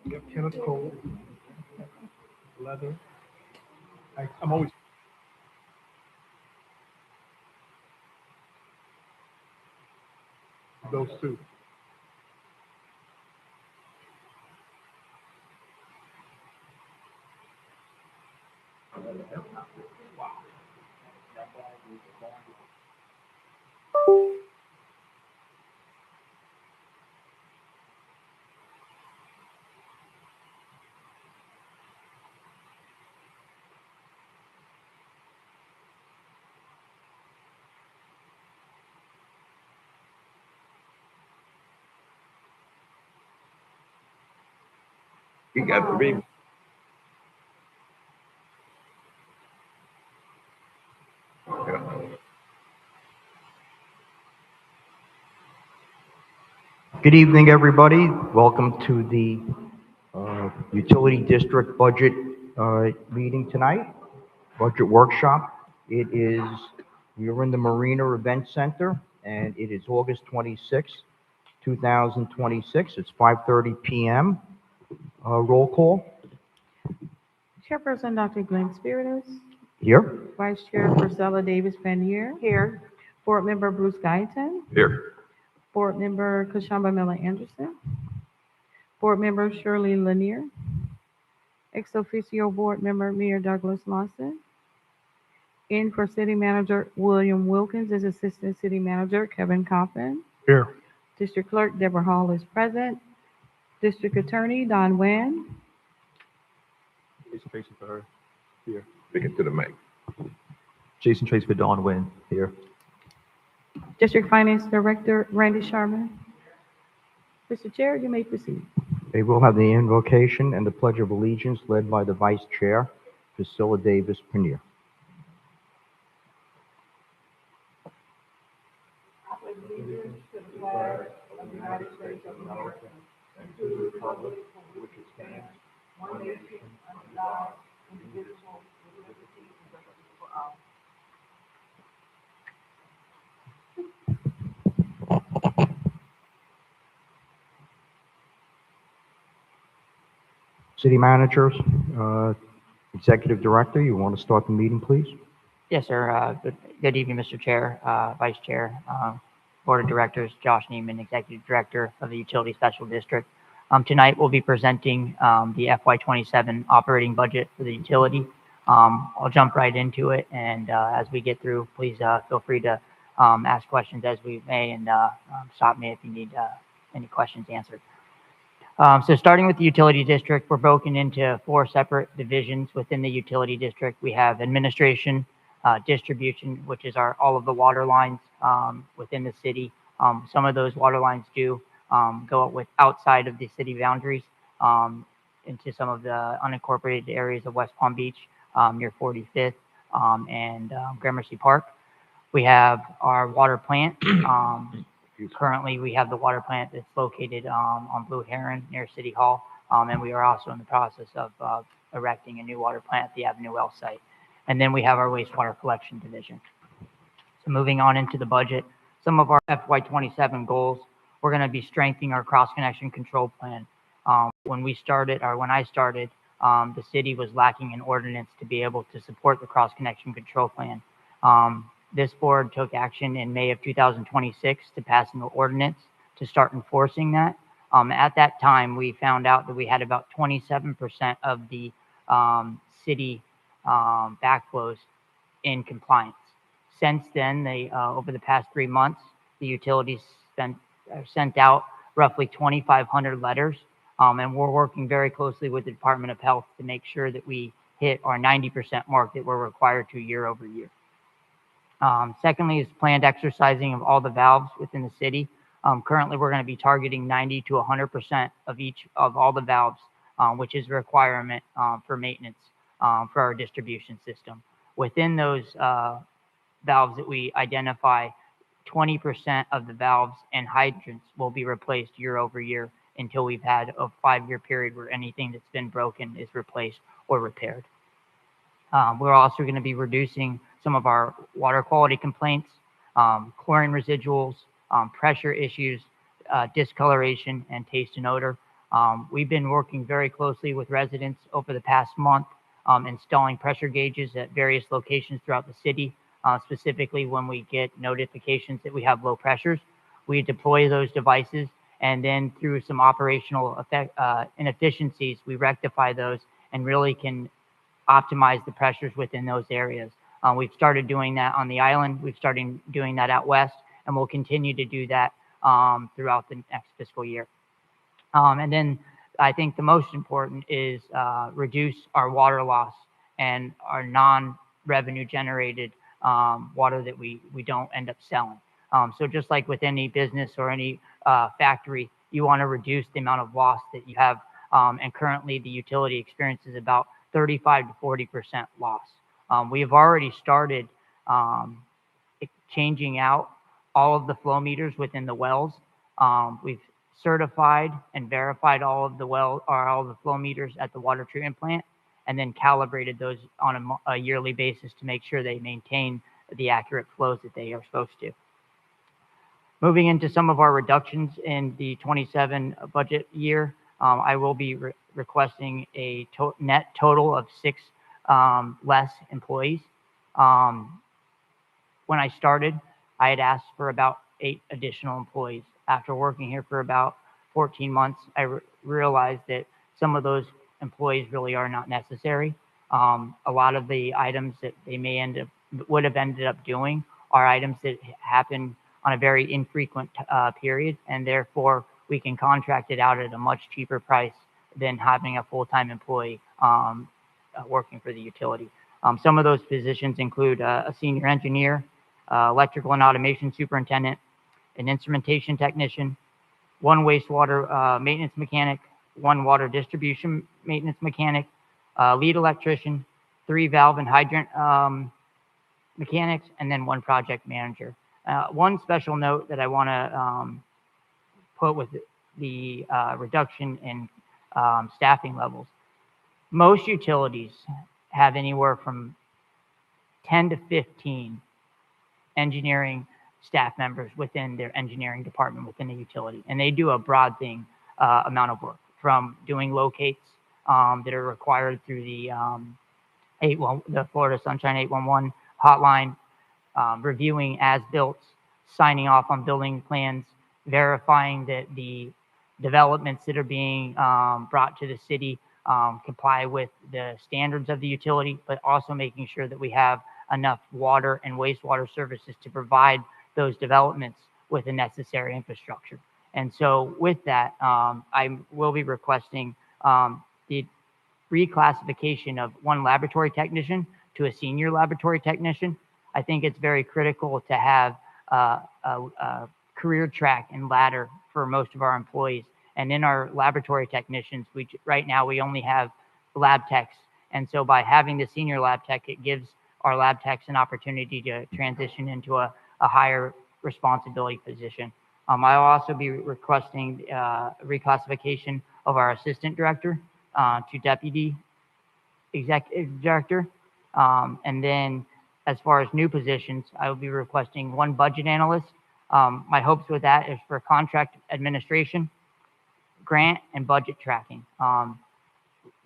Yep, Kenneth Cole, leather. I'm always those two. You got the ring. Good evening, everybody. Welcome to the Utility District Budget meeting tonight, budget workshop. We are in the Marina Event Center, and it is August 26th, 2026. It's 5:30 p.m. Roll call Chairperson Dr. Glenn Spiritus, here. Vice Chair Priscilla Davis Pannier. Here. Board Member Bruce Guyton, Here. Board Member Kashamba Miller Anderson, Board Member Shirley Lanier, Ex Officio Board Member Mayor Douglas Lawson, in for City Manager William Wilkins, as Assistant City Manager Kevin Coffin, Here. District Clerk Deborah Hall is present, District Attorney Don Wan, Jason Tracy for her. Here. Speaking to the mic. Jason Tracy for Dawn Wynn. Here. District Finance Director Randy Sharman. Mr. Chair, you may proceed. They will have the invocation and the Pledge of Allegiance led by the Vice Chair, Priscilla Davis Panier. City Managers, Executive Director, you want to start the meeting, please? Yes, sir. Good evening, Mr. Chair, Vice Chair, Board of Directors, Josh Neiman, Executive Director of the Utility Special District. Tonight, we'll be presenting the FY27 operating budget for the utility. I'll jump right into it, and as we get through, please feel free to ask questions as we may, and stop me if you need any questions answered. So starting with the utility district, we're broken into 4 separate divisions within the utility district. We have administration, distribution, which is all of the water lines within the city. Some of those water lines do go outside of the city boundaries into some of the unincorporated areas of West Palm Beach near 45th and Gramercy Park. We have our water plant. Currently, we have the water plant that's located on Blue Heron near City Hall, and we are also in the process of erecting a new water plant at the Avenue L site. And then we have our wastewater collection division. So moving on into the budget, some of our FY27 goals, we're going to be strengthening our cross-connection control plan. When I started, the city was lacking an ordinance to be able to support the cross-connection control plan. This board took action in May of 2026 to pass an ordinance to start enforcing that. At that time, we found out that we had about 27% of the city backflows in compliance. Since then, over the past 3 months, the utilities sent out roughly 2,500 letters, and we're working very closely with the Department of Health to make sure that we hit our 90% mark that we're required to year over year. Secondly is planned exercising of all the valves within the city. Currently, we're going to be targeting 90 to 100% of all the valves, which is a requirement for maintenance for our distribution system. Within those valves that we identify, 20% of the valves and hydrants will be replaced year over year until we've had a 5-year period where anything that's been broken is replaced or repaired. We're also going to be reducing some of our water quality complaints, chlorine residuals, pressure issues, discoloration, and taste and odor. We've been working very closely with residents over the past month, installing pressure gauges at various locations throughout the city. Specifically, when we get notifications that we have low pressures, we deploy those devices, and then through some operational inefficiencies, we rectify those and really can optimize the pressures within those areas. We've started doing that on the island. We've started doing that out west, and we'll continue to do that throughout the next fiscal year. And then I think the most important is reduce our water loss and our non-revenue generated water that we don't end up selling. So just like with any business or any factory, you want to reduce the amount of loss that you have. And currently the utility experiences about 35 to 40% loss. We have already started changing out all of the flow meters within the wells. We've certified and verified all of the flow meters at the water treatment plant, and then calibrated those on a yearly basis to make sure they maintain the accurate flows that they are supposed to. Moving into some of our reductions in the 27 budget year, I will be requesting a net total of 6 less employees. When I started, I had asked for about 8 additional employees. After working here for about 14 months, I realized that some of those employees really are not necessary. A lot of the items that they would have ended up doing are items that happen on a very infrequent period, and therefore we can contract it out at a much cheaper price than having a full-time employee working for the utility. Some of those positions include a senior engineer, electrical and automation superintendent, an instrumentation technician, 1 wastewater maintenance mechanic, one water distribution maintenance mechanic, lead electrician, 3 valve and hydrant mechanics, and then 1 project manager. One special note that I want to put with the reduction in staffing levels. Most utilities have anywhere from 10 to 15 engineering staff members within their engineering department within a utility, and they do a broad amount of work, from doing locates that are required through the the Florida Sunshine 811 hotline, reviewing as-built, signing off on building plans, verifying that the developments that are being brought to the city comply with the standards of the utility, but also making sure that we have enough water and wastewater services to provide those developments with the necessary infrastructure. And so with that, I will be requesting the reclassification of 1 laboratory technician to a senior laboratory technician. I think it's very critical to have a career track and ladder for most of our employees. And in our laboratory technicians, right now we only have lab techs. And so by having the senior lab tech, it gives our lab techs an opportunity to transition into a higher responsibility position. I'll also be requesting reclassification of our assistant director to deputy executive director. And then as far as new positions, I will be requesting 1 budget analyst. My hopes with that is for contract administration, grant, and budget tracking.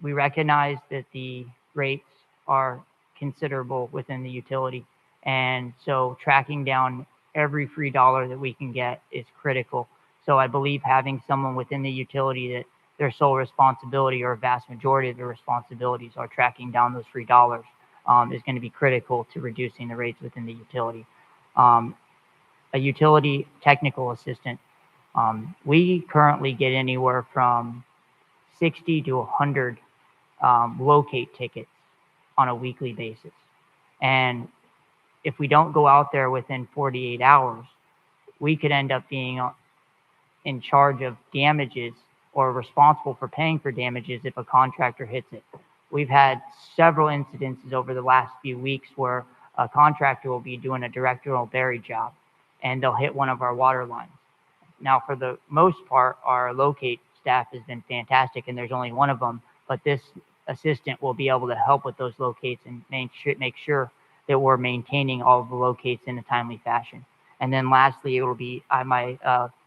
We recognize that the rates are considerable within the utility, and so tracking down every free dollar that we can get is critical. So I believe having someone within the utility that their sole responsibility, or a vast majority of their responsibilities, are tracking down those free dollars is going to be critical to reducing the rates within the utility. A utility technical assistant, we currently get anywhere from 60 to 100 locate tickets on a weekly basis. And if we don't go out there within 48 hours, we could end up being in charge of damages or responsible for paying for damages if a contractor hits it. We've had several incidences over the last few weeks where a contractor will be doing a directional bury job and they'll hit one of our water lines. Now, for the most part, our locate staff has been fantastic, and there's only 1 of them, but this assistant will be able to help with those locates and make sure that we're maintaining all of the locates in a timely fashion. And then lastly, it will be my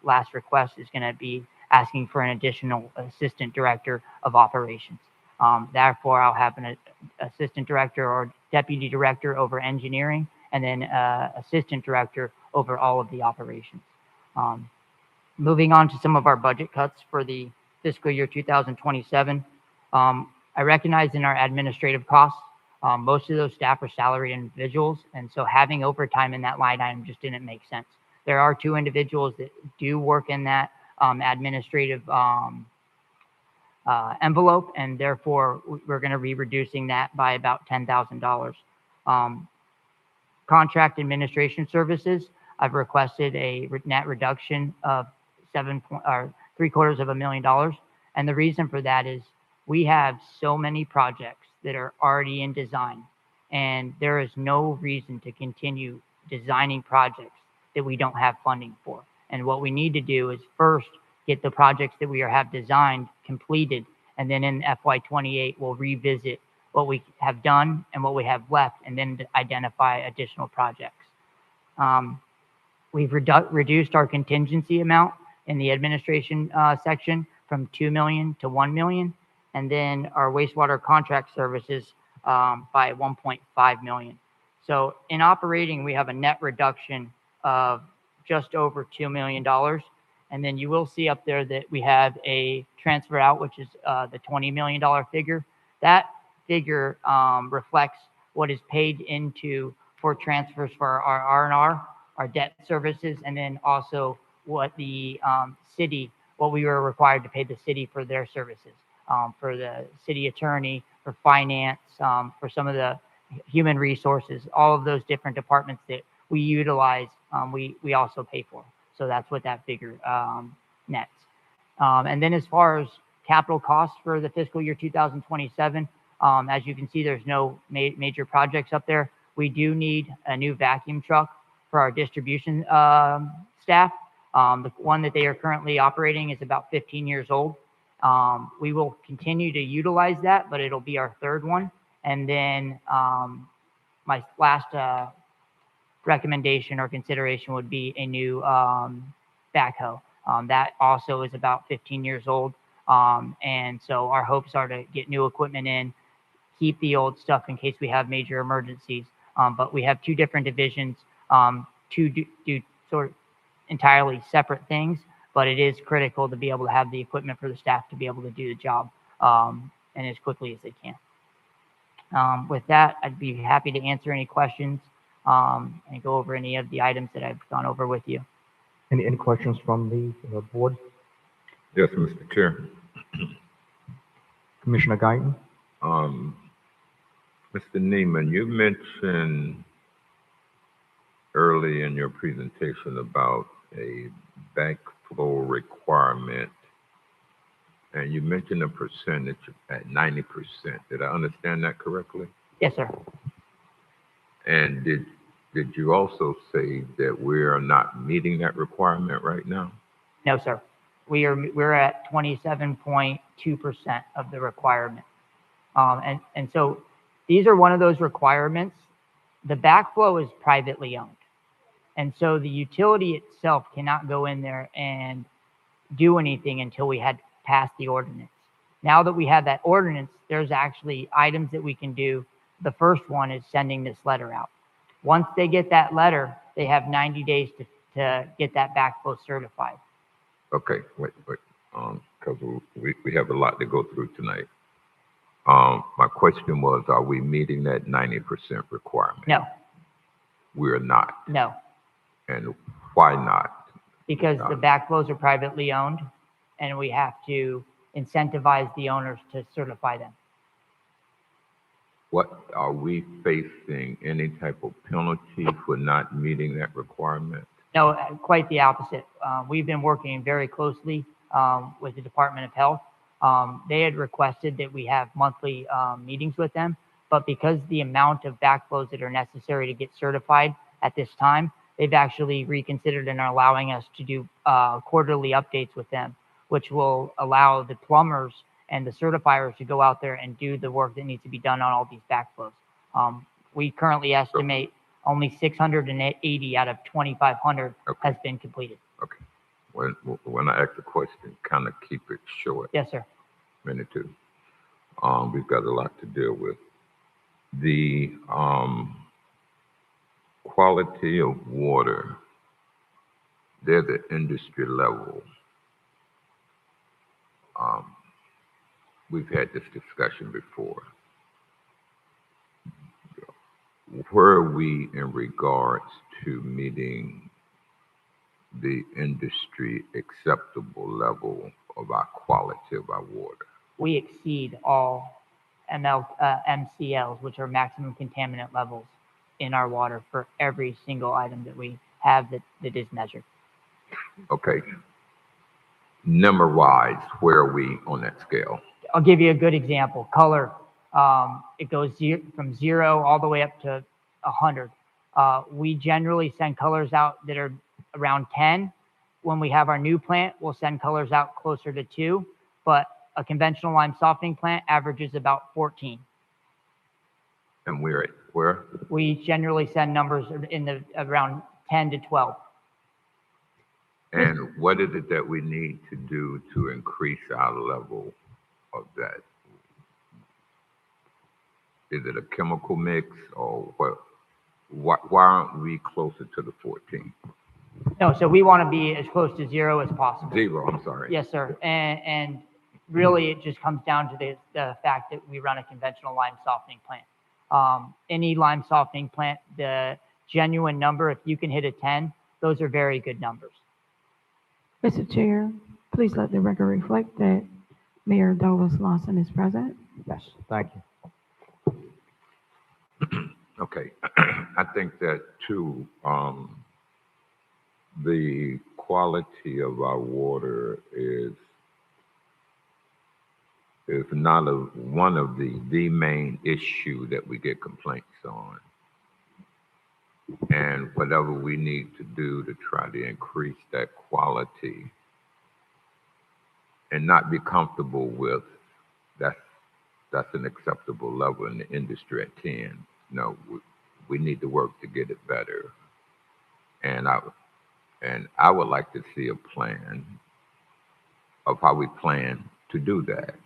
last request is going to be asking for an additional assistant director of operations. Therefore, I'll have an assistant director or deputy director over engineering, and then assistant director over all of the operations. Moving on to some of our budget cuts for the fiscal year 2027. I recognize in our administrative costs, most of those staff are salaried individuals, and so having overtime in that line item just didn't make sense. There are 2 individuals that do work in that administrative envelope, and therefore we're going to be reducing that by about $10,000. Contract administration services, I've requested a net reduction of $750,000, and the reason for that is we have so many projects that are already in design, and there is no reason to continue designing projects that we don't have funding for. And what we need to do is first get the projects that we have designed completed, and then in FY28 we'll revisit what we have done and what we have left, and then identify additional projects. We've reduced our contingency amount in the administration section from $2 million to $1 million, and then our wastewater contract services by $1.5 million. So in operating, we have a net reduction of just over $2 million. And then you will see up there that we have a transfer out, which is the $20 million figure. That figure reflects what is paid into for transfers for our R&R, our debt services, and then also what the what we were required to pay the city for their services, for the city attorney, for finance, for some of the human resources, all of those different departments that we utilize, we also pay for. So that's what that figure nets. And then as far as capital costs for the fiscal year 2027. As you can see, there's no major projects up there. We do need a new vacuum truck for our distribution staff. The one that they are currently operating is about 15 years old. We will continue to utilize that, but it'll be our third one. And then my last recommendation or consideration would be a new backhoe. That also is about 15 years old. And so our hopes are to get new equipment in, keep the old stuff in case we have major emergencies. But we have two different divisions to do sort of entirely separate things, but it is critical to be able to have the equipment for the staff to be able to do the job and as quickly as they can. With that, I'd be happy to answer any questions and go over any of the items that I've gone over with you. Any questions from the board? Yes, Mr. Chair. Commissioner Guyton? Mr. Neiman, you mentioned early in your presentation about a backflow requirement, and you mentioned a percentage at 90%. Did I understand that correctly? Yes, sir. And did you also say that we are not meeting that requirement right now? No, sir. We're at 27.2% of the requirement. And so these are one of those requirements. The backflow is privately owned. And so the utility itself cannot go in there and do anything until we had passed the ordinance. Now that we have that ordinance, there's actually items that we can do. The first one is sending this letter out. Once they get that letter, they have 90 days to get that backflow certified. Okay, wait, because we have a lot to go through tonight. My question was, are we meeting that 90% requirement? No. We're not. No. And why not? Because the backflows are privately owned, and we have to incentivize the owners to certify them. What are we facing any type of penalty for not meeting that requirement? No, quite the opposite. We've been working very closely with the Department of Health. They had requested that we have monthly meetings with them, but because the amount of backflows that are necessary to get certified at this time, they've actually reconsidered and are allowing us to do quarterly updates with them, which will allow the plumbers and the certifiers to go out there and do the work that needs to be done on all these backflows. We currently estimate only 680 out of 2,500 has been completed. Okay. When I ask the question, kind of keep it short. Yes, sir. Minute two. We've got a lot to deal with. The quality of water, they're the industry level. We've had this discussion before. Where are we in regards to meeting the industry acceptable level of our quality of our water? We exceed all MCLs, which are maximum contaminant levels in our water for every single item that we have that is measured. Okay. Number-wise, where are we on that scale? I'll give you a good example. Color, it goes from 0 all the way up to 100. We generally send colors out that are around 10. When we have our new plant, we'll send colors out closer to 2, but a conventional lime softening plant averages about 14. And we're at where? We generally send numbers in the around 10 to 12. And what is it that we need to do to increase our level of that? Is it a chemical mix or what? Why aren't we closer to the 14? No, so we want to be as close to 0 as possible. 0, I'm sorry. Yes, sir. And really it just comes down to the fact that we run a conventional lime softening plant. Any lime softening plant, the genuine number, if you can hit a 10, those are very good numbers. Mr. Chair, please let the record reflect that Mayor Douglas Lawson is present. Yes, thank you. Okay. I think that too, the quality of our water is is not one of the main issue that we get complaints on. And whatever we need to do to try to increase that quality and not be comfortable with that's an acceptable level in the industry at 10. No, we need to work to get it better. And I would like to see a plan of how we plan to do that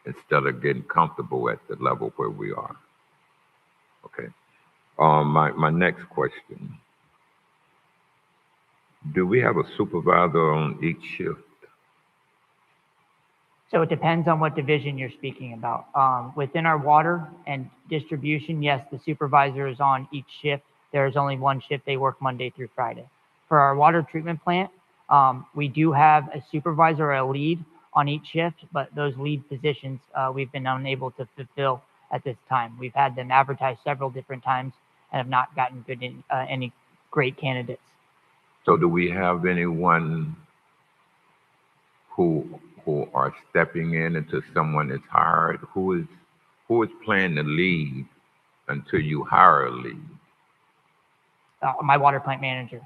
instead of getting comfortable at the level where we are. Okay. My next question. Do we have a supervisor on each shift? So it depends on what division you're speaking about. Within our water and distribution, yes, the supervisor is on each shift. There is only one shift. They work Monday through Friday. For our water treatment plant, we do have a supervisor or a lead on each shift, but those lead positions we've been unable to fulfill at this time. We've had them advertised several different times and have not gotten any great candidates. So do we have anyone who are stepping in until someone is hired? Who is playing the lead until you hire a lead? My water plant manager.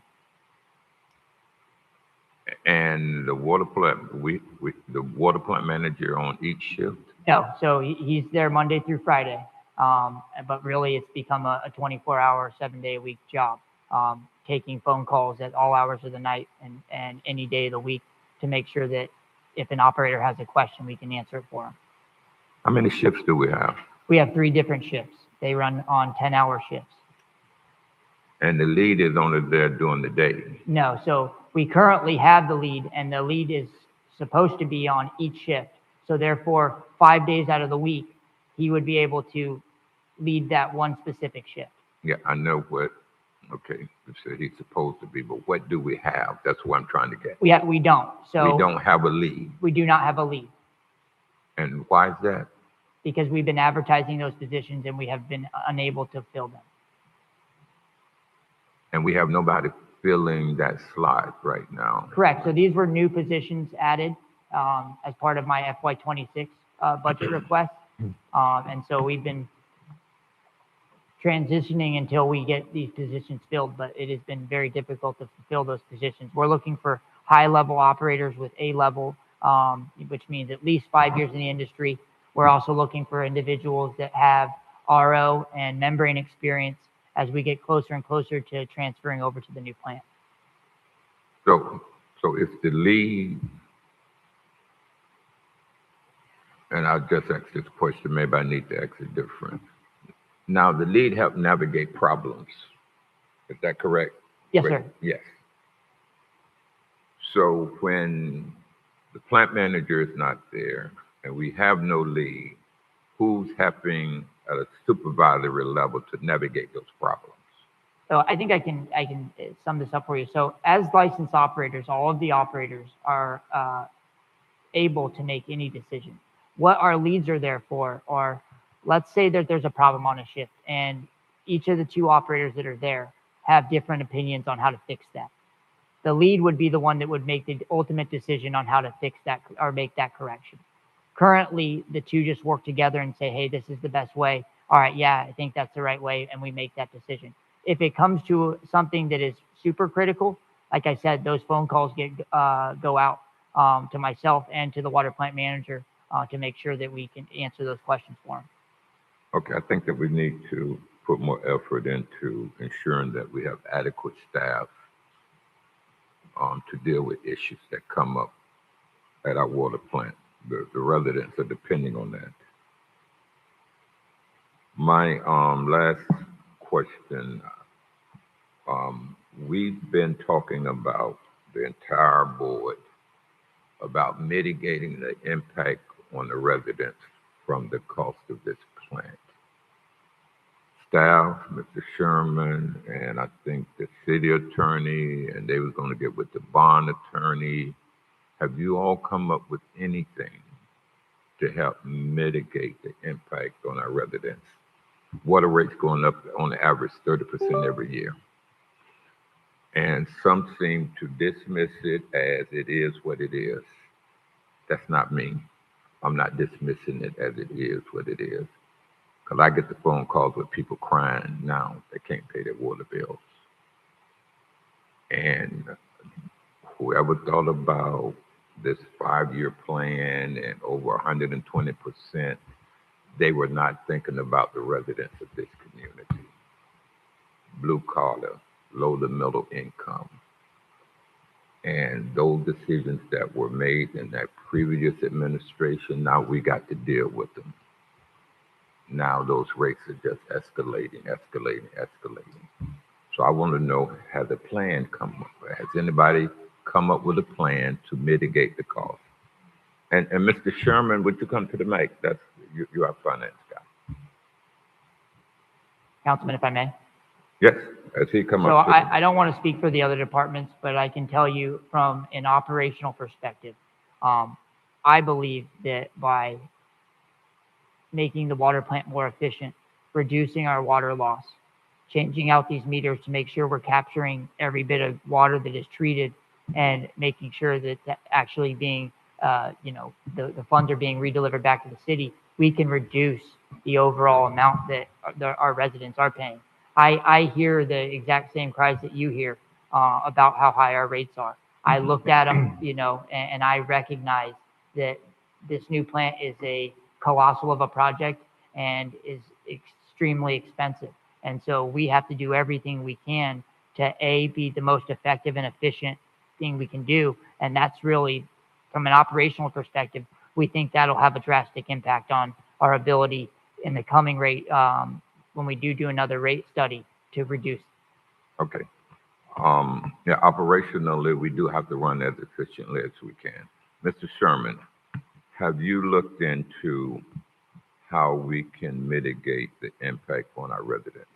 And the water plant, the water plant manager on each shift? No, so he's there Monday through Friday. But really it's become a 24-hour, 7-day-a-week job, taking phone calls at all hours of the night and any day of the week to make sure that if an operator has a question, we can answer it for them. How many shifts do we have? We have 3 different shifts. They run on 10-hour shifts. And the lead is only there during the day? No, so we currently have the lead, and the lead is supposed to be on each shift. So therefore, 5 days out of the week, he would be able to lead that one specific shift. Yeah, I know what, okay, you said he's supposed to be, but what do we have? That's what I'm trying to get. We don't. So we don't have a lead. We do not have a lead. And why is that? Because we've been advertising those positions and we have been unable to fill them. And we have nobody filling that slot right now. Correct. So these were new positions added as part of my FY26 budget request. And so we've been transitioning until we get these positions filled, but it has been very difficult to fulfill those positions. We're looking for high-level operators with A-level, which means at least 5 years in the industry. We're also looking for individuals that have RO and membrane experience as we get closer and closer to transferring over to the new plant. So if the lead, and I'll just ask this question, maybe I need to ask it different. Now, the lead help navigate problems. Is that correct? Yes, sir. Yes. So when the plant manager is not there and we have no lead, who's helping at a supervisory level to navigate those problems? So I think I can sum this up for you. So as licensed operators, all of the operators are able to make any decision. What our leads are there for are, let's say that there's a problem on a shift and each of the 2 operators that are there have different opinions on how to fix that. The lead would be the one that would make the ultimate decision on how to fix that or make that correction. Currently, the 2 just work together and say, hey, this is the best way. All right, yeah, I think that's the right way, and we make that decision. If it comes to something that is super critical, like I said, those phone calls go out to myself and to the water plant manager to make sure that we can answer those questions for them. Okay, I think that we need to put more effort into ensuring that we have adequate staff to deal with issues that come up at our water plant. The residents are depending on that. My last question, we've been talking about the entire board about mitigating the impact on the residents from the cost of this plant. Staff, Mr. Sherman, and I think the city attorney, and they was going to get with the bond attorney. Have you all come up with anything to help mitigate the impact on our residents? Water rates going up on the average 30% every year. And some seem to dismiss it as it is what it is. That's not me. I'm not dismissing it as it is what it is. Because I get the phone calls with people crying now they can't pay their water bills. And whoever thought about this 5-year plan and over 120%, they were not thinking about the residents of this community. Blue collar, low to middle income. And those decisions that were made in that previous administration, now we got to deal with them. Now those rates are just escalating. So I want to know, has a plan come up? Has anybody come up with a plan to mitigate the cost? And Mr. Sherman, would you come to the mic? You're our finance guy. Councilman, if I may. Yes, as he come So up. I don't want to speak for the other departments, but I can tell you from an operational perspective, I believe that by making the water plant more efficient, reducing our water loss, changing out these meters to make sure we're capturing every bit of water that is treated and making sure that actually being, the funds are being redelivered back to the city, we can reduce the overall amount that our residents are paying. I hear the exact same cries that you hear about how high our rates are. I looked at them, and I recognize that this new plant is a colossal of a project and is extremely expensive. And so we have to do everything we can to be the most effective and efficient thing we can do. And that's really, from an operational perspective, we think that'll have a drastic impact on our ability in the coming rate, when we do another rate study, to reduce. Okay. Yeah, operationally, we do have to run as efficiently as we can. Mr. Sherman, have you looked into how we can mitigate the impact on our residents?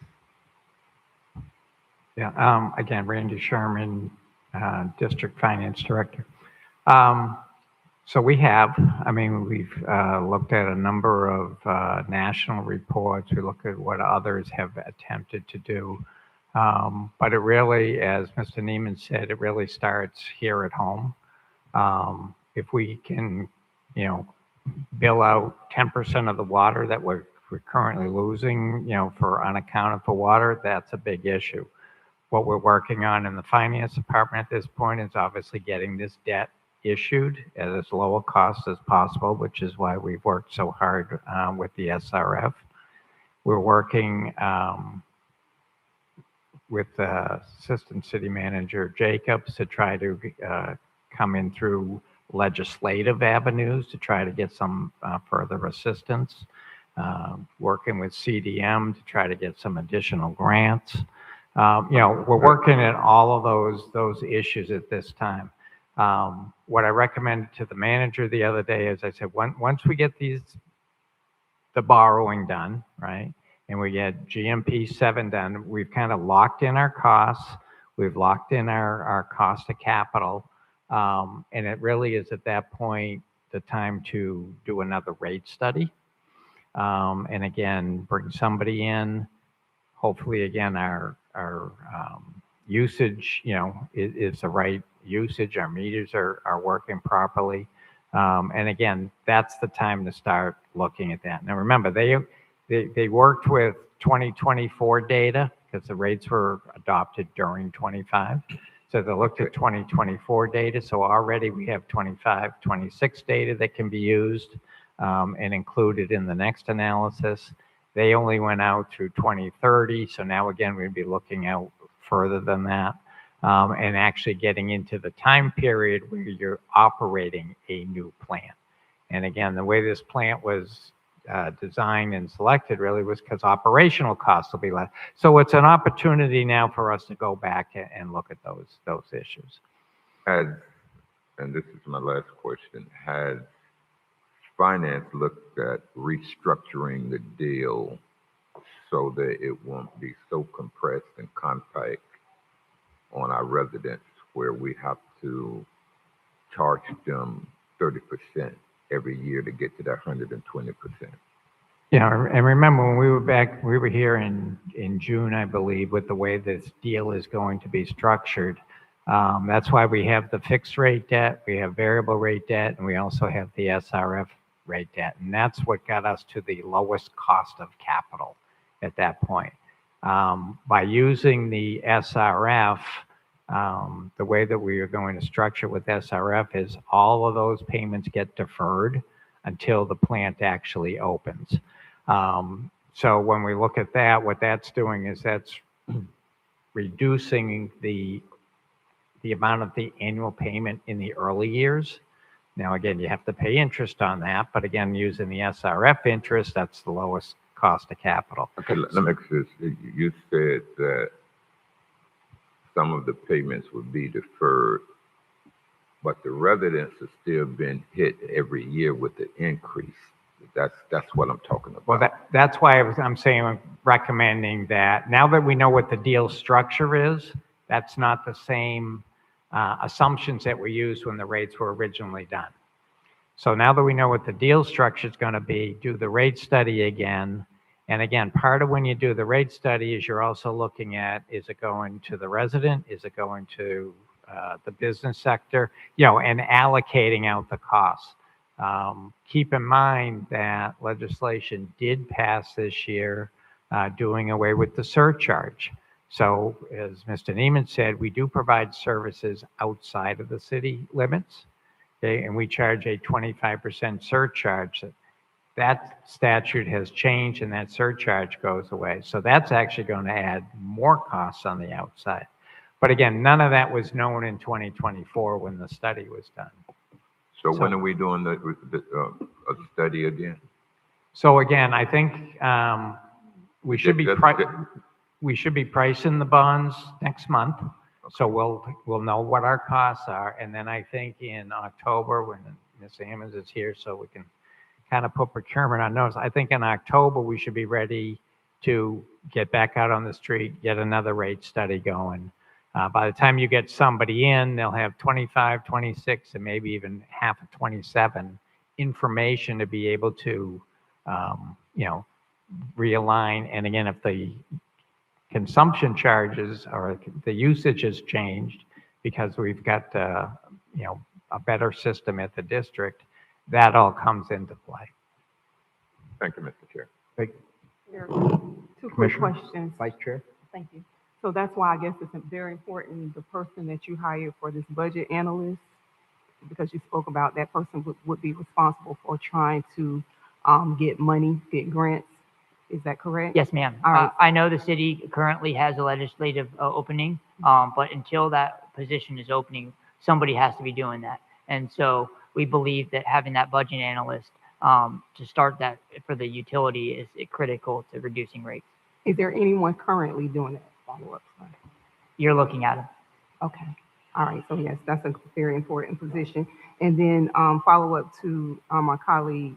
Yeah, again, Randy Sherman, District Finance Director. So we've looked at a number of national reports. We look at what others have attempted to do. But it really, as Mr. Neiman said, it really starts here at home. If we can, bill out 10% of the water that we're currently losing, for unaccounted for water, that's a big issue. What we're working on in the finance department at this point is obviously getting this debt issued at as low a cost as possible, which is why we've worked so hard with the SRF. We're working with Assistant City Manager Jacobs to try to come in through legislative avenues to try to get some further assistance. Working with CDM to try to get some additional grants. We're working at all of those issues at this time. What I recommended to the manager the other day is I said, once we get the borrowing done, right, and we get GMP 7 done, we've kind of locked in our costs, we've locked in our cost of capital, and it really is at that point the time to do another rate study. And again, bring somebody in, hopefully again, our usage, is the right usage. Our meters are working properly. And again, that's the time to start looking at that. Now, remember, they worked with 2024 data because the rates were adopted during 25. So they looked at 2024 data. So already we have 25, 26 data that can be used and included in the next analysis. They only went out through 2030. So now again, we'd be looking out further than that. And actually getting into the time period where you're operating a new plant. And again, the way this plant was designed and selected really was because operational costs will be less. So it's an opportunity now for us to go back and look at those issues. And this is my last question, has finance looked at restructuring the deal so that it won't be so compressed and compact on our residents where we have to charge them 30% every year to get to that 120%? Yeah, and remember when we were here in June, I believe, with the way this deal is going to be structured. That's why we have the fixed rate debt, we have variable rate debt, and we also have the SRF rate debt. And that's what got us to the lowest cost of capital at that point. By using the SRF, the way that we are going to structure with SRF is all of those payments get deferred until the plant actually opens. So when we look at that, what that's doing is that's reducing the amount of the annual payment in the early years. Now, again, you have to pay interest on that, but again, using the SRF interest, that's the lowest cost of capital. Okay, let me ask this. You said that some of the payments would be deferred, but the residents have still been hit every year with the increase. That's what I'm talking about. Well, that's why I'm saying, I'm recommending that now that we know what the deal structure is, that's not the same assumptions that were used when the rates were originally done. So now that we know what the deal structure is going to be, do the rate study again. And again, part of when you do the rate study is you're also looking at, is it going to the resident? Is it going to the business sector? You know, and allocating out the costs. Keep in mind that legislation did pass this year doing away with the surcharge. So as Mr. Neiman said, we do provide services outside of the city limits, okay, and we charge a 25% surcharge. That statute has changed and that surcharge goes away. So that's actually going to add more costs on the outside. But again, none of that was known in 2024 when the study was done. So when are we doing the study again? So again, I think we should be we should be pricing the bonds next month. So we'll know what our costs are, and then I think in October when Ms. Ammons is here, so we can kind of put procurement on notice. I think in October we should be ready to get back out on the street, get another rate study going. By the time you get somebody in, they'll have 25, 26, and maybe even half of 27 information to be able to, you know, realign. And again, if the consumption charges or the usage has changed because we've got, you know, a better system at the district, that all comes into play. Thank you, Mr. Chair. There are two quick Commissioner? questions. Vice Chair? Thank you. So that's why I guess it's very important, the person that you hire for this budget analyst, because you spoke about that person would be responsible for trying to get money, get grants. Is that correct? Yes, ma'am. All right. I know the city currently has a legislative opening, but until that position is opening, somebody has to be doing that. And so we believe that having that budget analyst to start that for the utility is critical to reducing rates. Is there anyone currently doing that follow-up? You're looking at them. Okay. All right. So yes, that's a very important position. And then follow up to my colleague,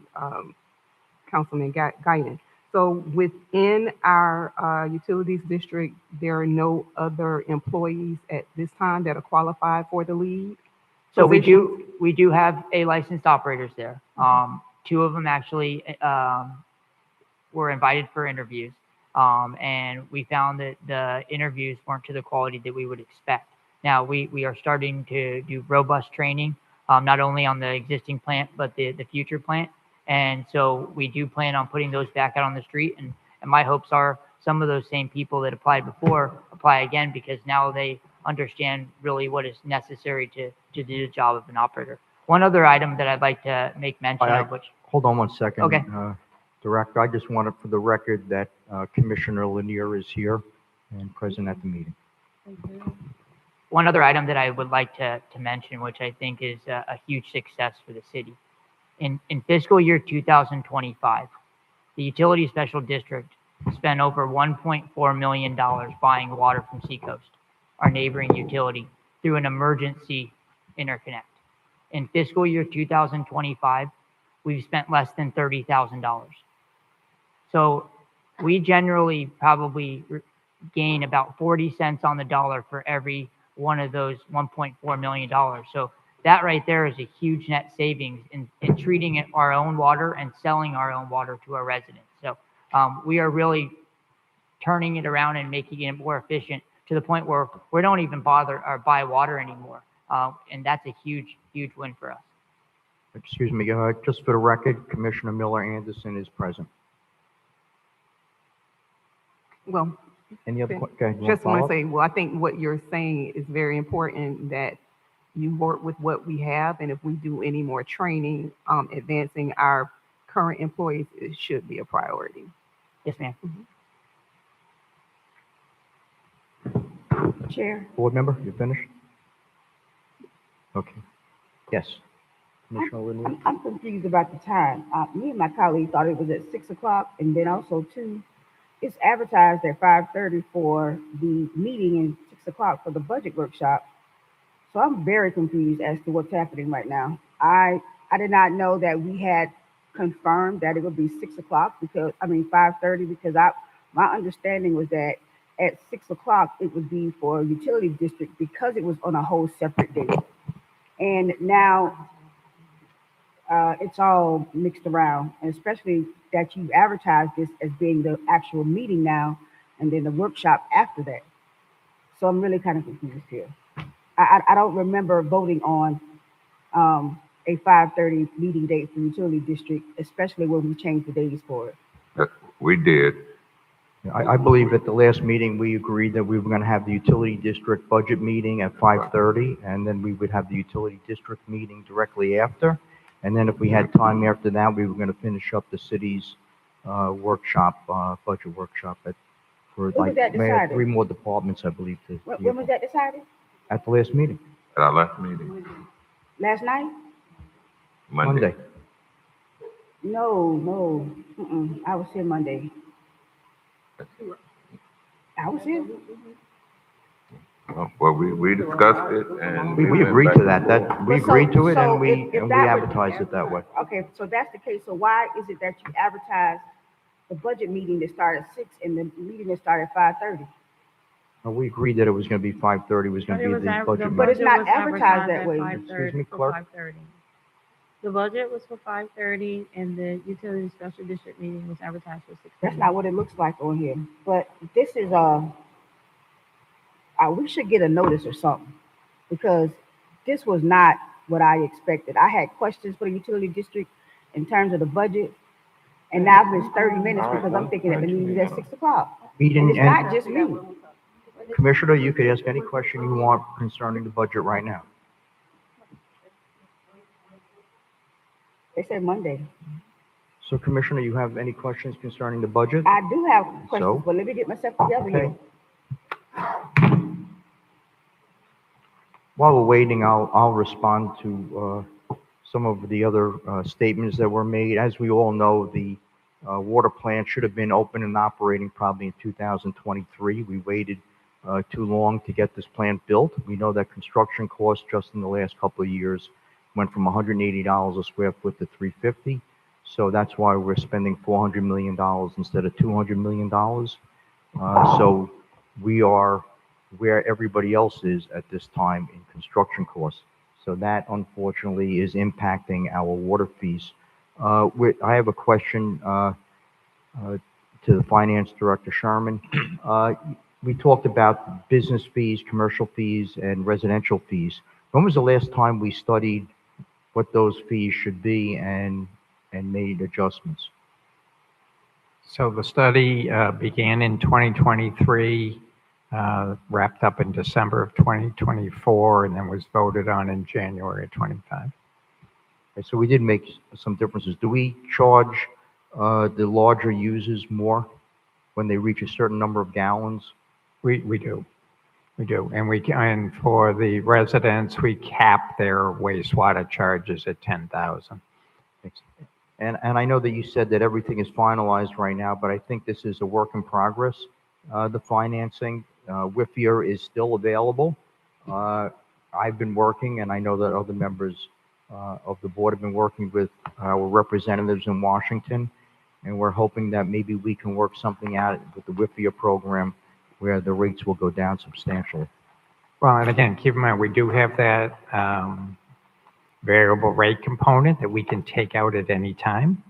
Councilman Guyton. So within our utilities district, there are no other employees at this time that are qualified for the lead? So we do have a licensed operators there. Two of them actually were invited for interviews. And we found that the interviews weren't to the quality that we would expect. Now we are starting to do robust training, not only on the existing plant, but the future plant. And so we do plan on putting those back out on the street. And my hopes are some of those same people that applied before apply again, because now they understand really what is necessary to do the job of an operator. One other item that I'd like to make mention of, which... Hold on one second. Okay. Director, I just wanted for the record that Commissioner Lanier is here and present at the meeting. One other item that I would like to mention, which I think is a huge success for the city. In fiscal year 2025, the Utility Special District spent over $1.4 million buying water from Seacoast, our neighboring utility, through an emergency interconnect. In fiscal year 2025, we've spent less than $30,000. So we generally probably gain about 40 cents on the dollar for every one of those $1.4 million. So that right there is a huge net savings in treating it our own water and selling our own water to our residents. So we are really turning it around and making it more efficient to the point where we don't even bother or buy water anymore. And that's a huge, huge win for us. Excuse me, just for the record, Commissioner Miller Anderson is present. Well, Any other, Okay. okay, you want just want follow to up? say, well, I think what you're saying is very important, that you work with what we have, and if we do any more training, advancing our current employees, it should be a priority. Yes, ma'am. Chair, Board member, you finished? Okay. Yes. Commissioner Lanier? I'm confused about the time. Me and my colleague thought it was at 6 o'clock, and then also too, it's advertised at 5:30 for the meeting and 6 o'clock for the budget workshop. So I'm very confused as to what's happening right now. I did not know that we had confirmed that it would be 6 o'clock 5:30, because my understanding was that at 6 o'clock it would be for utility district because it was on a whole separate day. And now it's all mixed around, and especially that you advertise this as being the actual meeting now, and then the workshop after that. So I'm really kind of confused here. I don't remember voting on a 5:30 meeting date for utility district, especially when we changed the days for it. We did. I believe at the last meeting, we agreed that we were going to have the utility district budget meeting at 5:30, and then we would have the utility district meeting directly after. And then if we had time after that, we were going to finish up the city's workshop, budget workshop for When was like that decided? 3 more departments, I believe. When was that decided? At the last meeting, At our last meeting, Last night? Monday. No. I was here Monday. I was here. Well, we discussed it and. we went agreed back to and that, forth. we Well, so- agreed to it, so and we if that would- advertised it that way. Okay, so that's the case. So why is it that you advertise the budget meeting that started at 6 and the meeting that started at 5:30? We agreed that it was going to be 5:30, was going to be the budget. But it's meeting. not advertised that way. Excuse me, clerk? 5:30. The budget was for 5:30 and the utility special district meeting was advertised for 6:30. That's not what it looks like on here. But this is, we should get a notice or something, because this was not what I expected. I had questions for the utility district in terms of the budget, and now I've missed 30 minutes because I'm thinking that the meeting is at 6 o'clock. And Meeting, it's not just me. Commissioner, you could ask any question you want concerning the budget right now. They said Monday. So Commissioner, you have any questions concerning the budget? I do have So? questions, but let me get myself together Okay. here. While we're waiting, I'll respond to some of the other statements that were made. As we all know, the water plant should have been open and operating probably in 2023. We waited too long to get this plant built. We know that construction costs just in the last couple of years went from $180 a square foot to $350. So that's why we're spending $400 million instead of $200 million. So we are where everybody else is at this time in construction costs. So that unfortunately is impacting our water fees. I have a question to the Finance Director Sherman. We talked about business fees, commercial fees, and residential fees. When was the last time we studied what those fees should be and made adjustments? So the study began in 2023, wrapped up in December of 2024, and then was voted on in January of 25. Okay, so we did make some differences. Do we charge the larger users more when they reach a certain number of gallons? We do. And for the residents, we cap their wastewater charges at 10,000. And I know that you said that everything is finalized right now, but I think this is a work in progress. The financing, WIFIA is still available. I've been working, and I know that other members of the board have been working with our representatives in Washington, and we're hoping that maybe we can work something out with the WIFIA program where the rates will go down substantially. Well, and again, keep in mind, we do have that variable rate component that we can take out at any time.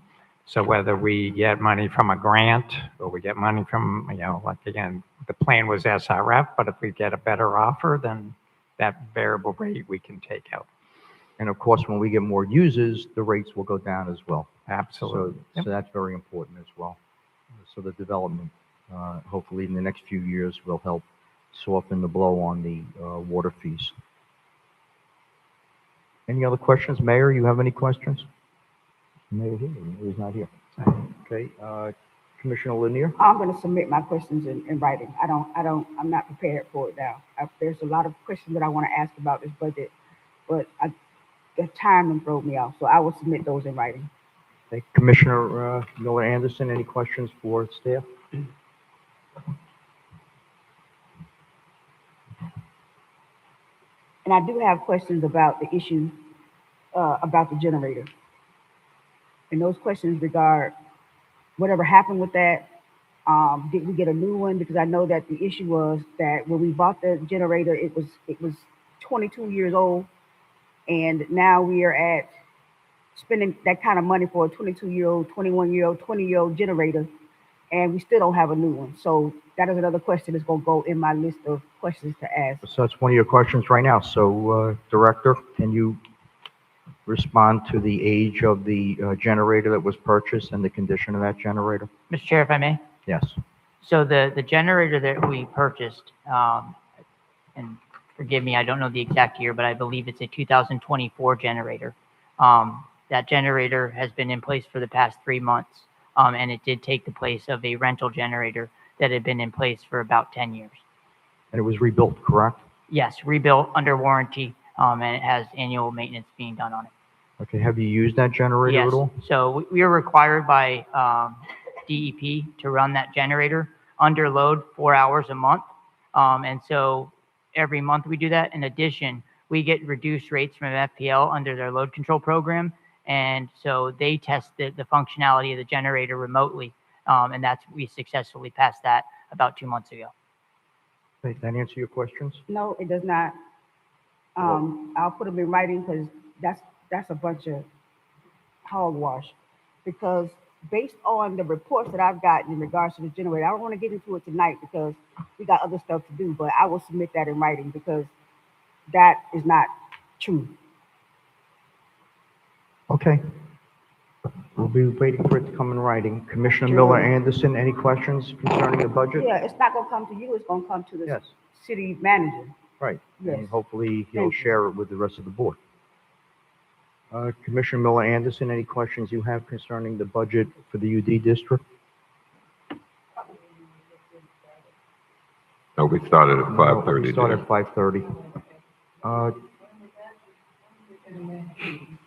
So whether we get money from a grant or we get money from, like again, the plan was SRF, but if we get a better offer, then that variable rate we can take out. And of course, when we get more users, the rates will go down as well. Absolutely. So that's very important as well. So the development, hopefully in the next few years, will help soften the blow on the water fees. Any other questions? Mayor, you have any questions? Mayor here? He's not here. Okay, Commissioner Lanier? I'm gonna submit my questions in writing. I'm not prepared for it now. There's a lot of questions that I want to ask about this budget, but the timing throw me off, so I will submit those in writing. Okay, Commissioner Miller Anderson, any questions for staff? And I do have questions about the issue, about the generator. And those questions regard whatever happened with that. Did we get a new one? Because I know that the issue was that when we bought the generator, it was 22 years old. And now we are at spending that kind of money for a 22-year-old, 21-year-old, 20-year-old generator, and we still don't have a new one. So that is another question that's going to go in my list of questions to ask. So that's one of your questions right now. So, Director, can you respond to the age of the generator that was purchased and the condition of that generator? Mr. Chair, if I may? Yes. So the generator that we purchased, and forgive me, I don't know the exact year, but I believe it's a 2024 generator. That generator has been in place for the past 3 months, and it did take the place of a rental generator that had been in place for about 10 years. And it was rebuilt, correct? Yes, rebuilt under warranty, and it has annual maintenance being done on it. Okay, have you used that generator Yes, at all? so we are required by DEP to run that generator under load 4 hours a month. And so every month we do that. In addition, we get reduced rates from FPL under their load control program. And so they test the functionality of the generator remotely. And we successfully passed that about 2 months ago. Okay, that answer your questions? No, it does not. I'll put them in writing because that's a bunch of hogwash. Because based on the reports that I've gotten in regards to the generator, I don't want to get into it tonight because we got other stuff to do, but I will submit that in writing because that is not true. Okay. We'll be waiting for it to come in writing. Commissioner Miller Anderson, any questions concerning the budget? Yeah, it's not gonna come to you, it's gonna come to the Yes, city manager. right. Yes. And hopefully he'll Thank you. share it with the rest of the board. Commissioner Miller Anderson, any questions you have concerning the budget for the UD district? No, we started at No, 5:30. We started at 5:30.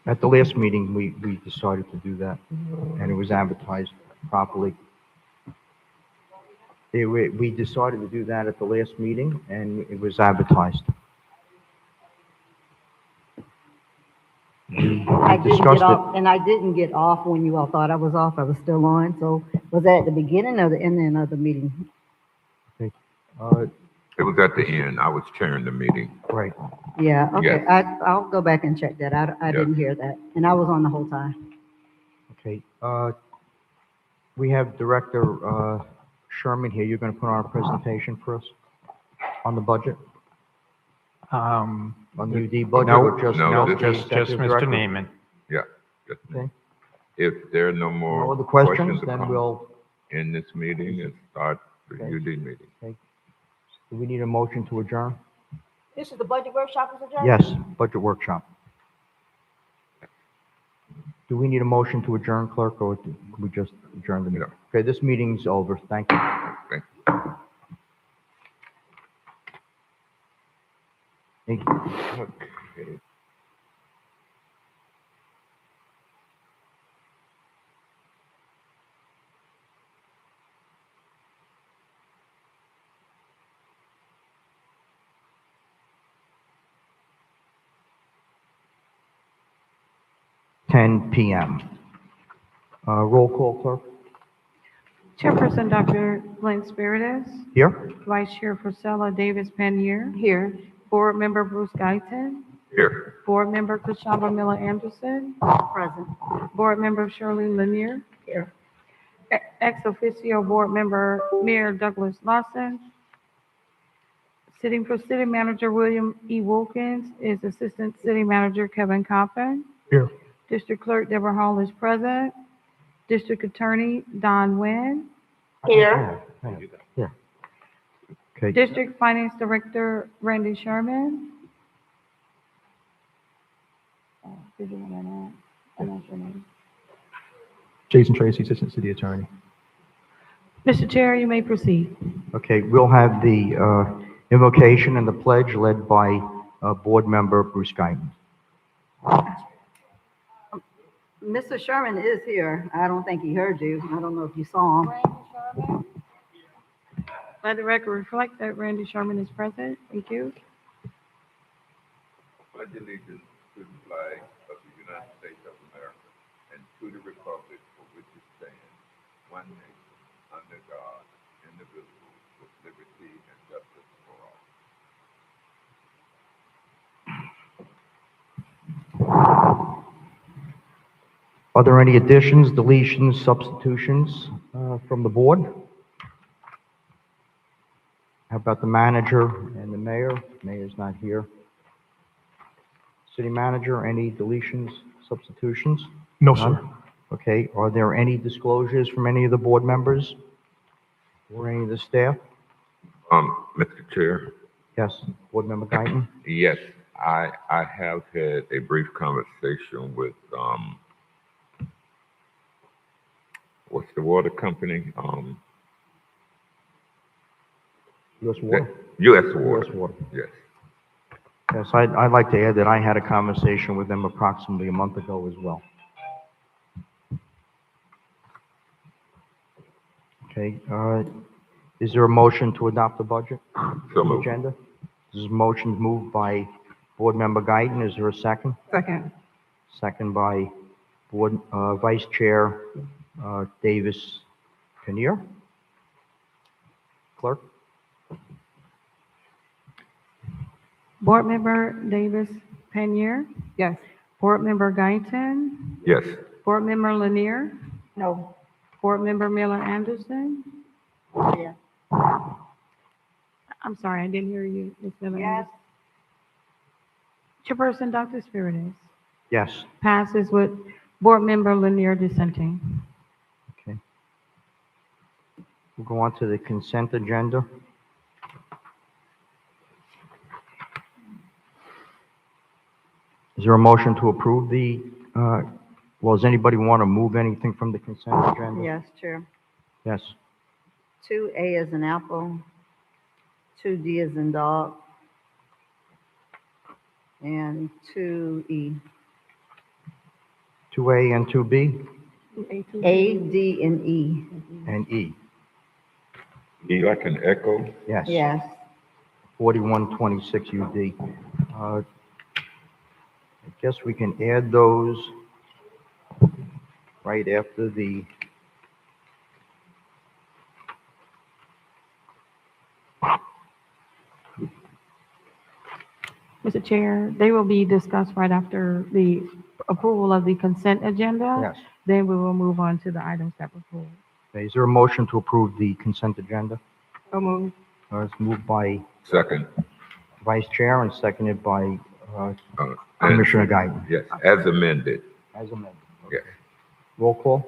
At the last meeting, we decided to do that, and it was advertised properly. We decided to do that at the last meeting, and it was advertised. I didn't discussed get it. off, and I didn't get off when you all thought I was off. I was still on. So was that at the beginning or the ending of the meeting? It was at the end. I was chairing the meeting. Right. Yeah, okay. Yes. I'll go back and check that. I didn't hear that. And I was on the whole time. Okay. We have Director Sherman here. You're going to put on a presentation for us on the budget, on the UD budget? No, or just no, the this just executive Mr. director? Neiman. Yeah. just- Okay. If there are no more No other questions, to then come we'll, in this meeting and start the Okay. UD meeting. do we need a motion to adjourn? This is the budget workshop, Mr. Judge? Yes, budget workshop. Do we need a motion to adjourn, clerk, or do we just adjourn the meeting? No. Okay, this meeting's over. Thank you. Thank Thank you. Okay. Ten PM. Roll call, clerk. Chairperson Dr. Glenn Spiritus, Here? Vice Chair Priscilla Davis Pannier, Here. Board Member Bruce Guyton, Here. Board Member Kashamba Miller Anderson, Present. Board Member Shirley Lanier. Here. Ex officio Board Member Mayor Douglas Lawson. Sitting for City Manager William E. Wilkins is Assistant City Manager Kevin Coppin. Here. District Clerk Deborah Hall is present. District Attorney Don Nguyen. Here. Okay, District Finance Director Randy Sherman. Did you want to announce your name? Jason Tracy, Assistant City Attorney. Mr. Chair, you may proceed. okay, we'll have the invocation and the pledge led by Board Member Bruce Guyton. Mr. Sherman is here. I don't think he heard you. I don't know if you saw him. Let the record reflect that Randy Sherman is present. Thank you. Pledge allegiance to the flag of the United States of America and to the republic for which it stands, one nation, under God, indivisible, with liberty and justice for all. Are there any additions, deletions, substitutions from the board? How about the manager and the mayor? Mayor's not here. City manager, any deletions, substitutions? No, None? sir. Okay, are there any disclosures from any of the board members or any of the staff? Mr. Chair, Yes, Board Member Guyton? yes, I have had a brief conversation with, what's the water company? U.S. Water? U.S. Water. U.S. Water. Yes. Yes, I'd like to add that I had a conversation with them approximately a month ago as well. Okay, is there a motion to adopt the budget? So moved. Agenda? This is motion moved by Board Member Guyton. Is there a second? Second. Second by Board, Vice Chair, Davis Kinnear. Clerk? Board Member Davis Panier. Yes. Board Member Guyton. Yes. Board Member Lanier. No. Board Member Miller Anderson. Yeah. I'm sorry, I didn't hear you, Ms. Miller Yes. Anderson. Chairperson Dr. Spiritus. Yes. Passes with Board Member Lanier dissenting. Okay. We'll go on to the consent agenda. Is there a motion to approve the, well, does anybody want to move anything from the consent agenda? Yes, Chair. Yes. 2A is an apple, 2D is in dog, and 2E. 2A and 2B A, D, and E. and E. E like an echo? Yes. Yes. 4126 UD. I guess we can add those right after the, Mr. Chair, they will be discussed right after the approval of the consent agenda. yes. Then we will move on to the items that were pulled. Okay, is there a motion to approve the consent agenda? So moved. It's moved by Second. Vice Chair and seconded by And- Commissioner Guyton. Yes, as amended. As amended. Yes. Roll call?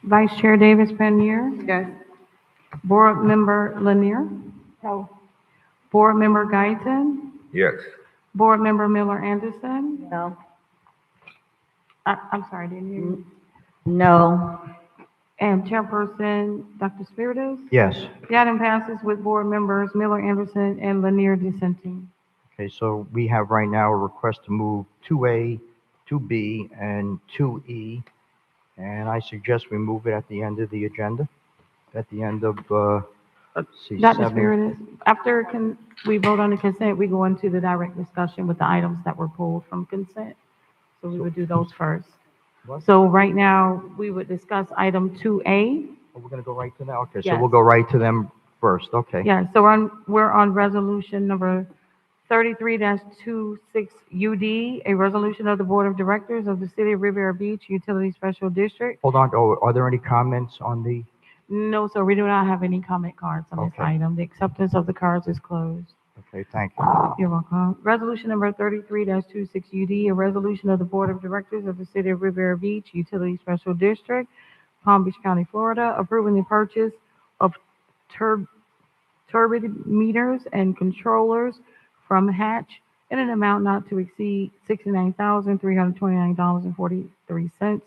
Vice Chair Davis Panier. Yes. Board Member Lanier. No. Board Member Guyton. Yes. Board Member Miller Anderson. No. I'm sorry, I didn't hear you. No. And Chairperson Dr. Spiritus. Yes. The item passes with Board Members Miller Anderson and Lanier dissenting. Okay, so we have right now a request to move 2A, 2B, and 2E. And I suggest we move it at the end of the agenda, at the end of, let's see, Dr. 7. Spiritus, after we vote on the consent, we go into the direct discussion with the items that were pulled from consent. So we would do those first. What? So right now, we would discuss item 2A. Oh, we're going to go right to that? Okay, so Yes. we'll go right to them first, okay. Yeah, so we're on resolution number 33-26 UD, a resolution of the Board of Directors of the City of Riviera Beach Utility Special District. Hold on, oh, are there any comments on the, No, sir, we do not have any comment cards on this Okay. item. The acceptance of the cards is closed. Okay, thank you. You're welcome. Resolution number 33-26 UD, a resolution of the Board of Directors of the City of Riviera Beach Utility Special District, Palm Beach County, Florida, approving the purchase of turbid meters and controllers from Hatch in an amount not to exceed $69,329.43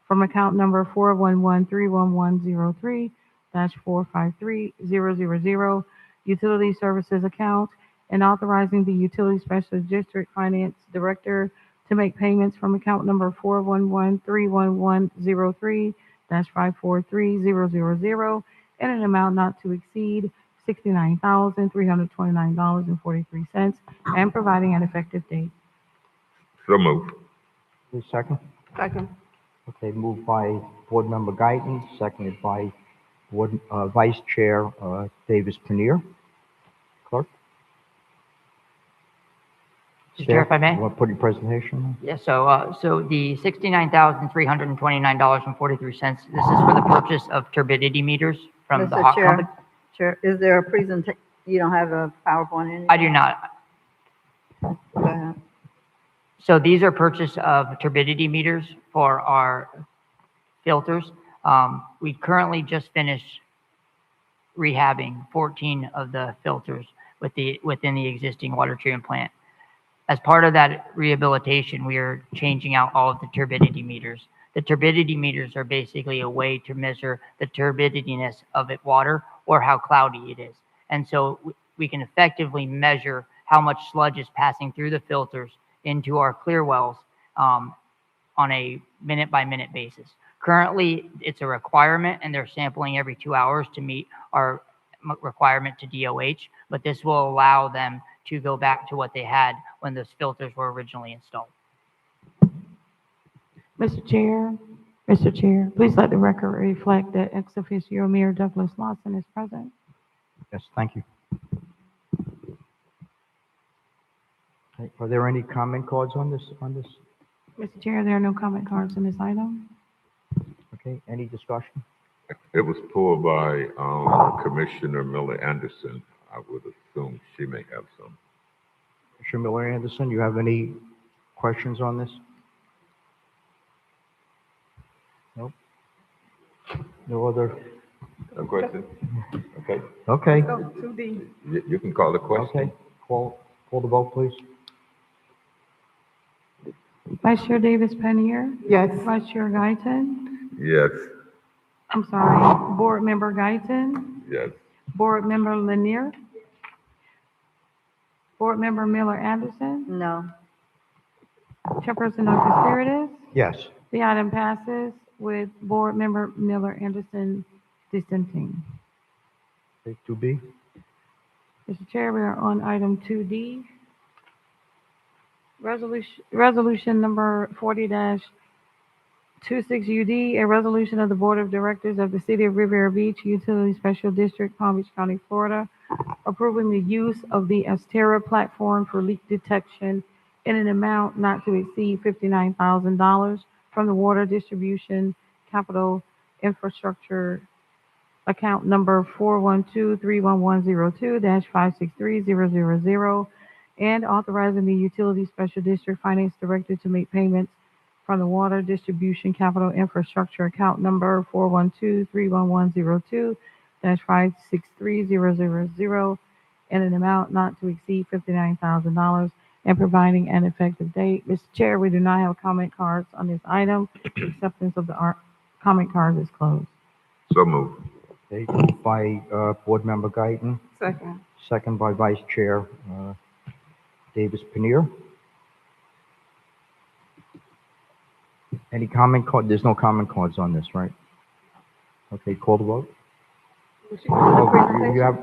from account number 411-31103-453000 Utility Services account, and authorizing the Utility Special District Finance Director to make payments from account number 411-31103-543000 in an amount not to exceed $69,329.43 and providing an effective date. So moved. Please second. Second. Okay, moved by Board Member Guyton, seconded by Vice Chair Davis Panir. Clerk? Mr. Chair, if I may? You want to put your presentation on? Yes, so the $69,329.43, this is for the purchase of turbidity meters from the Mr. hot company. Chair, is there a presentation? You don't have a PowerPoint in it? I do not. Go ahead. So these are purchase of turbidity meters for our filters. We currently just finished rehabbing 14 of the filters within the existing water treatment plant. As part of that rehabilitation, we are changing out all of the turbidity meters. The turbidity meters are basically a way to measure the turbidiness of it water or how cloudy it is. And so we can effectively measure how much sludge is passing through the filters into our clear wells on a minute-by-minute basis. Currently, it's a requirement, and they're sampling every 2 hours to meet our requirement to DOH, but this will allow them to go back to what they had when those filters were originally installed. Mr. Chair, please let the record reflect that ex officio Mayor Douglas Lawson is present. Yes, thank you. Okay, are there any comment cards on this? Mr. Chair, there are no comment cards on this item. Okay, any discussion? It was pulled by Commissioner Miller Anderson. I would assume she may have some. Commissioner Miller Anderson, you have any questions on this? Nope. No other? A question? Okay. Okay, Go 2D. You can call the question. okay. Call the vote, please. Vice Chair Davis Pannier, Yes. Vice Chair Guyton, Yes. I'm sorry, Board Member Guyton, Yes. Board Member Lanier, Board Member Miller Anderson, No. Chairperson Dr. Yes. The item passes with Board Member Miller Anderson dissenting. Okay, 2B. Mr. Chair, we are on item 2D. Resolution number 40-26 UD, a resolution of the Board of Directors of the City of Riviera Beach Utility Special District, Palm Beach County, Florida, approving the use of the Astera platform for leak detection in an amount not to exceed $59,000 from the Water Distribution Capital Infrastructure account number 412-31102-563000, and authorizing the Utility Special District Finance Director to make payments from the Water Distribution Capital Infrastructure account number 412-31102-563000 in an amount not to exceed $59,000 and providing an effective date. Mr. Chair, we do not have comment cards on this item. The acceptance of the comment cards is closed. So moved. Okay, moved by Board Member Guyton, Second. second by Vice Chair Davis Panir. Any comment card? There's no comment cards on this, right? Okay, call the vote. Oh, you have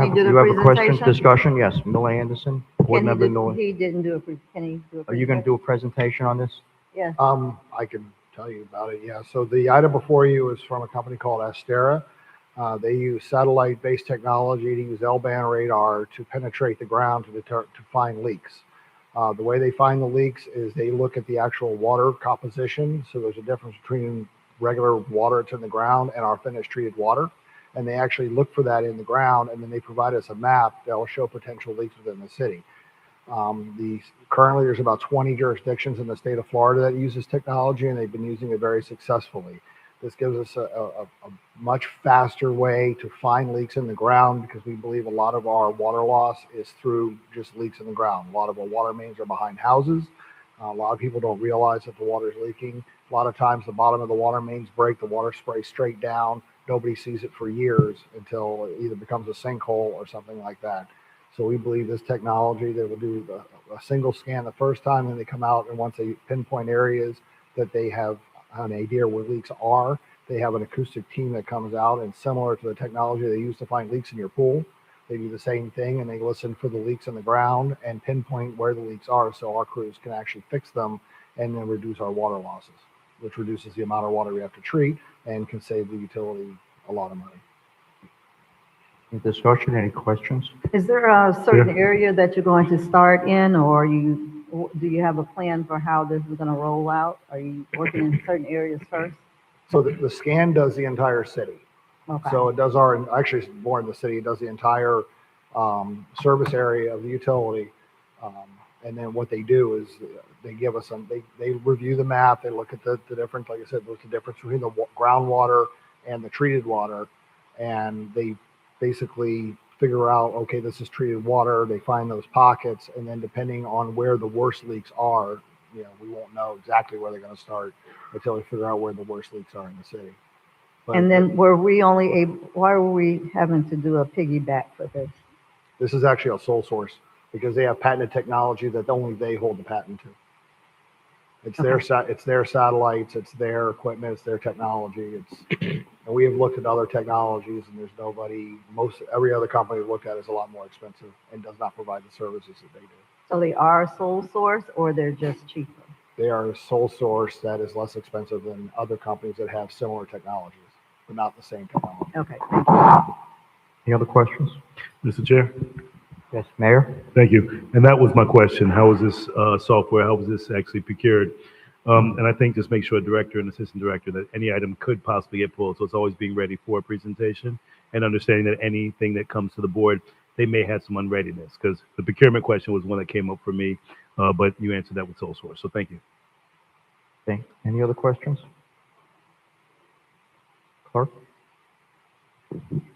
He did a a question, presentation? discussion? Yes, Miller Anderson, Board Member Miller. He didn't do can he do a Are you going to do a presentation on this? Yes. I can tell you about it, yeah. So the item before you is from a company called Astera. They use satellite-based technology to use L-band radar to penetrate the ground to find leaks. The way they find the leaks is they look at the actual water composition. So there's a difference between regular water that's in the ground and our finished treated water. And they actually look for that in the ground, and then they provide us a map that will show potential leaks within the city. Currently, there's about 20 jurisdictions in the state of Florida that use this technology, and they've been using it very successfully. This gives us a much faster way to find leaks in the ground, because we believe a lot of our water loss is through just leaks in the ground. A lot of our water mains are behind houses. A lot of people don't realize that the water is leaking. A lot of times the bottom of the water mains break, the water sprays straight down. Nobody sees it for years until it either becomes a sinkhole or something like that. So we believe this technology that will do a single scan the first time, and they come out, and once they pinpoint areas that they have an idea where leaks are, they have an acoustic team that comes out, and similar to the technology they use to find leaks in your pool, they do the same thing, and they listen for the leaks in the ground and pinpoint where the leaks are, so our crews can actually fix them and then reduce our water losses, which reduces the amount of water we have to treat and can save the utility a lot of money. Any discussion, any questions? Is there a certain area that you're going to start in, or do you have a plan for how this is going to roll out? Are you working in certain areas first? So the scan does the entire city. Okay. So it does actually it's more in the city, it does the entire service area of the utility. And then what they do is they give us they review the map, they look at the difference, like I said, what's the difference between the groundwater and the treated water. And they basically figure out, okay, this is treated water. They find those pockets. And then depending on where the worst leaks are, we won't know exactly where they're going to start until we figure out where the worst leaks are in the city. But And then why were we having to do a piggyback for this? this is actually a sole source because they have patented technology that only they hold the patent to. It's their satellites, it's their equipment, it's their technology. And we have looked at other technologies, and there's every other company we've looked at is a lot more expensive and does not provide the services that they do. So they are a sole source, or they're just cheaper? They are a sole source that is less expensive than other companies that have similar technologies, but not the same technology. Okay, thank you. Any other questions? Mr. Chair? Yes, Mayor? Thank you. And that was my question. How was this software, how was this actually procured? And I think just make sure director and assistant director that any item could possibly get pulled. So it's always being ready for a presentation and understanding that anything that comes to the board, they may have some unreadiness, because the procurement question was one that came up for me, but you answered that with sole source. So thank you. Okay. Any other questions? Clerk?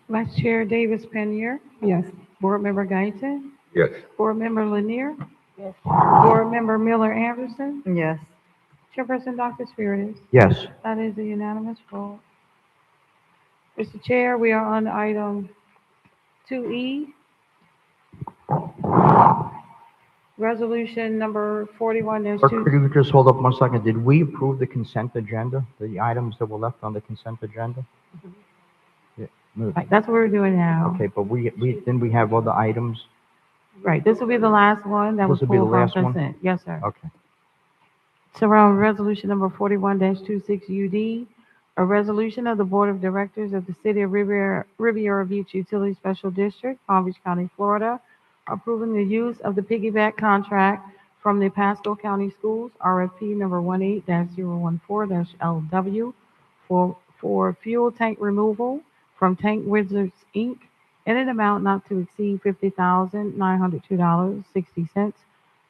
Vice Chair Davis Penier, Yes. Board Member Guyton, Yes. Board Member Lanier, Yes. Board Member Miller Anderson, Yes. Chairperson Dr. Spiritus. Yes. That is a unanimous vote. Mr. Chair, we are on item 2E. Resolution number 41-2. Clerk, could you just hold up 1 second? Did we approve the consent agenda, the items that were left on the consent agenda? Yeah. No. Right, that's what we're doing now. Okay, but didn't we have other items? Right, this will be the last one that was This will be the pulled from last one? consent. Yes, sir. Okay. So we're on resolution number 41-26 UD, a resolution of the Board of Directors of the City of Riviera Beach Utility Special District, Palm Beach County, Florida, approving the use of the piggyback contract from the Pasco County Schools, RFP number 18-014-LW for fuel tank removal from Tank Wizards, Inc., in an amount not to exceed $50,902.60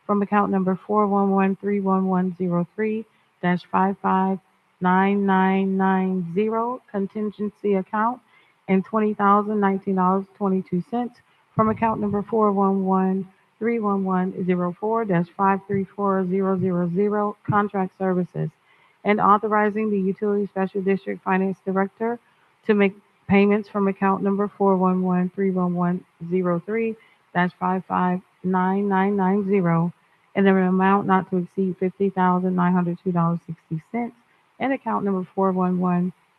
from account number 411-31103-559990 contingency account and $20,019.22 from account number 411-31104-534000 contract services, and authorizing the utility special district finance director to make payments from account number 411-31103-559990 in an amount not to exceed $50,902.60, and account number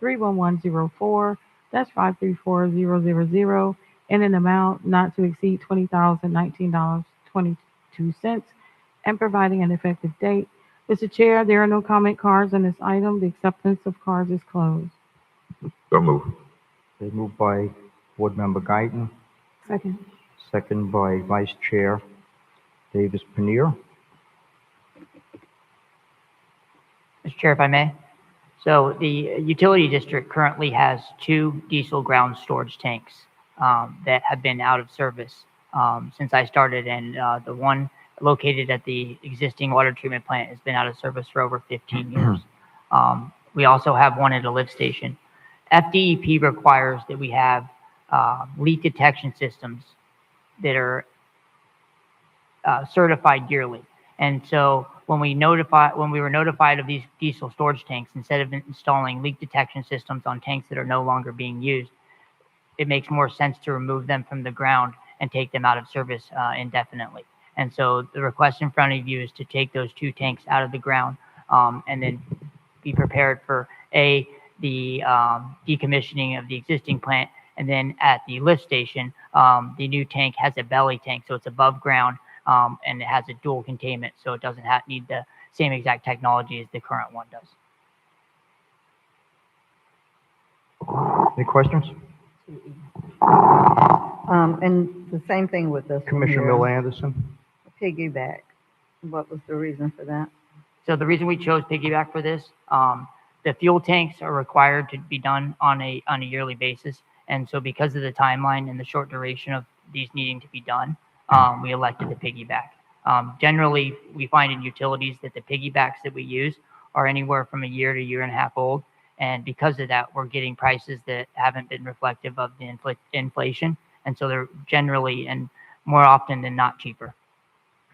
411-31104-534000 in an amount not to exceed $20,019.22, and providing an effective date. Mr. Chair, there are no comment cards on this item. The acceptance of cards is closed. So move. They moved by Board Member Guyton, Second. second by Vice Chair Davis Penier. Mr. Chair, if I may. So the utility district currently has 2 diesel ground storage tanks that have been out of service since I started, and the one located at the existing water treatment plant has been out of service for over 15 years. We also have one at a lift station. FDEP requires that we have leak detection systems that are certified yearly. And so when we were notified of these diesel storage tanks, instead of installing leak detection systems on tanks that are no longer being used, it makes more sense to remove them from the ground and take them out of service indefinitely. And so the request in front of you is to take those 2 tanks out of the ground and then be prepared for the decommissioning of the existing plant. And then at the lift station, the new tank has a belly tank, so it's above ground, and it has a dual containment, so it doesn't need the same exact technology as the current one does. Any questions? And the same thing with this one Commissioner here, Miller Anderson? piggyback. What was the reason for that? So the reason we chose piggyback for this, the fuel tanks are required to be done on a yearly basis. And so because of the timeline and the short duration of these needing to be done, we elected the piggyback. Generally, we find in utilities that the piggybacks that we use are anywhere from a year to 1.5 years old. And because of that, we're getting prices that haven't been reflective of the inflation. And so they're generally and more often than not cheaper.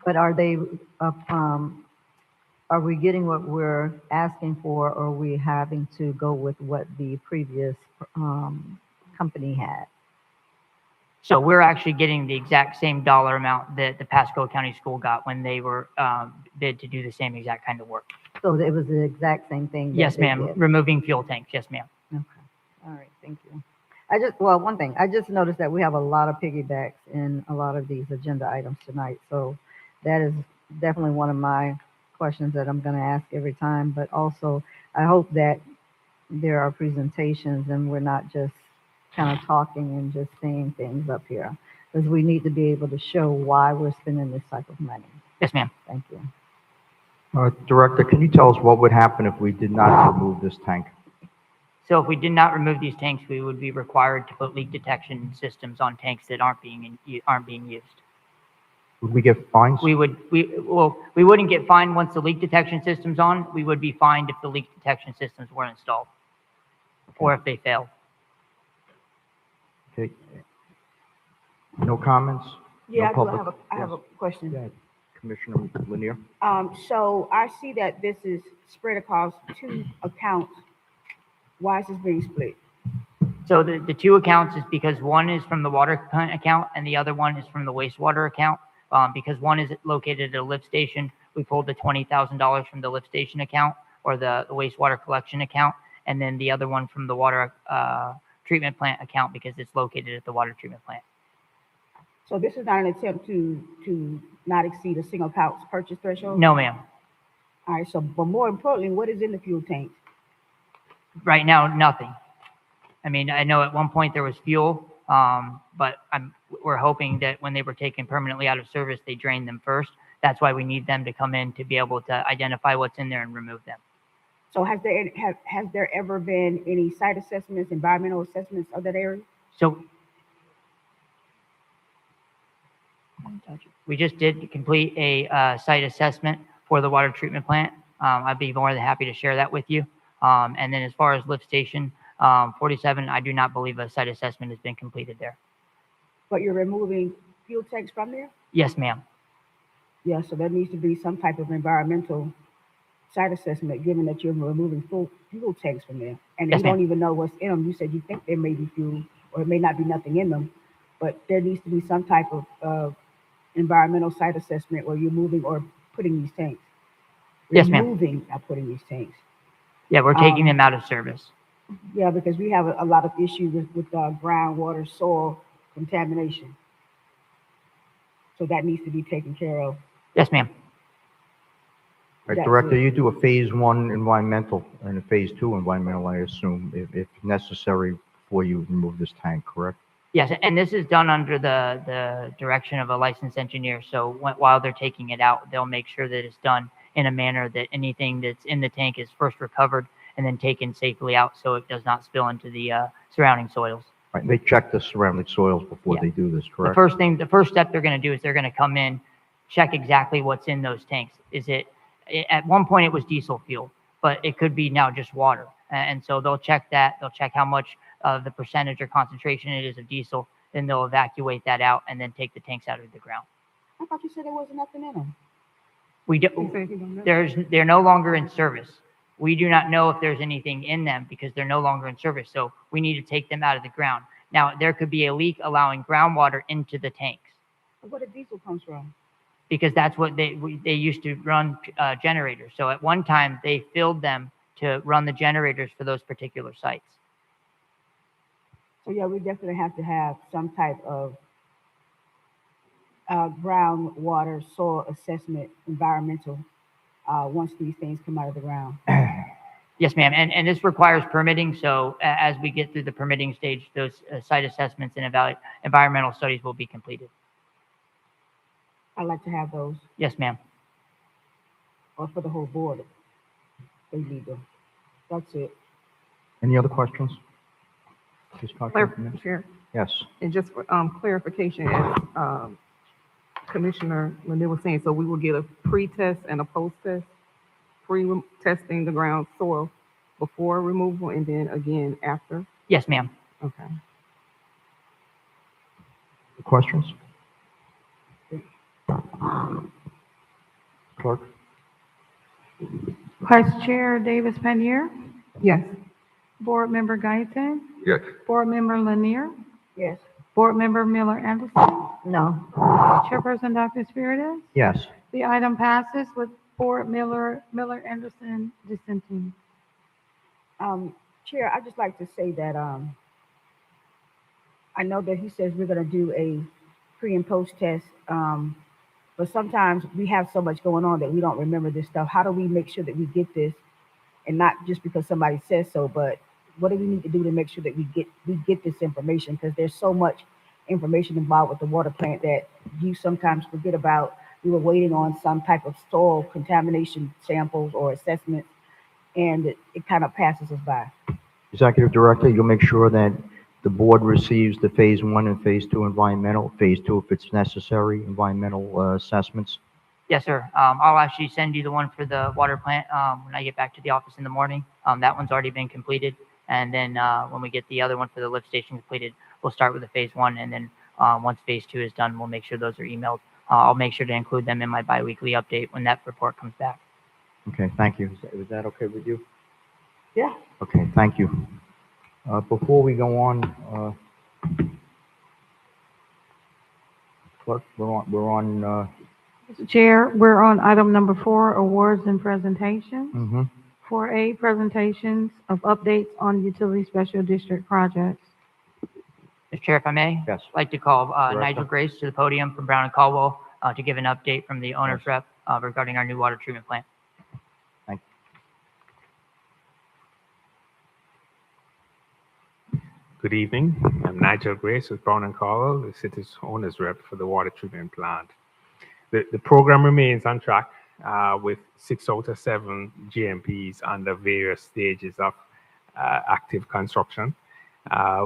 But are they, are we getting what we're asking for, or are we having to go with what the previous company had? So we're actually getting the exact same dollar amount that the Pasco County School got when they were bid to do the same exact kind of work. So it was the exact same thing? that Yes, they ma'am. did? Removing fuel tanks. Yes, ma'am. Okay, all right, thank you. One thing, I just noticed that we have a lot of piggybacks in a lot of these agenda items tonight. So that is definitely one of my questions that I'm going to ask every time. But also, I hope that there are presentations and we're not just kind of talking and just saying things up here, because we need to be able to show why we're spending this type of money. Yes, ma'am. Thank you. Director, can you tell us what would happen if we did not remove this tank? So if we did not remove these tanks, we would be required to put leak detection systems on tanks that aren't being used. Would we get fines? We wouldn't get fined once the leak detection system's on. We would be fined if the leak detection systems weren't installed or if they failed. Okay. No comments? Yeah, No public? I have a question. Yeah, Commissioner Lanier? So I see that this is spread across 2 accounts. Why is this being split? So the 2 accounts is because one is from the water account and the other one is from the wastewater account. Because one is located at a lift station, we pulled the $20,000 from the lift station account or the wastewater collection account, and then the other one from the water treatment plant account because it's located at the water treatment plant. So this is not an attempt to not exceed a single couch purchase threshold? No, ma'am. All right, so, but more importantly, what is in the fuel tanks? Right now, nothing. I mean, I know at one point there was fuel, but we're hoping that when they were taken permanently out of service, they drained them first. That's why we need them to come in to be able to identify what's in there and remove them. So has there ever been any site assessments, environmental assessments of that area? So we just did complete a site assessment for the water treatment plant. I'd be more than happy to share that with you. And then as far as lift station 47, I do not believe a site assessment has been completed there. But you're removing fuel tanks from there? Yes, ma'am. Yeah, so there needs to be some type of environmental site assessment, given that you're removing fuel tanks from there. And Yes, you don't ma'am. even know what's in them. You said you think there may be fuel, or it may not be nothing in them, but there needs to be some type of environmental site assessment where you're moving or putting these tanks. Yes, ma'am. Removing, not putting these tanks. Yeah, we're taking them out of service. Yeah, because we have a lot of issues with groundwater, soil contamination. So that needs to be taken care of. Yes, ma'am. Right, That's Director, it. you do a phase 1 environmental and a phase 2 environmental, I assume, if necessary, before you remove this tank, correct? Yes, and this is done under the direction of a licensed engineer. So while they're taking it out, they'll make sure that it's done in a manner that anything that's in the tank is first recovered and then taken safely out so it does not spill into the surrounding soils. Right, they check the surrounding soils before Yeah. they do this, The correct? first step they're going to do is they're going to come in, check exactly what's in those tanks. At one point it was diesel fuel, but it could be now just water. And so they'll check that. They'll check how much of the percentage or concentration it is of diesel. Then they'll evacuate that out and then take the tanks out of the ground. I thought you said there wasn't nothing in them. We He do, said he don't know. they're no longer in service. We do not know if there's anything in them because they're no longer in service. So we need to take them out of the ground. Now, there could be a leak allowing groundwater into the tanks Where the diesel comes from? because that's what they used to run generators. So at one time, they filled them to run the generators for those particular sites. So yeah, we definitely have to have some type of groundwater soil assessment, environmental, once these things come out of the ground. Yes, ma'am. And this requires permitting. So as we get through the permitting stage, those site assessments and environmental studies will be completed. I'd like to have those, Yes, ma'am. or for the whole board. They need them. That's it. Any other questions? Ms. Cochran? Chair, Yes. and just for clarification, as Commissioner Lanier was saying, so we will get a pre-test and a post-test, pre-testing the ground soil before removal and then again after? Yes, ma'am. Okay. Questions? Clerk? Vice Chair Davis Panier, Yes. Board Member Guyton, Yes. Board Member Lanier, Yes. Board Member Miller Anderson, No. Chairperson Dr. Spiritus. Yes. The item passes with Board Miller Anderson dissenting. Chair, I'd just like to say that, I know that he says we're gonna do a pre and post test, but sometimes we have so much going on that we don't remember this stuff. How do we make sure that we get this? And not just because somebody says so, but what do we need to do to make sure that we get this information? Because there's so much information involved with the water plant that you sometimes forget about. We were waiting on some type of soil contamination samples or assessment, and it kind of passes us by. Executive Director, you'll make sure that the board receives the Phase 1 and Phase 2 environmental, Phase 2 if it's necessary, environmental assessments. Yes, sir. I'll actually send you the one for the water plant when I get back to the office in the morning. That one's already been completed. And then when we get the other one for the lift station completed, we'll start with the Phase 1. And then once Phase 2 is done, we'll make sure those are emailed. I'll make sure to include them in my biweekly update when that report comes back. Okay, thank you. Is that okay with you? Yeah. Okay, thank you. Before we go on, clerk, we're on, Mr. Chair, we're on item number 4, awards and presentations. mhm. 4A, presentations of updates on utility special district projects. Mr. Chair, if I may, Yes. I'd like to call Director. Nigel Grace to the podium from Brown and Caldwell to give an update from the owner's rep regarding our new water treatment plant. Good evening. I'm Nigel Grace with Brown and Caldwell, the city's owner's rep for the water treatment plant. The program remains on track with 6 out of 7 GMPs under various stages of active construction.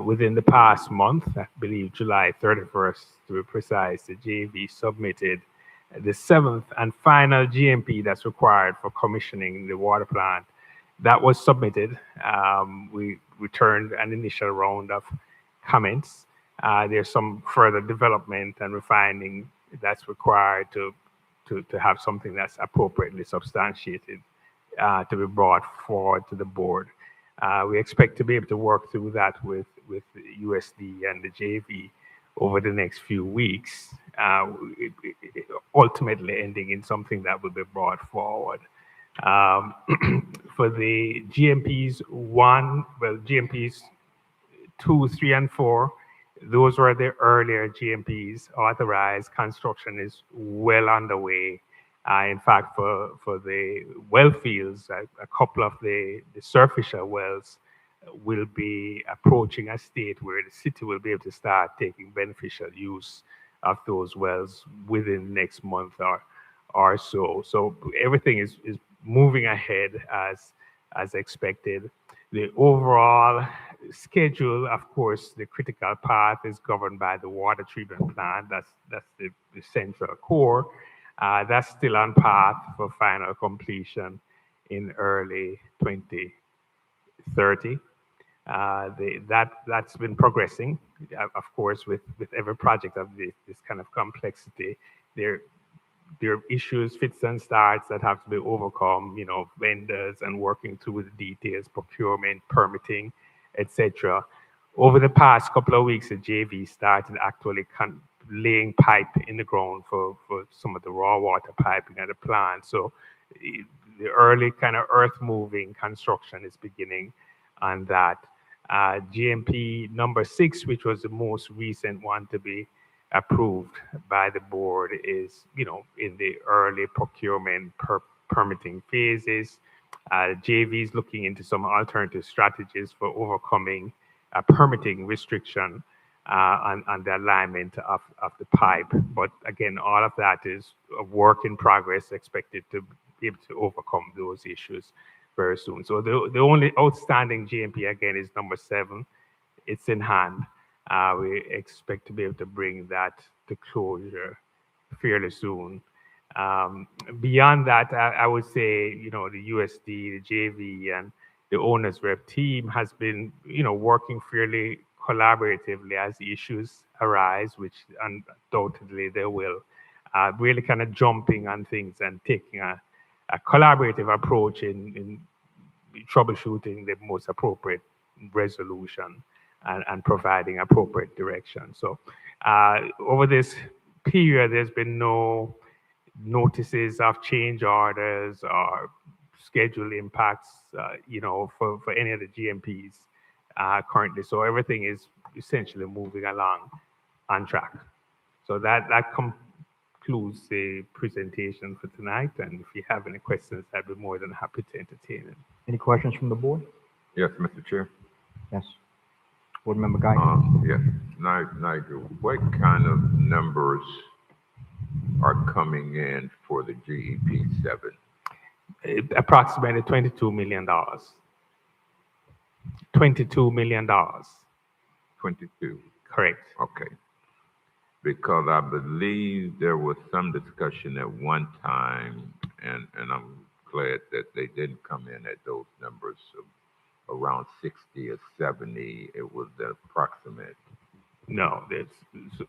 Within the past month, I believe July 31st to be precise, the JV submitted the 7th and final GMP that's required for commissioning the water plant. That was submitted. We returned an initial round of comments. There's some further development and refining that's required to have something that's appropriately substantiated to be brought forward to the board. We expect to be able to work through that with USD and the JV over the next few weeks, ultimately ending in something that will be brought forward. For the GMPs 2, 3, and 4, those were the earlier GMPs authorized. Construction is well underway. In fact, for the well fields, a couple of the surficial wells will be approaching a state where the city will be able to start taking beneficial use of those wells within the next month or so. So everything is moving ahead as as expected. The overall schedule, of course, the critical path is governed by the water treatment plant. That's the central core. That's still on path for final completion in early 2030. That's been progressing. Of course, with every project of this kind of complexity, there are issues, fits and starts that have to be overcome, vendors and working through the details, procurement, permitting, etc. Over the past couple of weeks, the JV started actually laying pipe in the ground for some of the raw water piping at the plant. So the early kind of earth moving construction is beginning on that. GMP number 6, which was the most recent one to be approved by the board, is in the early procurement permitting phases. JV is looking into some alternative strategies for overcoming permitting restriction on the alignment of the pipe. But again, all of that is a work in progress, expected to be able to overcome those issues very soon. So the only outstanding GMP again is number 7. It's in hand. We expect to be able to bring that to closure fairly soon. Beyond that, I would say, the USD, the JV, and the owners rep team has been, working fairly collaboratively as issues arise, which undoubtedly they will, really kind of jumping on things and taking a collaborative approach in troubleshooting the most appropriate resolution and providing appropriate direction. So over this period, there's been no notices of change orders or schedule impacts, for any of the GMPs currently. So everything is essentially moving along on track. So that concludes the presentation for tonight. And if you have any questions, I'd be more than happy to entertain it. Any questions from the board? Yes, Mr. Chair. Yes. Board Member Guy? Yes, Nigel, what kind of numbers are coming in for the GEP 7? Approximately $22 million. $22 million. 22. Correct. Okay. Because I believe there was some discussion at one time, and I'm glad that they didn't come in at those numbers of around 60 or 70. It was the approximate. No,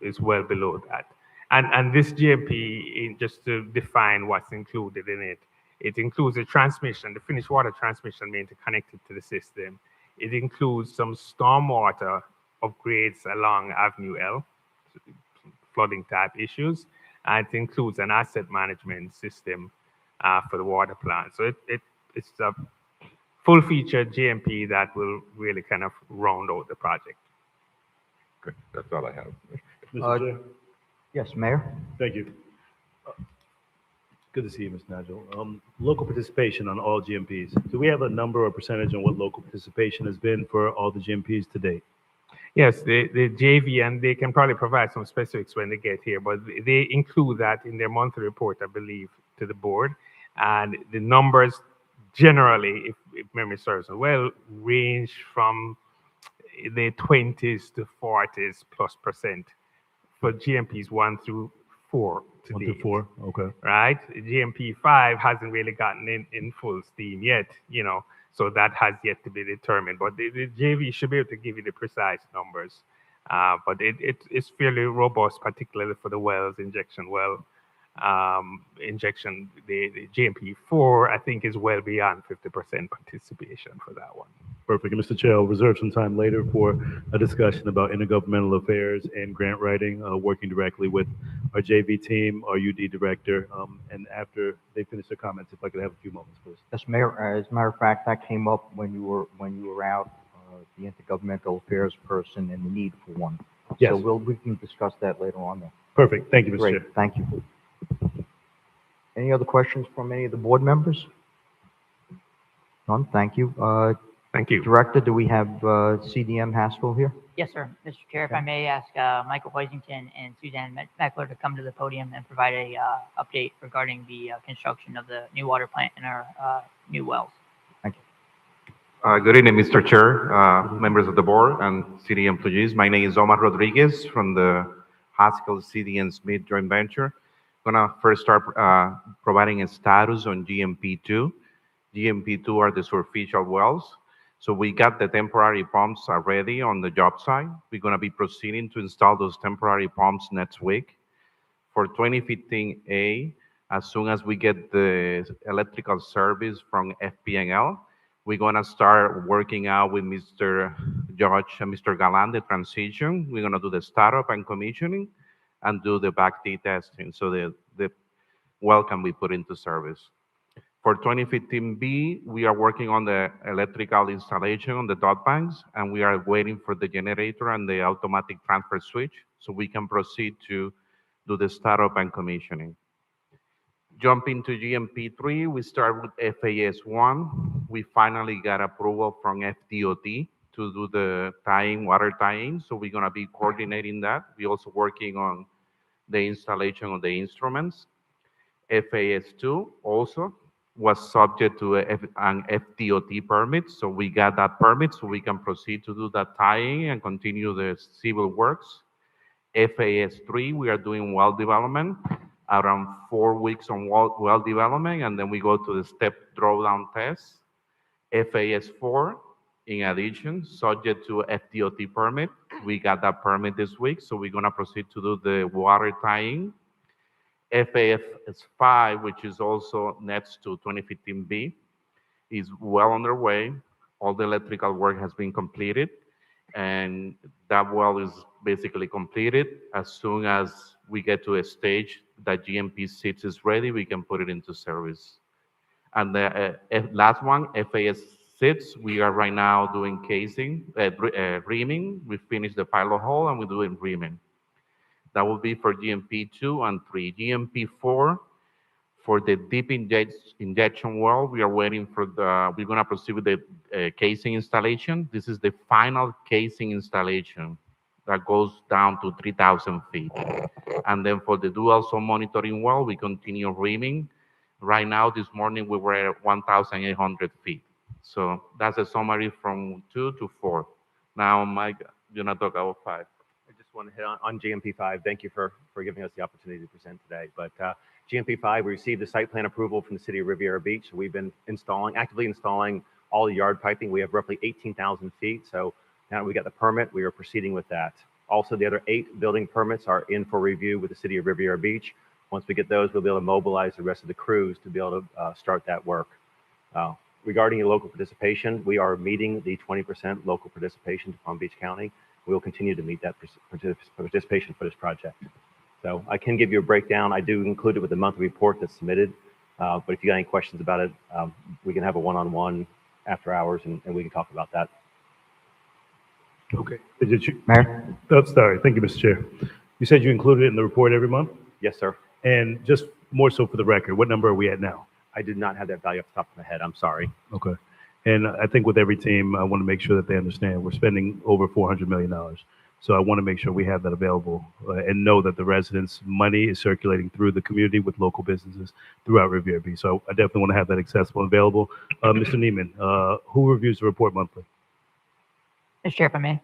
it's well below that. And this GMP, just to define what's included in it, it includes the transmission, the finished water transmission main to connect it to the system. It includes some stormwater upgrades along Avenue L, flooding type issues. And it includes an asset management system for the water plant. So it's a full-featured GMP that will really kind of round out the project. Okay, that's all I have. Mr. Chair? Yes, Mayor? Thank you. Good to see you, Mr. Nigel. Local participation on all GMPs. Do we have a number or percentage on what local participation has been for all the GMPs to date? Yes, the JV, and they can probably provide some specifics when they get here, but they include that in their monthly report, I believe, to the board. And the numbers generally, if memory serves me well, range from the 20s to 40s plus percent for GMPs 1 through 4 to 1 date. through 4, okay. Right? GMP 5 hasn't really gotten in full steam yet, so that has yet to be determined. But the JV should be able to give you the precise numbers. But it's fairly robust, particularly for the wells, injection well. The GMP4, I think, is well beyond 50% participation for that one. Perfect. And Mr. Chair, I'll reserve some time later for a discussion about intergovernmental affairs and grant writing, working directly with our JV team, our UD director. And after they finish their comments, if I could have a few moments, please. Yes, Mayor. As a matter of fact, that came up when you were out, the intergovernmental affairs person and the need for one. Yes. So we can discuss that later on then. Perfect. Thank you, Mr. Great. Chair. Thank you. Any other questions from any of the board members? None. Thank you. Thank you. Director, do we have CDM Haskell here? Yes, sir. Mr. Chair, if I may ask Michael Hoisington and Suzanne Meckler to come to the podium and provide a update regarding the construction of the new water plant and our new wells. Thank you. Good evening, Mr. Chair, members of the board, and city employees. My name is Omar Rodriguez from the Haskell City and Smith joint venture. Gonna first start providing a status on GMP2. GMP2 are the superficial wells. So we got the temporary pumps already on the job site. We're gonna be proceeding to install those temporary pumps next week. For 2015A, as soon as we get the electrical service from FPNL, we're gonna start working out with Mr. George and Mr. Galan the transition. We're gonna do the startup and commissioning and do the backdate testing so the well can be put into service. For 2015B, we are working on the electrical installation on the dot banks, and we are waiting for the generator and the automatic transfer switch so we can proceed to do the startup and commissioning. Jumping to GMP3, we start with FAS1. We finally got approval from FDOT to do the tie-in, water tie-in, so we're gonna be coordinating that. We're also working on the installation of the instruments. FAS2 also was subject to an FDOT permit, so we got that permit so we can proceed to do that tie-in and continue the civil works. FAS3, we are doing well development, around 4 weeks on well development, and then we go to the step drawdown test. FAS4, in addition, subject to FDOT permit, we got that permit this week, so we're gonna proceed to do the water tie-in. FAS5, which is also next to 2015B, is well underway. All the electrical work has been completed, and that well is basically completed. As soon as we get to a stage that GMP6 is ready, we can put it into service. And the last one, FAS6, we are right now doing casing, reaming. We finished the pilot hole and we're doing reaming. That will be for GMP2 and 3. GMP4, for the deep injection well, we are waiting for we're gonna proceed with the casing installation. This is the final casing installation that goes down to 3,000 feet. And then for the dual zone monitoring well, we continue reaming. Right now, this morning, we were at 1,800 feet. So that's a summary from 2 to 4. Now, Mike, you're gonna talk about 5. I just want to hit on GMP5. Thank you for giving us the opportunity to present today. But GMP5, we received the site plan approval from the city of Riviera Beach. We've been actively installing all the yard piping. We have roughly 18,000 feet. So now that we got the permit, we are proceeding with that. Also, the other 8 building permits are in for review with the city of Riviera Beach. Once we get those, we'll be able to mobilize the rest of the crews to be able to start that work. Regarding your local participation, we are meeting the 20% local participation to Palm Beach County. We will continue to meet that participation for this project. So I can give you a breakdown. I do include it with the monthly report that's submitted. But if you got any questions about it, we can have a one-on-one after hours and we can talk about that. Okay. Mayor? Oh, sorry. Thank you, Mr. Chair. You said you included it in the report every month? Yes, sir. And just more so for the record, what number are we at now? I did not have that value off the top of my head. I'm sorry. Okay. And I think with every team, I want to make sure that they understand we're spending over $400 million. So I want to make sure we have that available and know that the residents' money is circulating through the community with local businesses throughout Riviera Beach. So I definitely want to have that accessible and available. Mr. Neiman, who reviews the report monthly? Mr. Chair, if I may.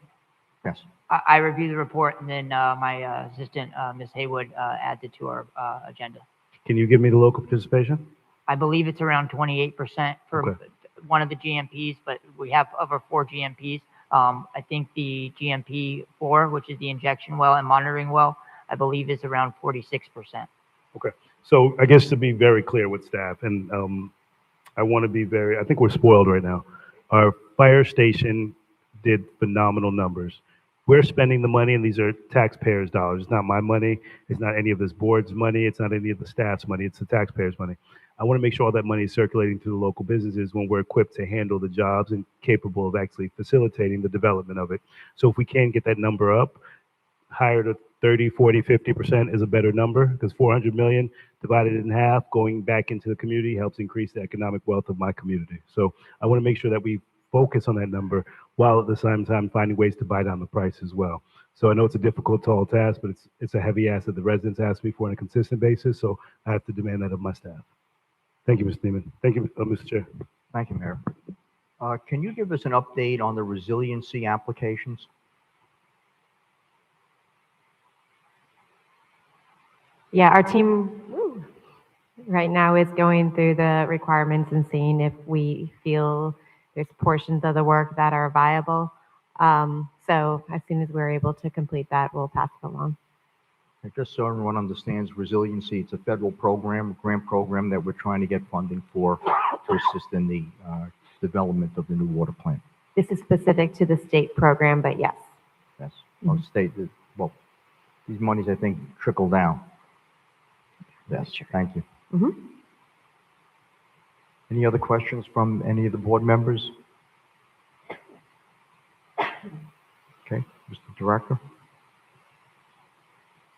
Yes. I review the report and then my assistant, Ms. Haywood, adds it to our agenda. Can you give me the local participation? I believe it's around 28% for Okay. one of the GMPs, but we have over 4 GMPs. I think the GMP4, which is the injection well and monitoring well, I believe is around 46%. Okay. So I guess to be very clear with staff, and I want to be I think we're spoiled right now. Our fire station did phenomenal numbers. We're spending the money, and these are taxpayers' dollars. It's not my money. It's not any of this board's money. It's not any of the staff's money. It's the taxpayers' money. I want to make sure all that money is circulating to the local businesses when we're equipped to handle the jobs and capable of actually facilitating the development of it. So if we can get that number up, higher to 30, 40, 50% is a better number, because 400 million divided in half going back into the community helps increase the economic wealth of my community. So I want to make sure that we focus on that number while at the same time finding ways to buy down the price as well. So I know it's a difficult, tall task, but it's a heavy ask that the residents ask me for on a consistent basis. So I have to demand that of my staff. Thank you, Mr. Neiman. Thank you, Mr. Chair. Thank you, Mayor. Can you give us an update on the resiliency applications? Yeah, our team right now is going through the requirements and seeing if we feel there's portions of the work that are viable. So as soon as we're able to complete that, we'll pass it along. Just so everyone understands, resiliency, it's a federal program, a grant program that we're trying to get funding for to assist in the development of the new water plant. This is specific to the state program, but yes. Yes, well, state, well, these monies, I think, trickle down. Yes, thank you. Any other questions from any of the board members? Okay, Mr. Director?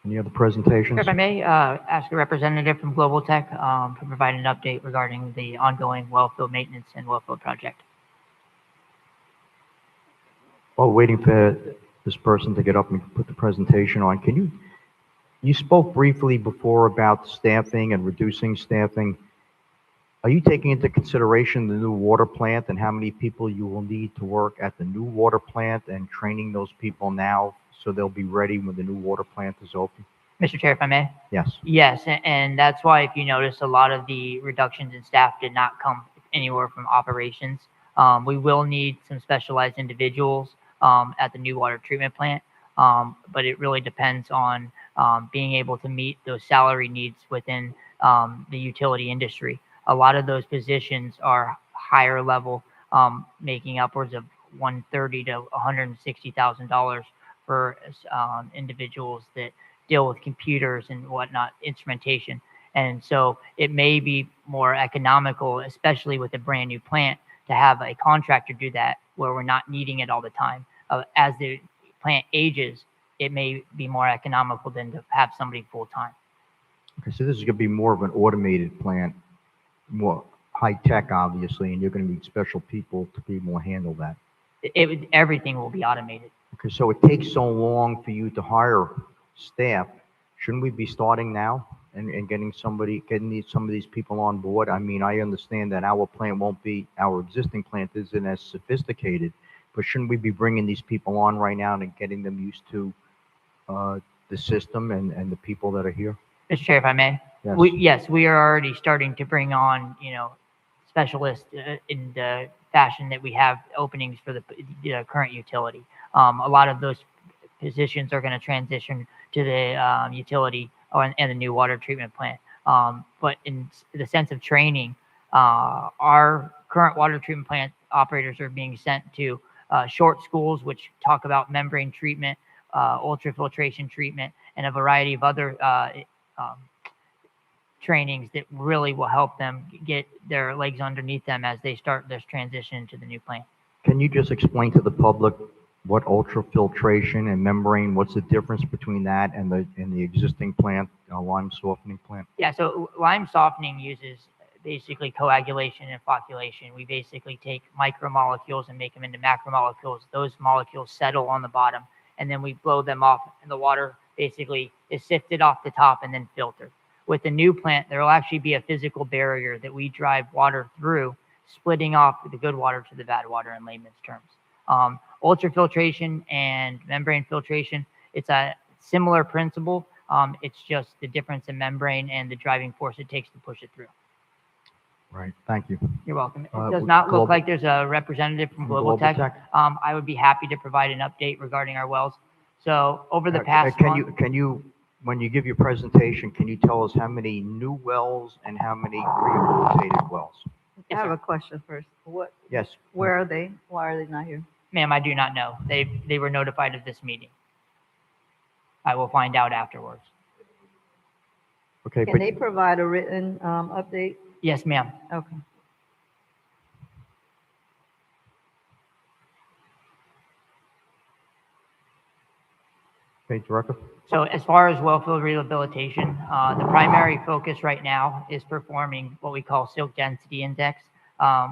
Any other presentations? If I may ask a representative from Global Tech to provide an update regarding the ongoing wellfield maintenance and wellfield project. While waiting for this person to get up and put the presentation on, you spoke briefly before about staffing and reducing staffing. Are you taking into consideration the new water plant and how many people you will need to work at the new water plant and training those people now so they'll be ready when the new water plant is open? Mr. Chair, if I may? Yes. Yes, and that's why if you notice, a lot of the reductions in staff did not come anywhere from operations. We will need some specialized individuals at the new water treatment plant, but it really depends on being able to meet those salary needs within the utility industry. A lot of those positions are higher level, making upwards of $130,000 to $160,000 for individuals that deal with computers and whatnot, instrumentation. And so it may be more economical, especially with a brand new plant, to have a contractor do that where we're not needing it all the time. As the plant ages, it may be more economical than to have somebody full time. Okay, so this is going to be more of an automated plant, more high tech, obviously, and you're going to need special people to be able to handle that. Everything will be automated. Okay, so it takes so long for you to hire staff. Shouldn't we be starting now and getting some of these people on board? I mean, I understand that our plant our existing plant isn't as sophisticated, but shouldn't we be bringing these people on right now and getting them used to the system and the people that are here? Mr. Chair, if I may? Yes. We are already starting to bring on, specialists in the fashion that we have openings for the current utility. A lot of those positions are going to transition to the utility and the new water treatment plant. But in the sense of training, our current water treatment plant operators are being sent to short schools, which talk about membrane treatment, ultrafiltration treatment, and a variety of other trainings that really will help them get their legs underneath them as they start this transition to the new plant. Can you just explain to the public what ultrafiltration and membrane, what's the difference between that and the existing plant, lime softening plant? Yeah, so lime softening uses basically coagulation and flocculation. We basically take micromolecules and make them into macromolecules. Those molecules settle on the bottom, and then we blow them off, and the water basically is sifted off the top and then filtered. With the new plant, there will actually be a physical barrier that we drive water through, splitting off the good water to the bad water in layman's terms. Ultrafiltration and membrane filtration, it's a similar principle. It's just the difference in membrane and the driving force it takes to push it through. Right, thank you. You're welcome. It does not look like there's a representative from Global Tech. I would be happy to provide an update regarding our wells. So over the past month, Can you, when you give your presentation, can you tell us how many new wells and how many rehabilitated wells? I have a question first. Yes. Where are they? Why are they not here? Ma'am, I do not know. They were notified of this meeting. I will find out afterwards. Okay, Can they provide a written update? Yes, ma'am. Okay. Okay, Director. So as far as wellfield rehabilitation, the primary focus right now is performing what we call silt density index.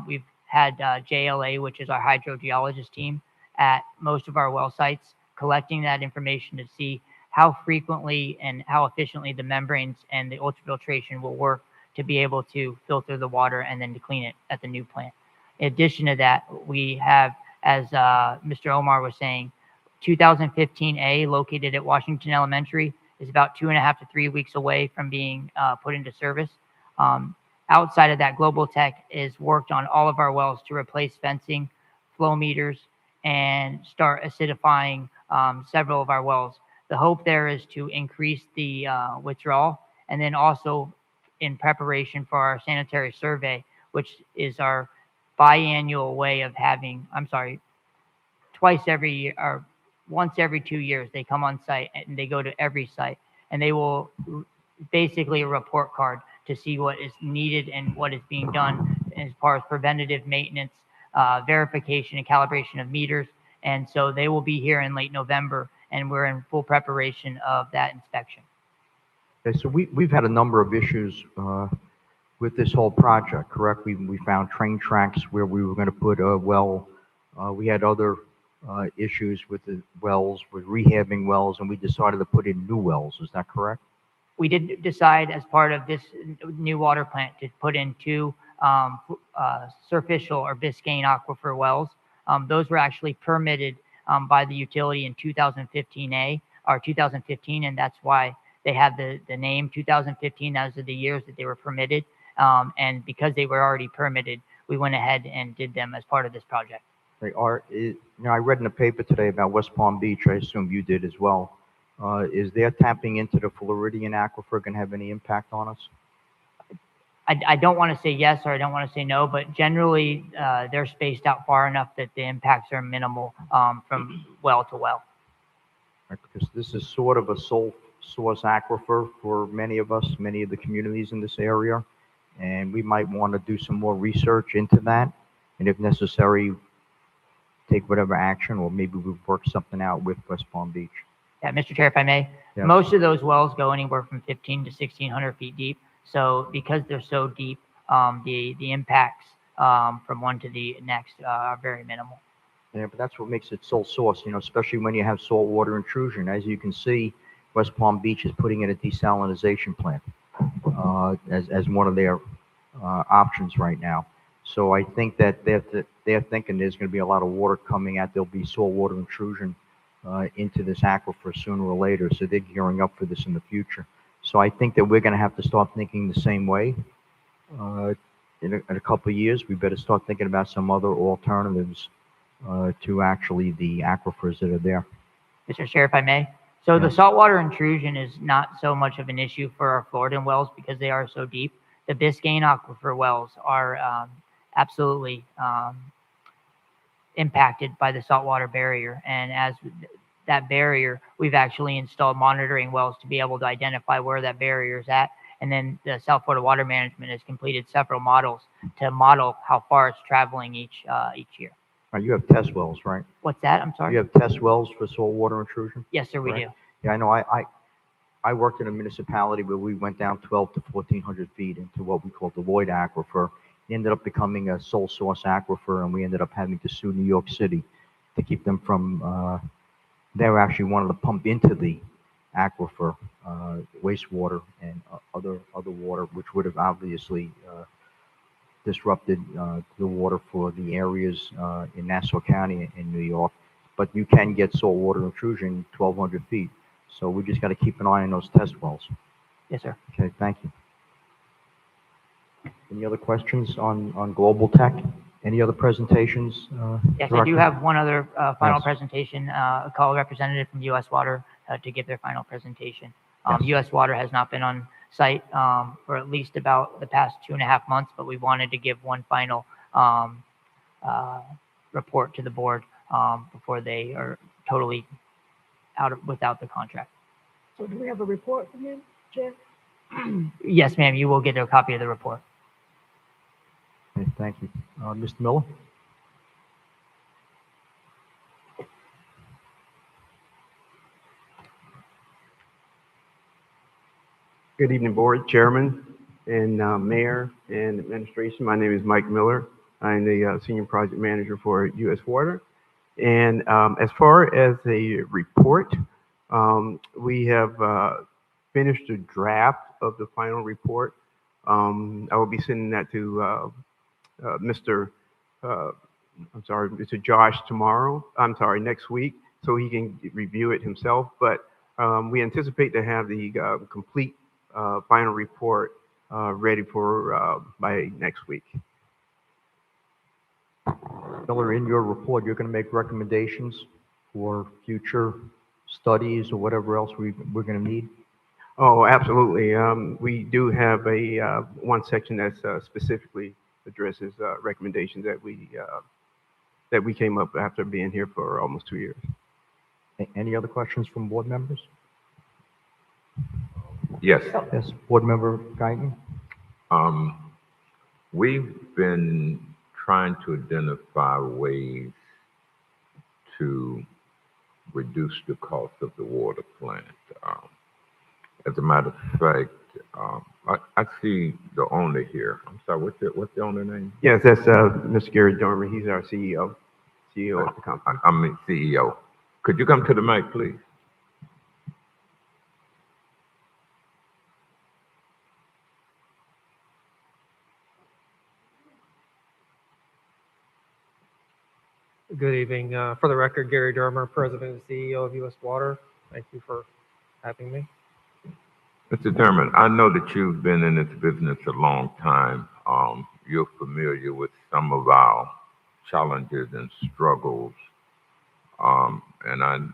We've had JLA, which is our hydrogeologist team, at most of our well sites, collecting that information to see how frequently and how efficiently the membranes and the ultrafiltration will work to be able to filter the water and then to clean it at the new plant. In addition to that, we have, as Mr. Omar was saying, 2015A, located at Washington Elementary, is about 2.5 to 3 weeks away from being put into service. Outside of that, Global Tech is worked on all of our wells to replace fencing, flow meters, and start acidifying several of our wells. The hope there is to increase the withdrawal, and then also in preparation for our sanitary survey, which is our biannual way of having, twice every year, or once every 2 years, they come on site and they go to every site, and they will basically a report card to see what is needed and what is being done as far as preventative maintenance, verification and calibration of meters. And so they will be here in late November, and we're in full preparation of that inspection. Okay, so we've had a number of issues with this whole project, correct? We found train tracks where we were going to put a well. We had other issues with the wells, with rehabbing wells, and we decided to put in new wells. Is that correct? We did decide as part of this new water plant to put in 2 superficial or Biscayne aquifer wells. Those were actually permitted by the utility in 2015A or 2015, and that's why they have the name 2015. Those are the years that they were permitted, and because they were already permitted, we went ahead and did them as part of this project. They are. I read in the paper today about West Palm Beach. I assume you did as well. Is their tapping into the Floridian aquifer going to have any impact on us? I don't want to say yes or I don't want to say no, but generally they're spaced out far enough that the impacts are minimal from well to well. Because this is sort of a sole source aquifer for many of us, many of the communities in this area, and we might want to do some more research into that, and if necessary, take whatever action, or maybe we'll work something out with West Palm Beach. Yeah, Mr. Chair, if I may, Yes. Most of those wells go anywhere from 15 to 1,600 feet deep. So because they're so deep, the impacts from one to the next are very minimal. Yeah, but that's what makes it sole source, especially when you have saltwater intrusion. As you can see, West Palm Beach is putting in a desalinization plant as one of their options right now. So I think that they're thinking there's going to be a lot of water coming out. There'll be saltwater intrusion into this aquifer sooner or later. So they're gearing up for this in the future. So I think that we're going to have to start thinking the same way. In a couple of years, we better start thinking about some other alternatives to actually the aquifers that are there. Mr. Chair, if I may. So the saltwater intrusion is not so much of an issue for our Floridan wells because they are so deep. The Biscayne aquifer wells are absolutely impacted by the saltwater barrier. And as that barrier, we've actually installed monitoring wells to be able to identify where that barrier is at. And then the South Florida Water Management has completed several models to model how far it's traveling each year. You have test wells, right? What's that? I'm sorry? You have test wells for saltwater intrusion? Yes, sir, we Right? do. Yeah, I know. I worked in a municipality where we went down 12 to 1,400 feet into what we call the void aquifer. It ended up becoming a sole source aquifer, and we ended up having to sue New York City to keep them from. They actually wanted to pump into the aquifer wastewater and other water, which would have obviously disrupted the water for the areas in Nassau County in New York. But you can get saltwater intrusion 1,200 feet. So we just got to keep an eye on those test wells. Yes, sir. Okay, thank you. Any other questions on Global Tech? Any other presentations? Yes, I do Director? have one other final Yes. presentation. A call representative from U.S. Water to give their final presentation. Yes. U.S. Water has not been on site for at least about the past 2.5 months, but we wanted to give one final report to the board before they are totally without the contract. So do we have a report from him, Jeff? Yes, ma'am, you will get a copy of the report. Okay, thank you. Mr. Miller? Good evening, Board Chairman and Mayor and Administration. My name is Mike Miller. I'm the Senior Project Manager for U.S. Water. And as far as a report, we have finished a draft of the final report. I will be sending that to Mr. I'm sorry, Mr. Josh next week, so he can review it himself. But we anticipate to have the complete final report ready for by next week. Miller, in your report, you're going to make recommendations for future studies or whatever else we're going to need? Oh, absolutely. We do have a one section that specifically addresses recommendations that we came up after being here for almost 2 years. Any other questions from board members? Yes. Yes, Board Member Guyton? We've been trying to identify ways to reduce the cost of the water plant. As a matter of fact, I see the owner here. I'm sorry, what's the owner name? Yes, that's Mr. Gary Dormer. He's our CEO of the company. I'm the CEO. Could you come to the mic, please? Good evening. For the record, Gary Dermer, President and CEO of U.S. Water. Thank you for having me. Mr. Dermott, I know that you've been in this business a long time. You're familiar with some of our challenges and struggles. And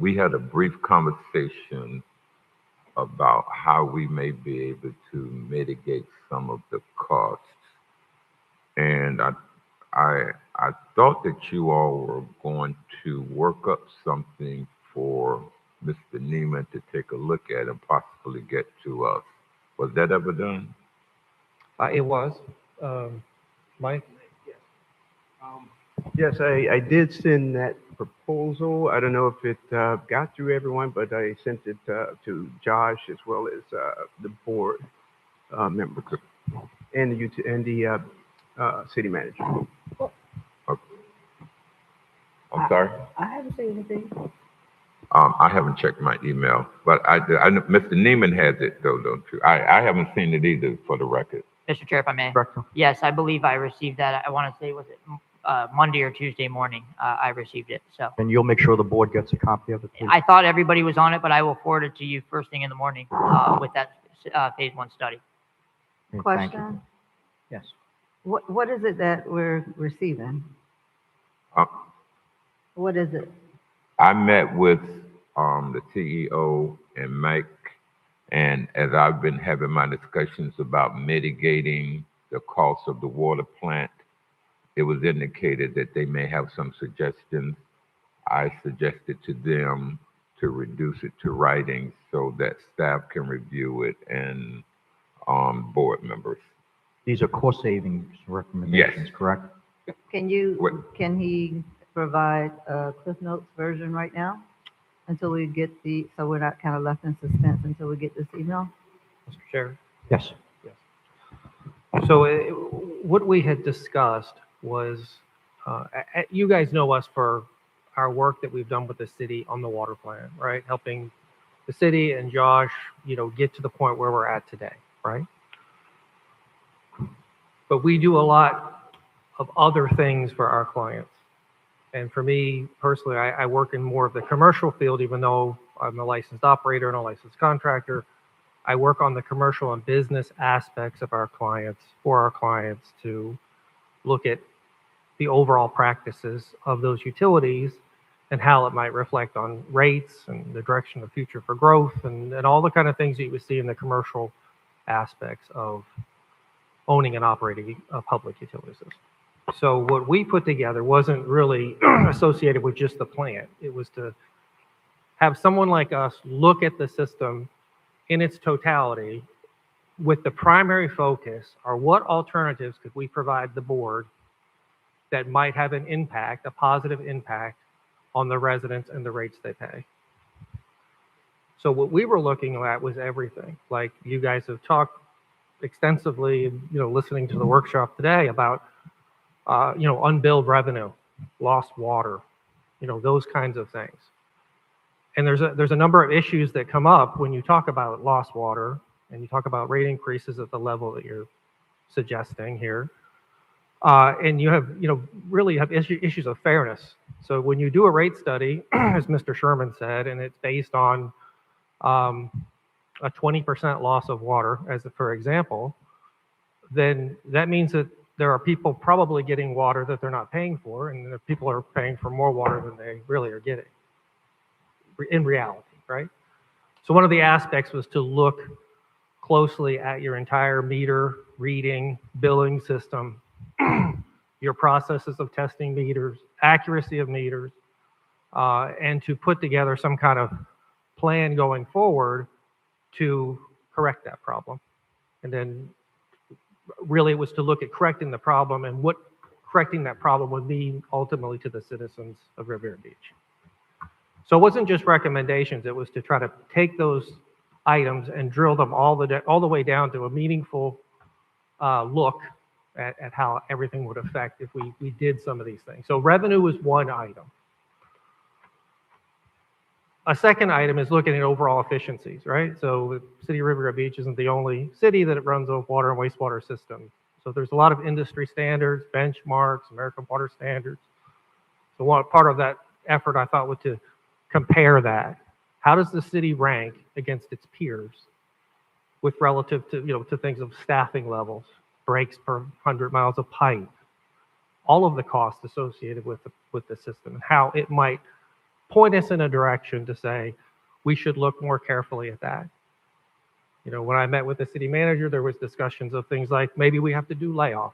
we had a brief conversation about how we may be able to mitigate some of the costs. And I thought that you all were going to work up something for Mr. Neiman to take a look at and possibly get to us. Was that ever done? It was. Mike? Yes, I did send that proposal. I don't know if it got through everyone, but I sent it to Josh as well as the board members and the city manager. I'm sorry? I haven't seen anything. I haven't checked my email, but I know Mr. Neiman has it though, don't you? I haven't seen it either, for the record. Mr. Chair, if I may. Yes, I believe I received that. I want to say, was it Monday or Tuesday morning? I received it. So And you'll make sure the board gets a copy of it, please? I thought everybody was on it, but I will forward it to you first thing in the morning with that phase 1 study. Okay, thank you. Question? Yes. What is it that we're receiving? What is it? I met with the CEO and Mike, and as I've been having my discussions about mitigating the cost of the water plant, it was indicated that they may have some suggestions. I suggested to them to reduce it to writing so that staff can review it and board members. These are cost savings recommendations, correct? Can he provide a Cliff Notes version right now until we get so we're not kind of left in suspense until we get this email? Mr. Chair? Yes. So what we had discussed was, you guys know us for our work that we've done with the city on the water plant, right? Helping the city and Josh, get to the point where we're at today, right? But we do a lot of other things for our clients. And for me personally, I work in more of the commercial field, even though I'm a licensed operator and a licensed contractor. I work on the commercial and business aspects of our clients, for our clients, to look at the overall practices of those utilities and how it might reflect on rates and the direction of future for growth and all the kind of things that you would see in the commercial aspects of owning and operating a public utility system. So what we put together wasn't really associated with just the plant. It was to have someone like us look at the system in its totality with the primary focus are what alternatives could we provide the board that might have an impact, a positive impact on the residents and the rates they pay. So what we were looking at was everything. Like you guys have talked extensively, listening to the workshop today about, unbilled revenue, lost water, those kinds of things. And there's a number of issues that come up when you talk about lost water and you talk about rate increases at the level that you're suggesting here. And you have, really have issues of fairness. So when you do a rate study, as Mr. Sherman said, and it's based on a 20% loss of water, as for example, then that means that there are people probably getting water that they're not paying for, and the people are paying for more water than they really are getting in reality, right? So one of the aspects was to look closely at your entire meter, reading, billing system, your processes of testing meters, accuracy of meters, and to put together some kind of plan going forward to correct that problem. And then really it was to look at correcting the problem and what correcting that problem would mean ultimately to the citizens of Riviera Beach. So it wasn't just recommendations, it was to try to take those items and drill them all the way down to a meaningful look at how everything would affect if we did some of these things. So revenue was one item. A second item is looking at overall efficiencies, right? So the city of Riviera Beach isn't the only city that runs a water and wastewater system. So there's a lot of industry standards, benchmarks, American Water Standards. So one part of that effort I thought was to compare that. How does the city rank against its peers with relative to, to things of staffing levels, breaks per 100 miles of pipe, all of the costs associated with the system, and how it might point us in a direction to say, we should look more carefully at that. When I met with the city manager, there was discussions of things like, maybe we have to do layoffs.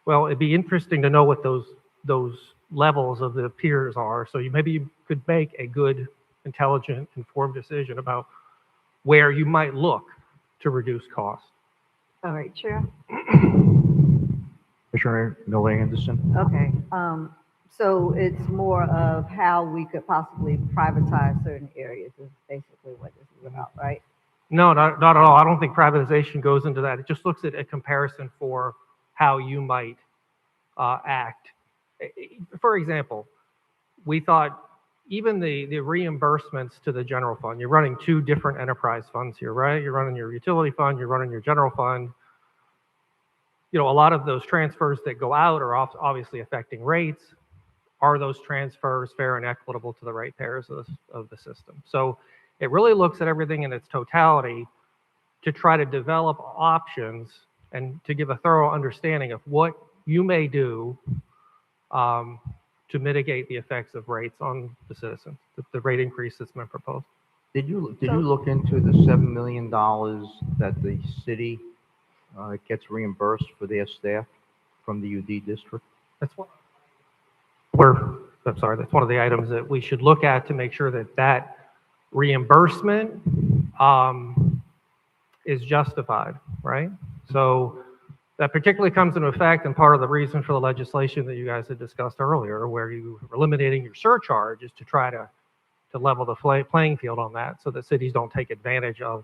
Well, it'd be interesting to know what those levels of the peers are. So maybe you could make a good, intelligent, informed decision about where you might look to reduce costs. All right, Chair. Commissioner Miller Anderson. Okay. So it's more of how we could possibly privatize certain areas is basically what this is about, right? No, not at all. I don't think privatization goes into that. It just looks at a comparison for how you might act. For example, we thought even the reimbursements to the general fund, you're running two different enterprise funds here, right? You're running your utility fund, you're running your general fund. A lot of those transfers that go out are obviously affecting rates. Are those transfers fair and equitable to the ratepayers of the system? So it really looks at everything in its totality to try to develop options and to give a thorough understanding of what you may do to mitigate the effects of rates on the citizens, the rate increase that's been proposed. Did you look into the $7 million that the city gets reimbursed for their staff from the UD district? That's that's one of the items that we should look at to make sure that reimbursement is justified, right? So that particularly comes into effect, and part of the reason for the legislation that you guys had discussed earlier, where you are eliminating your surcharge, is to try to level the playing field on that, so that cities don't take advantage of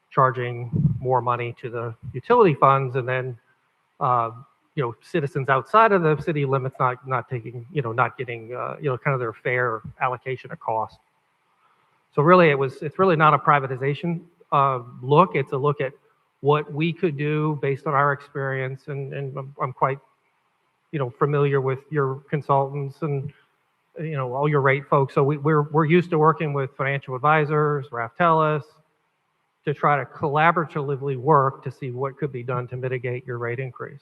charging more money to the utility funds, and then citizens outside of the city limits not getting kind of their fair allocation of cost. So really, it's really not a privatization look. It's a look at what we could do based on our experience, and I'm quite familiar with your consultants and all your rate folks. So we're used to working with financial advisors, Raftellus, to try to collaboratively work to see what could be done to mitigate your rate increase.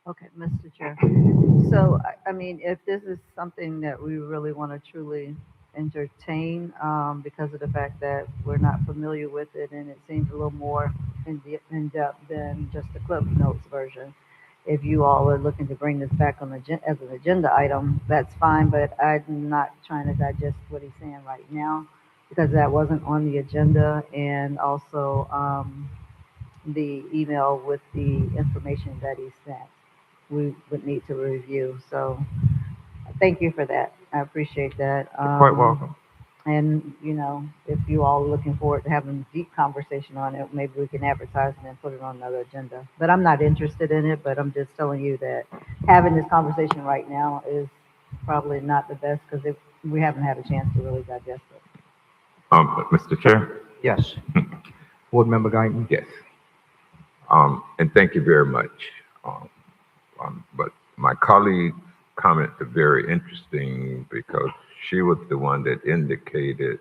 Okay, Mr. Chair. So, I mean, if this is something that we really want to truly entertain, because of the fact that we're not familiar with it and it seems a little more in depth than just the Cliff Notes version. If you all are looking to bring this back on as an agenda item, that's fine, but I'm not trying to digest what he's saying right now because that wasn't on the agenda, and also the email with the information that he sent, we would need to review. So thank you for that. I appreciate that. You're quite welcome. And, if you all are looking forward to having a deep conversation on it, maybe we can advertise and then put it on another agenda. But I'm not interested in it, but I'm just telling you that having this conversation right now is probably not the best because we haven't had a chance to really digest it. Mr. Chair? Yes. Board Member Guyton? Yes. And thank you very much. But my colleague's comments are very interesting because she was the one that indicated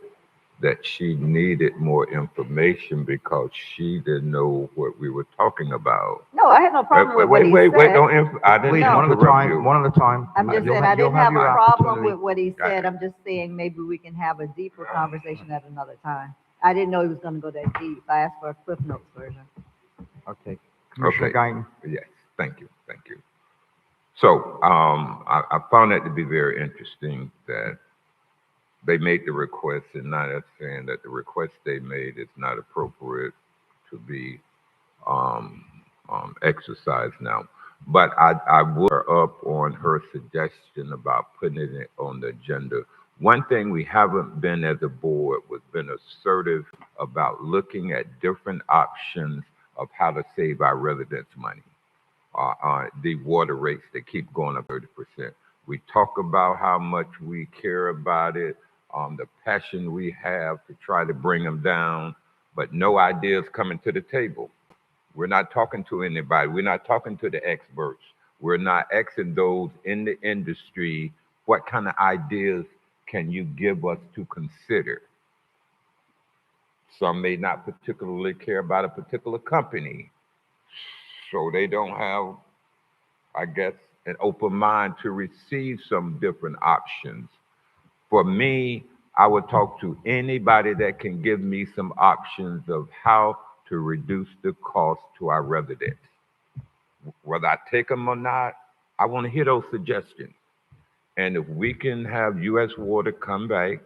that she needed more information because she didn't know what we were talking about. No, I had no problem with what he Wait, said. don't, I didn't Please, one at a interrupt you. time, one at a time. I'm just You'll saying, have- I didn't you'll have a your problem opportunity. with what he Got said. it. I'm just saying maybe we can have a deeper conversation at another time. I didn't know he was gonna go that deep. I asked for a Cliff Notes version. Okay. Commissioner Okay. Guyton? Yes, thank you. So, I found that to be very interesting that they made the request and not us saying that the request they made is not appropriate to be, exercised now. But I would up on her suggestion about putting it on the agenda. One thing we haven't been as a board was been assertive about looking at different options of how to save our residents money. The water rates that keep going up 30%. We talk about how much we care about it, the passion we have to try to bring them down, but no ideas coming to the table. We're not talking to anybody. We're not talking to the experts. We're not asking those in the industry, what kind of ideas can you give us to consider? Some may not particularly care about a particular company, so they don't have, I guess, an open mind to receive some different options. For me, I would talk to anybody that can give me some options of how to reduce the cost to our residents. Whether I take them or not, I want to hear those suggestions. And if we can have U.S. Water come back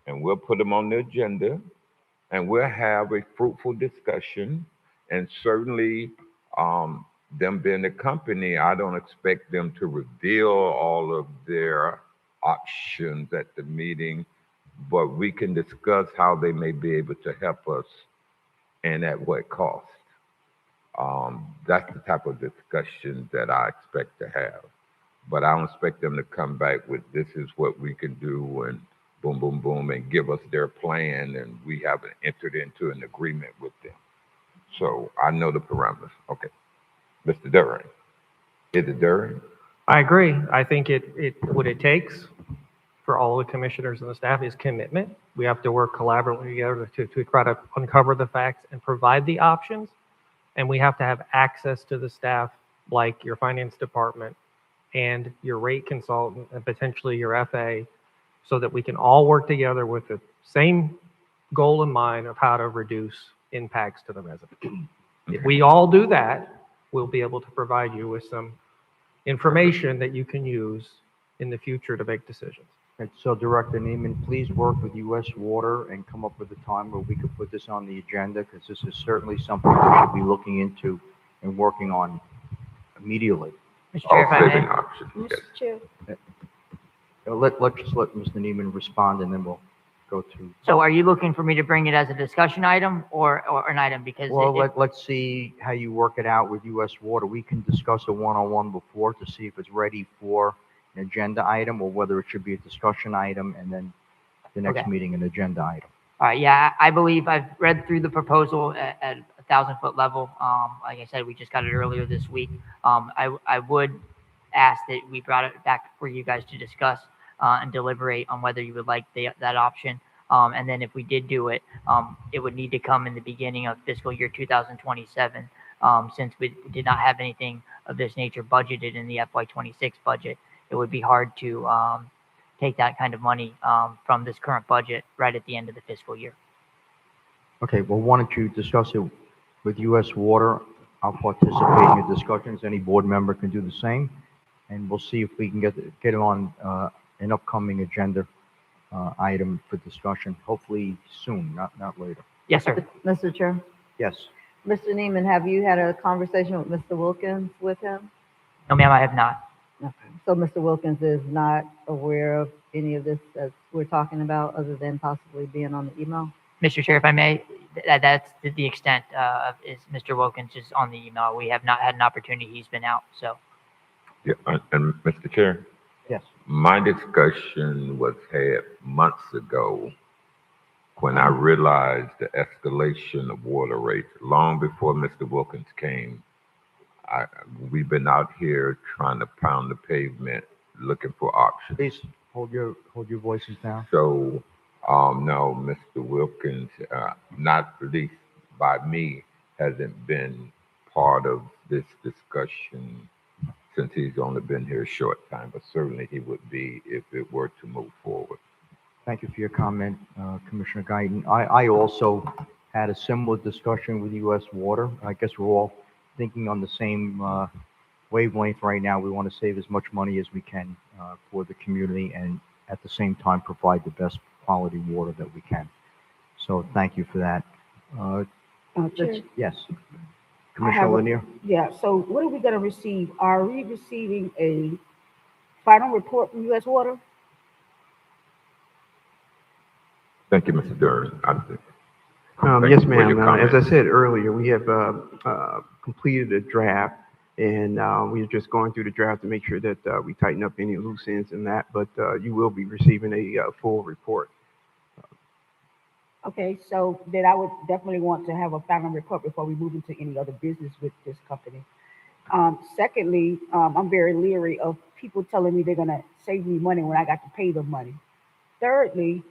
and we'll put them on the agenda and we'll have a fruitful discussion, and certainly them being the company, I don't expect them to reveal all of their options at the meeting, but we can discuss how they may be able to help us and at what cost. That's the type of discussion that I expect to have. But I don't expect them to come back with this is what we can do and boom, boom, boom, and give us their plan, and we haven't entered into an agreement with them. So I know the parameters. Okay. Mr. Duran. Is it Duran? I agree. I think what it takes for all the commissioners and the staff is commitment. We have to work collaboratively together to try to uncover the facts and provide the options. And we have to have access to the staff, like your finance department and your rate consultant and potentially your FA, so that we can all work together with the same goal in mind of how to reduce impacts to the resident. If we all do that, we'll be able to provide you with some information that you can use in the future to make decisions. And so Director Neiman, please work with U.S. Water and come up with a time where we could put this on the agenda, because this is certainly something we should be looking into and working on immediately. Mr. Chair, if I may. Option. Yes. Chair. Let's just let Mr. Neiman respond, and then we'll go to. So are you looking for me to bring it as a discussion item or an item? Because Well, let's see how you work it out with U.S. Water. We can discuss a one-on-one before to see if it's ready for an agenda item, or whether it should be a discussion item and then the next Okay. meeting an agenda item. All right, yeah, I believe I've read through the proposal at 1,000-foot level. Like I said, we just got it earlier this week. I would ask that we brought it back for you guys to discuss and deliberate on whether you would like that option. And then if we did do it, it would need to come in the beginning of fiscal year 2027. Since we did not have anything of this nature budgeted in the FY26 budget, it would be hard to take that kind of money from this current budget right at the end of the fiscal year. Okay, well, why don't you discuss it with U.S. Water? I'll participate in your discussions. Any board member can do the same. And we'll see if we can get it on an upcoming agenda item for discussion, hopefully soon, not later. Yes, sir. Mr. Chair. Yes. Mr. Neiman, have you had a conversation with Mr. Wilkins with him? No, ma'am, I have not. Okay. So Mr. Wilkins is not aware of any of this that we're talking about, other than possibly being on the email? Mr. Chair, if I may, that's the extent is Mr. Wilkins is on the email. We have not had an opportunity. He's been out, so. Yeah, and Mr. Chair? Yes. My discussion was had months ago when I realized the escalation of water rates long before Mr. Wilkins came. we've been out here trying to pound the pavement, looking for options. Please hold your voices down. So, no, Mr. Wilkins, not released by me, hasn't been part of this discussion since he's only been here a short time, but certainly he would be if it were to move forward. Thank you for your comment, Commissioner Guyton. I also had a similar discussion with U.S. Water. I guess we're all thinking on the same wavelength right now. We want to save as much money as we can for the community and at the same time provide the best quality water that we can. So thank you for that. Chair, Yes. I Commissioner have a- Lanier? Yeah, so what are we gonna receive? Are we receiving a final report from U.S. Water? Thank you, Mr. Dern. Thank Yes, you for your ma'am. As I comments. said earlier, we have completed a draft, and we're just going through the draft to make sure that we tighten up any loose ends in that, but you will be receiving a full report. Okay, so then I would definitely want to have a final report before we move into any other business with this company. Secondly, I'm very leery of people telling me they're gonna save me money when I got to pay them money. Thirdly,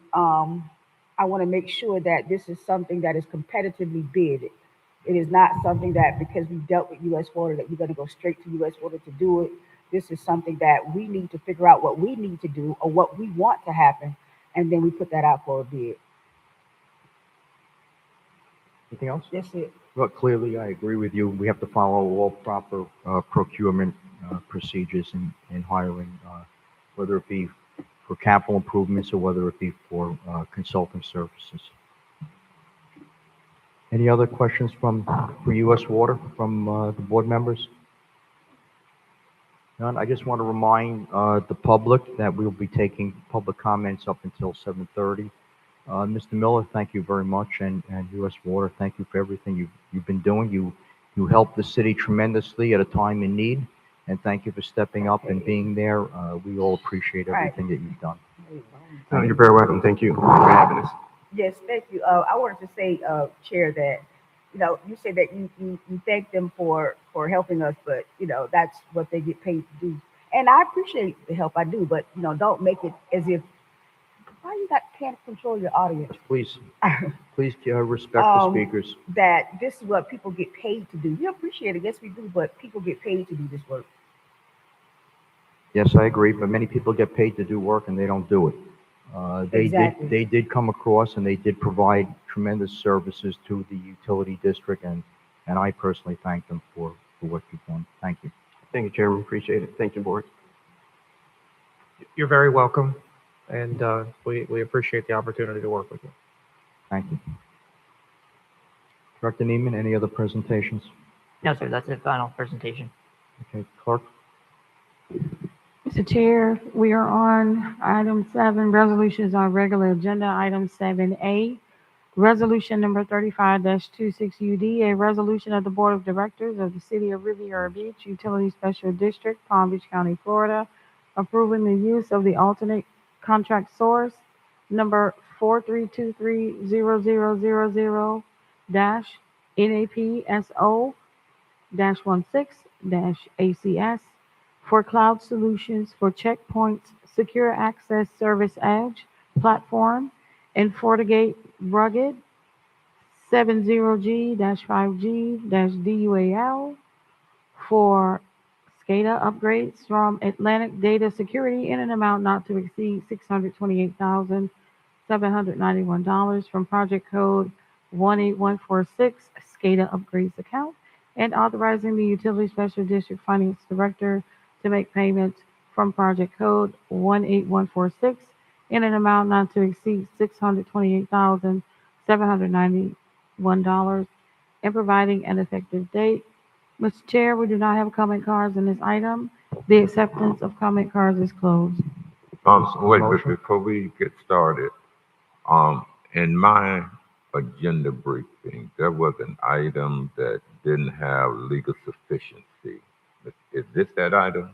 I want to make sure that this is something that is competitively bid. It is not something that because we dealt with U.S. Water that we're going to go straight to U.S. Water to do it. This is something that we need to figure out what we need to do or what we want to happen, and then we put that out for a bid. Anything else? That's it. Well, clearly, I agree with you. We have to follow all proper procurement procedures in hiring, whether it be for capital improvements or whether it be for consulting services. Any other questions for U.S. Water from the board members? None. I just want to remind the public that we'll be taking public comments up until 7:30. Mr. Miller, thank you very much, and U.S. Water, thank you for everything you've been doing. You helped the city tremendously at a time in need, and thank you for stepping up and being there. We all appreciate everything that you've done. You're very welcome. Thank you for having us. Yes, thank you. I wanted to say, Chair, that you said that you thank them for helping us, but that's what they get paid to do. And I appreciate the help, I do, but don't make it as if why you can't control your audience. Please respect the speakers. That this is what people get paid to do. We appreciate it, yes we do, but people get paid to do this work. Yes, I agree, but many people get paid to do work and they don't do it. Exactly. They did come across and they did provide tremendous services to the utility district, and I personally thank them for what you've done. Thank you. Thank you, Chairman. Appreciate it. Thank you, board. You're very welcome, and we appreciate the opportunity to work with you. Thank you. Director Neiman, any other presentations? No, sir, that's the final presentation. Okay, clerk? Mr. Chair, we are on item 7, resolutions on regular agenda, item 7A. Resolution number 35-26UD, a resolution of the Board of Directors of the City of Riviera Beach Utility Special District, Palm Beach County, Florida, approving the use of the alternate contract source number 432300-NAPSO-16-ACS for cloud solutions for Checkpoint's Secure Access Service Edge platform and FortiGate Rugged 70G-5G-DUAL for SCADA upgrades from Atlantic Data Security in an amount not to exceed $628,791 from project code 18146 SCADA upgrades account, and authorizing the Utility Special District Finance Director to make payments from project code 18146 in an amount not to exceed $628,791 and providing an effective date. Mr. Chair, we do not have comment cards in this item. The acceptance of comment cards is closed. Wait, but before we get started, in my agenda briefing, there was an item that didn't have legal sufficiency. Is this that item?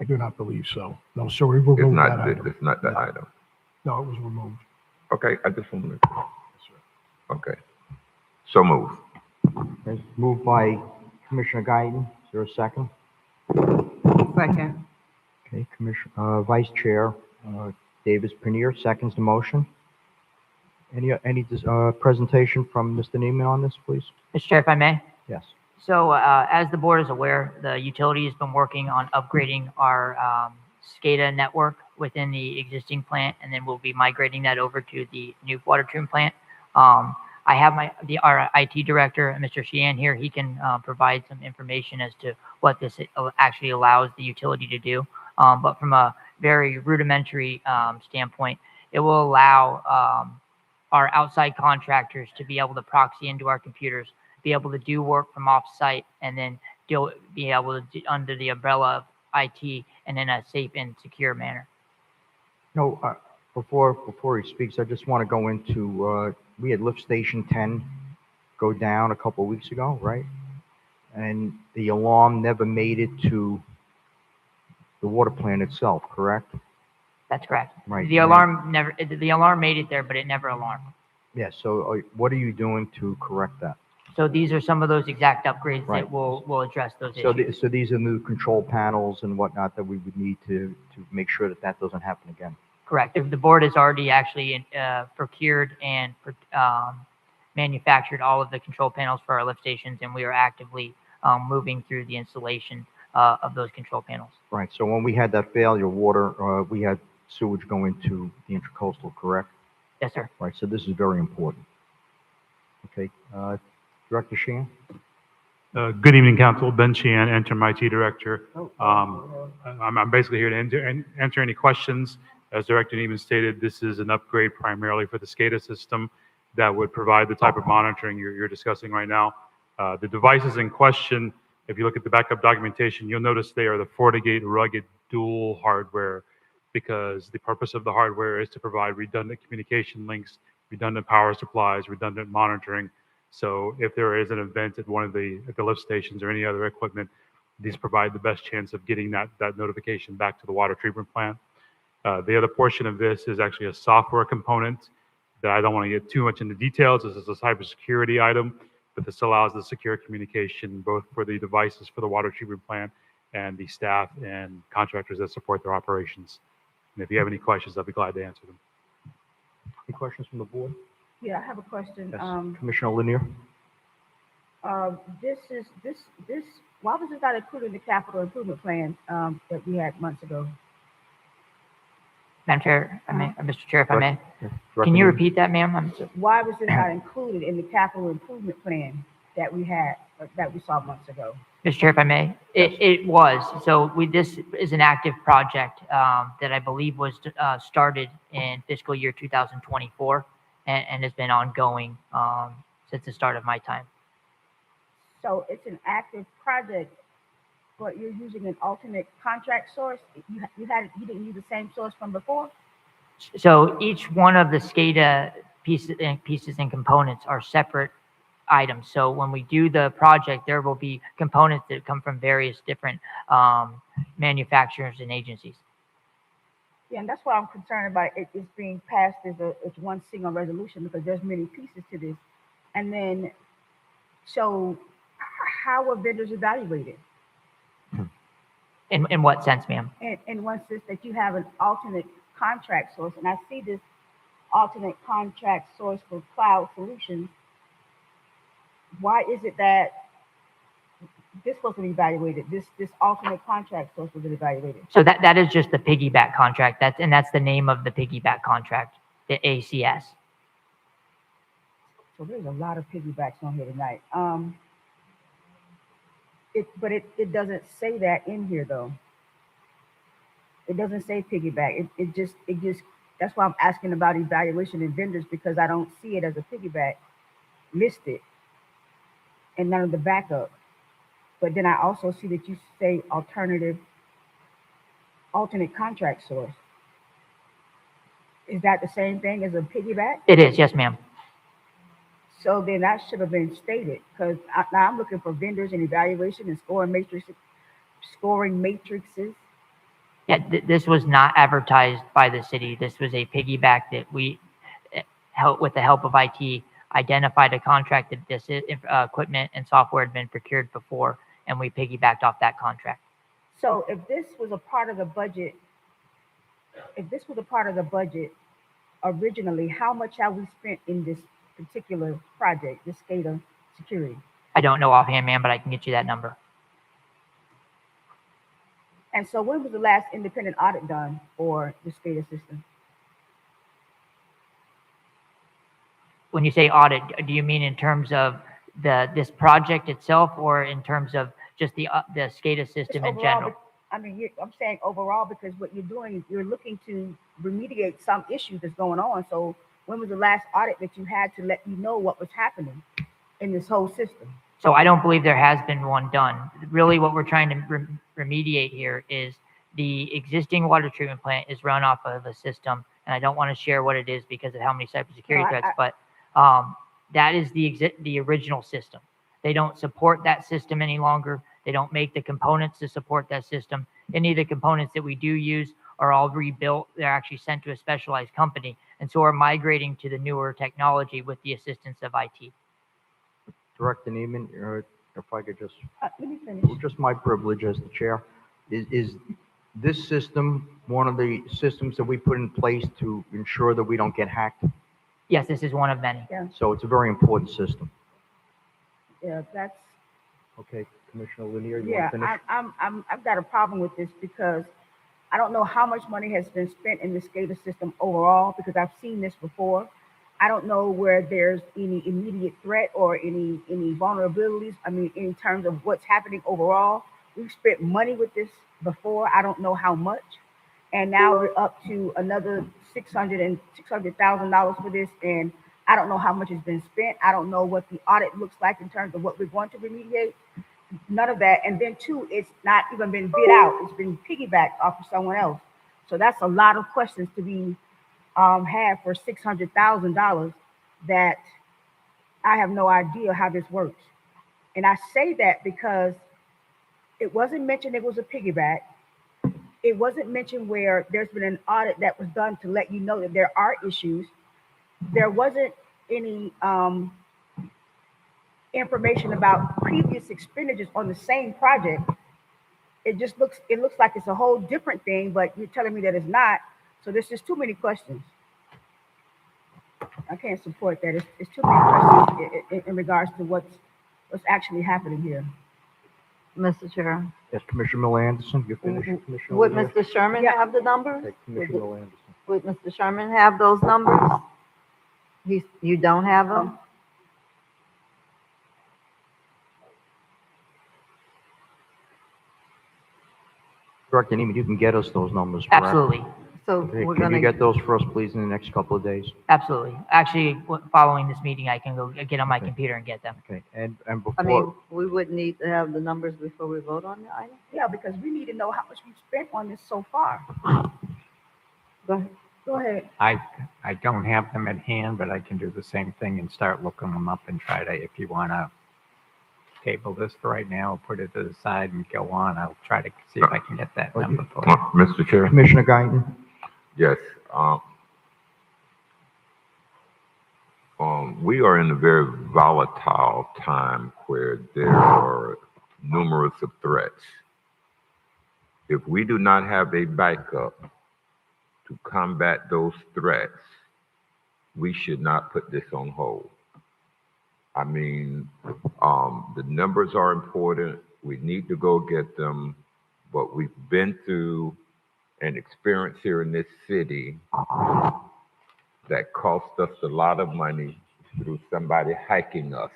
I do not believe so. No, sir, we removed that item. It's not that item. No, it was removed. Okay, I just wanted to. Okay. So move. Okay, moved by Commissioner Guyton, is there a second? Second. Okay, Vice Chair Davis Panier seconds the motion. Any presentation from Mr. Neiman on this, please? Mr. Chair, if I may. Yes. So as the board is aware, the utility has been working on upgrading our SCADA network within the existing plant, and then we'll be migrating that over to the new water treatment plant. I have our IT director, Mr. Sheehan here. He can provide some information as to what this actually allows the utility to do. But from a very rudimentary standpoint, it will allow our outside contractors to be able to proxy into our computers, be able to do work from off-site, and then be able to do under the umbrella of IT and in a safe and secure manner. No, before he speaks, I just want to go into, we had lift station 10 go down a couple of weeks ago, right? And the alarm never made it to the water plant itself, correct? That's correct. Right. The alarm made it there, but it never alarmed. Yeah, so what are you doing to correct that? So these are some of those exact upgrades Right. that will address those So, issues. so these are new control panels and whatnot that we would need to make sure that that doesn't happen again. Correct. The board has already actually procured and manufactured all of the control panels for our lift stations, and we are actively moving through the installation of those control panels. Right, so when we had that failure, we had sewage going to the intercoastal, correct? Yes, sir. Right, so this is very important. Okay, Director Sheehan? Good evening, Council. Ben Sheehan, Interim IT Director. I'm basically here to answer any questions. As Director Neiman stated, this is an upgrade primarily for the SCADA system that would provide the type of monitoring you're discussing right now. The devices in question, if you look at the backup documentation, you'll notice they are the FortiGate rugged dual hardware, because the purpose of the hardware is to provide redundant communication links, redundant power supplies, redundant monitoring. So if there is an event at one of the lift stations or any other equipment, these provide the best chance of getting that notification back to the water treatment plant. The other portion of this is actually a software component that I don't want to get too much into details. This is a cybersecurity item, but this allows the secure communication both for the devices for the water treatment plant and the staff and contractors that support their operations. And if you have any questions, I'll be glad to answer them. Any questions from the board? Yeah, I have a question. Yes. Commissioner Lanier? Why was this not included in the capital improvement plan that we had months ago? Madam Chair, Mr. Chair, if I may. Director Can you Neiman? repeat that, ma'am? Why was this not included in the capital improvement plan that we had, that we saw months ago? Mr. Chair, if I may, it was. So this is an active project that I believe was started in fiscal year 2024 and has been ongoing since the start of my time. So it's an active project, but you're using an alternate contract source? You didn't use the same source from before? So each one of the SCADA pieces and components are separate items. So when we do the project, there will be components that come from various different manufacturers and agencies. Yeah, and that's why I'm concerned about it. It's being passed as it's one single resolution, because there's many pieces to this. And then, so how are vendors evaluated? In what sense, ma'am? In one sense that you have an alternate contract source, and I see this alternate contract source for cloud solutions. Why is it that this wasn't evaluated? This alternate contract source wasn't evaluated? So that is just the piggyback contract. That's the name of the piggyback contract, the ACS. So there's a lot of piggybacks on here tonight. But it doesn't say that in here though. It doesn't say piggyback. It just that's why I'm asking about evaluation and vendors, because I don't see it as a piggyback listed and none of the backup. But then I also see that you say alternate contract source. Is that the same thing as a piggyback? It is, yes, ma'am. So then that should have been stated, because now I'm looking for vendors and evaluation and scoring matrices. Yeah, this was not advertised by the city. This was a piggyback that we helped with the help of IT identified a contract that this equipment and software had been procured before, and we piggybacked off that contract. So if this was a part of the budget, originally, how much have we spent in this particular project, this SCADA security? I don't know offhand, ma'am, but I can get you that number. And so when was the last independent audit done for the SCADA system? When you say audit, do you mean in terms of this project itself, or in terms of just the SCADA system in general? I mean, I'm saying overall, because what you're doing is you're looking to remediate some issues that's going on. So when was the last audit that you had to let you know what was happening in this whole system? So I don't believe there has been one done. Really, what we're trying to remediate here is the existing water treatment plant is run off of a system, and I don't want to share what it is because of how many cybersecurity threats, but that is the original system. They don't support that system any longer. They don't make the components to support that system. Any of the components that we do use are all rebuilt. They're actually sent to a specialized company. And so we're migrating to the newer technology with the assistance of IT. Director Neiman, if I could just, let me finish. just my privilege as the chair, is this system one of the systems that we put in place to ensure that we don't get hacked? Yes, this is one of many. Yeah. So it's a very important system. Yeah, that's. Okay, Commissioner Lanier, you Yeah, want to finish? I've got a problem with this because I don't know how much money has been spent in the SCADA system overall, because I've seen this before. I don't know where there's any immediate threat or any vulnerabilities. I mean, in terms of what's happening overall, we've spent money with this before. I don't know how much. And now we're up to another $600,000 for this. And I don't know how much has been spent. I don't know what the audit looks like in terms of what we're going to remediate. None of that. And then two, it's not even been bid out. It's been piggybacked off of someone else. So that's a lot of questions to be had for $600,000 that I have no idea how this works. And I say that because it wasn't mentioned it was a piggyback. It wasn't mentioned where there's been an audit that was done to let you know that there are issues. There wasn't any information about previous expenditures on the same project. It looks like it's a whole different thing, but you're telling me that it's not. So there's just too many questions. I can't support that. It's too many questions in regards to what's actually happening here. Mr. Chair, Yes, Commissioner Miller Anderson, you finished, Commissioner would Lanier? Mr. Sherman have the numbers? Okay, Commissioner Miller Anderson. Would Mr. Sherman have those numbers? You don't have them? Director Neiman, you can get us those numbers, correct? Absolutely. So Okay, we're can you gonna, get those for us, please, in the next couple of days? Absolutely. Actually, following this meeting, I can go get on my computer and get them. Okay, and I before, mean, we would need to have the numbers before we vote on the item? Yeah, because we need to know how much we've spent on this so far. Go ahead. Go ahead. I don't have them at hand, but I can do the same thing and start looking them up and try to, if you want to table this for right now, put it to the side and go on, I'll try to see if I can get that number for you. Mr. Chair? Commissioner Guyton? Yes. We are in a very volatile time where there are numerous of threats. If we do not have a backup to combat those threats, we should not put this on hold. I mean, the numbers are important. We need to go get them, but we've been through an experience here in this city that cost us a lot of money through somebody hacking us.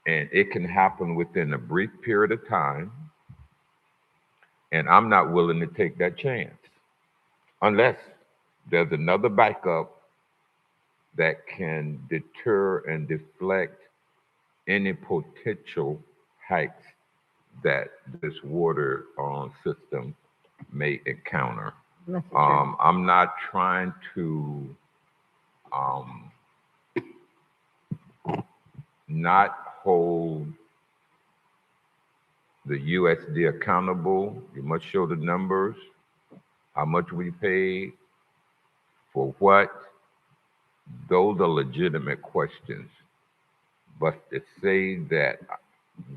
And it can happen within a brief period of time. And I'm not willing to take that chance unless there's another backup that can deter and deflect any potential hacks that this water system may encounter. I'm not trying to not hold the USD accountable. You must show the numbers, how much we paid, for what, those are legitimate questions. But to say that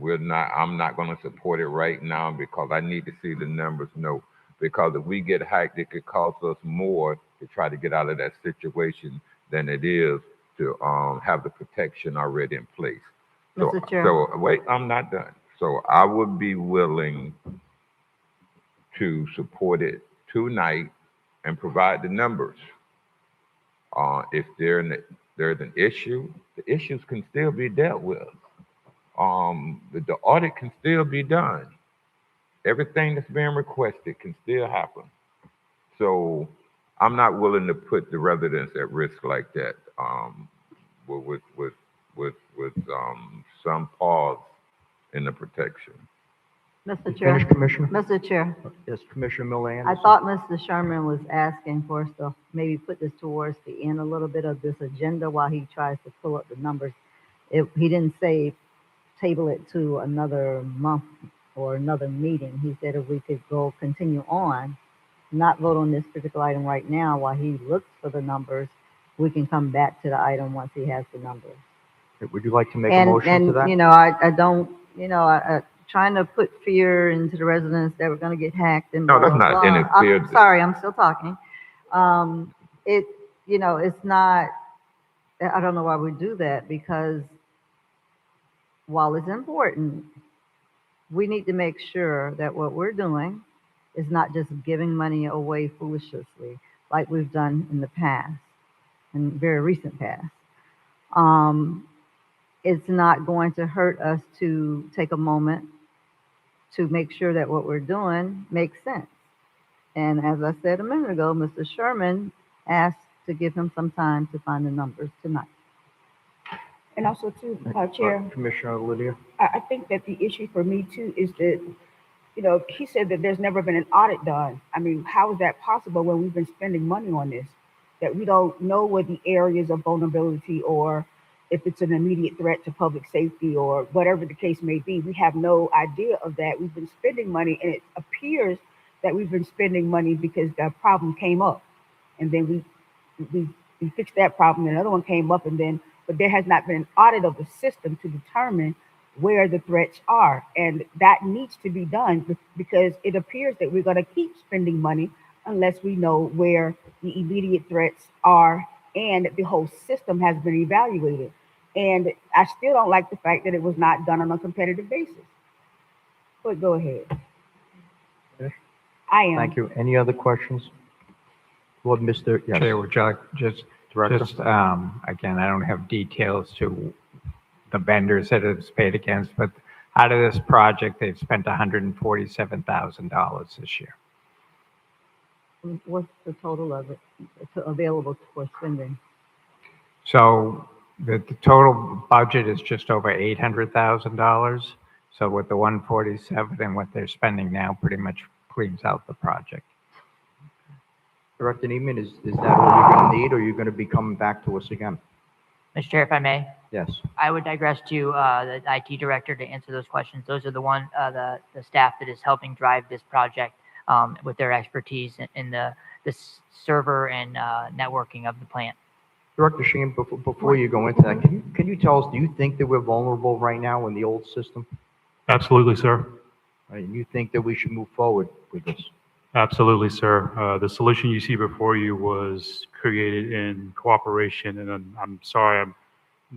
I'm not going to support it right now because I need to see the numbers, no. Because if we get hacked, it could cost us more to try to get out of that situation than it is to have the protection already in place. Mr. Chair. So wait, I'm not done. So I would be willing to support it tonight and provide the numbers. If there's an issue, the issues can still be dealt with. The audit can still be done. Everything that's being requested can still happen. So I'm not willing to put the residents at risk like that. With some pause in the protection. Mr. Chair. Finish, Commissioner? Mr. Chair, Yes, Commissioner Miller I Anderson. thought Mr. Sherman was asking for us to maybe put this towards the end a little bit of this agenda while he tries to pull up the numbers. He didn't say table it to another month or another meeting. He said if we could continue on, not vote on this particular item right now while he looks for the numbers, we can come back to the item once he has the numbers. Would you like to make a motion to that? You know, I don't, you know, trying to put fear into the residents that we're going to get hacked and No, blah, that's blah, not blah. any fear. I'm sorry, I'm still talking. You know, it's not, I don't know why we do that, because while it's important, we need to make sure that what we're doing is not just giving money away foolishly like we've done in the past, in very recent past. It's not going to hurt us to take a moment to make sure that what we're doing makes sense. And as I said a minute ago, Mr. Sherman asked to give him some time to find the numbers tonight. And also too, Chair, Commissioner Lydia. I think that the issue for me too is that, you know, he said that there's never been an audit done. I mean, how is that possible when we've been spending money on this? That we don't know where the areas of vulnerability, or if it's an immediate threat to public safety, or whatever the case may be. We have no idea of that. We've been spending money, and it appears that we've been spending money because the problem came up, and then we fixed that problem, and another one came up, and then, but there has not been an audit of the system to determine where the threats are. And that needs to be done, because it appears that we're going to keep spending money unless we know where the immediate threats are and the whole system has been evaluated. And I still don't like the fact that it was not done on a competitive basis. But go ahead. Okay. I am. Thank you. Any other questions? Well, Mr. Yes. Chair, would you like just, Director? again, I don't have details to the vendors that it's paid against, but out of this project, they've spent $147,000 this year. What's the total of it available for spending? So the total budget is just over $800,000. So with the 147 and what they're spending now, pretty much cleans out the project. Director Neiman, is that all you're going to need, or are you going to be coming back to us again? Mr. Chair, if I may, Yes. I would digress to the IT director to answer those questions. Those are the staff that is helping drive this project with their expertise in the server and networking of the plant. Director Sheen, before you go into that, can you tell us, do you think that we're vulnerable right now in the old system? Absolutely, sir. And you think that we should move forward with this? Absolutely, sir. The solution you see before you was created in cooperation, and I'm sorry, I'm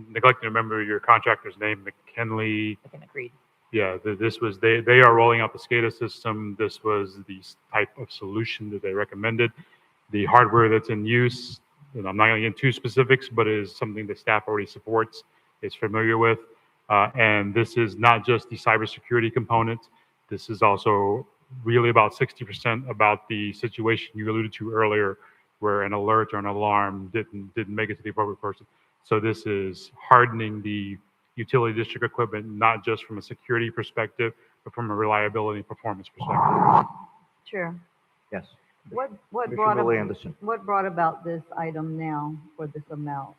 neglecting to remember your contractor's name, McKinley. Agreed. Yeah, this was, they are rolling out the SCADA system. This was the type of solution that they recommended. The hardware that's in use, and I'm not going to get into specifics, but it is something that staff already supports, is familiar with. And this is not just the cybersecurity component. This is also really about 60% about the situation you alluded to earlier, where an alert or an alarm didn't make it to the appropriate person. So this is hardening the utility district equipment, not just from a security perspective, but from a reliability and performance perspective. Sure. Yes. What Commissioner Miller Anderson. what brought about this item now for this amount?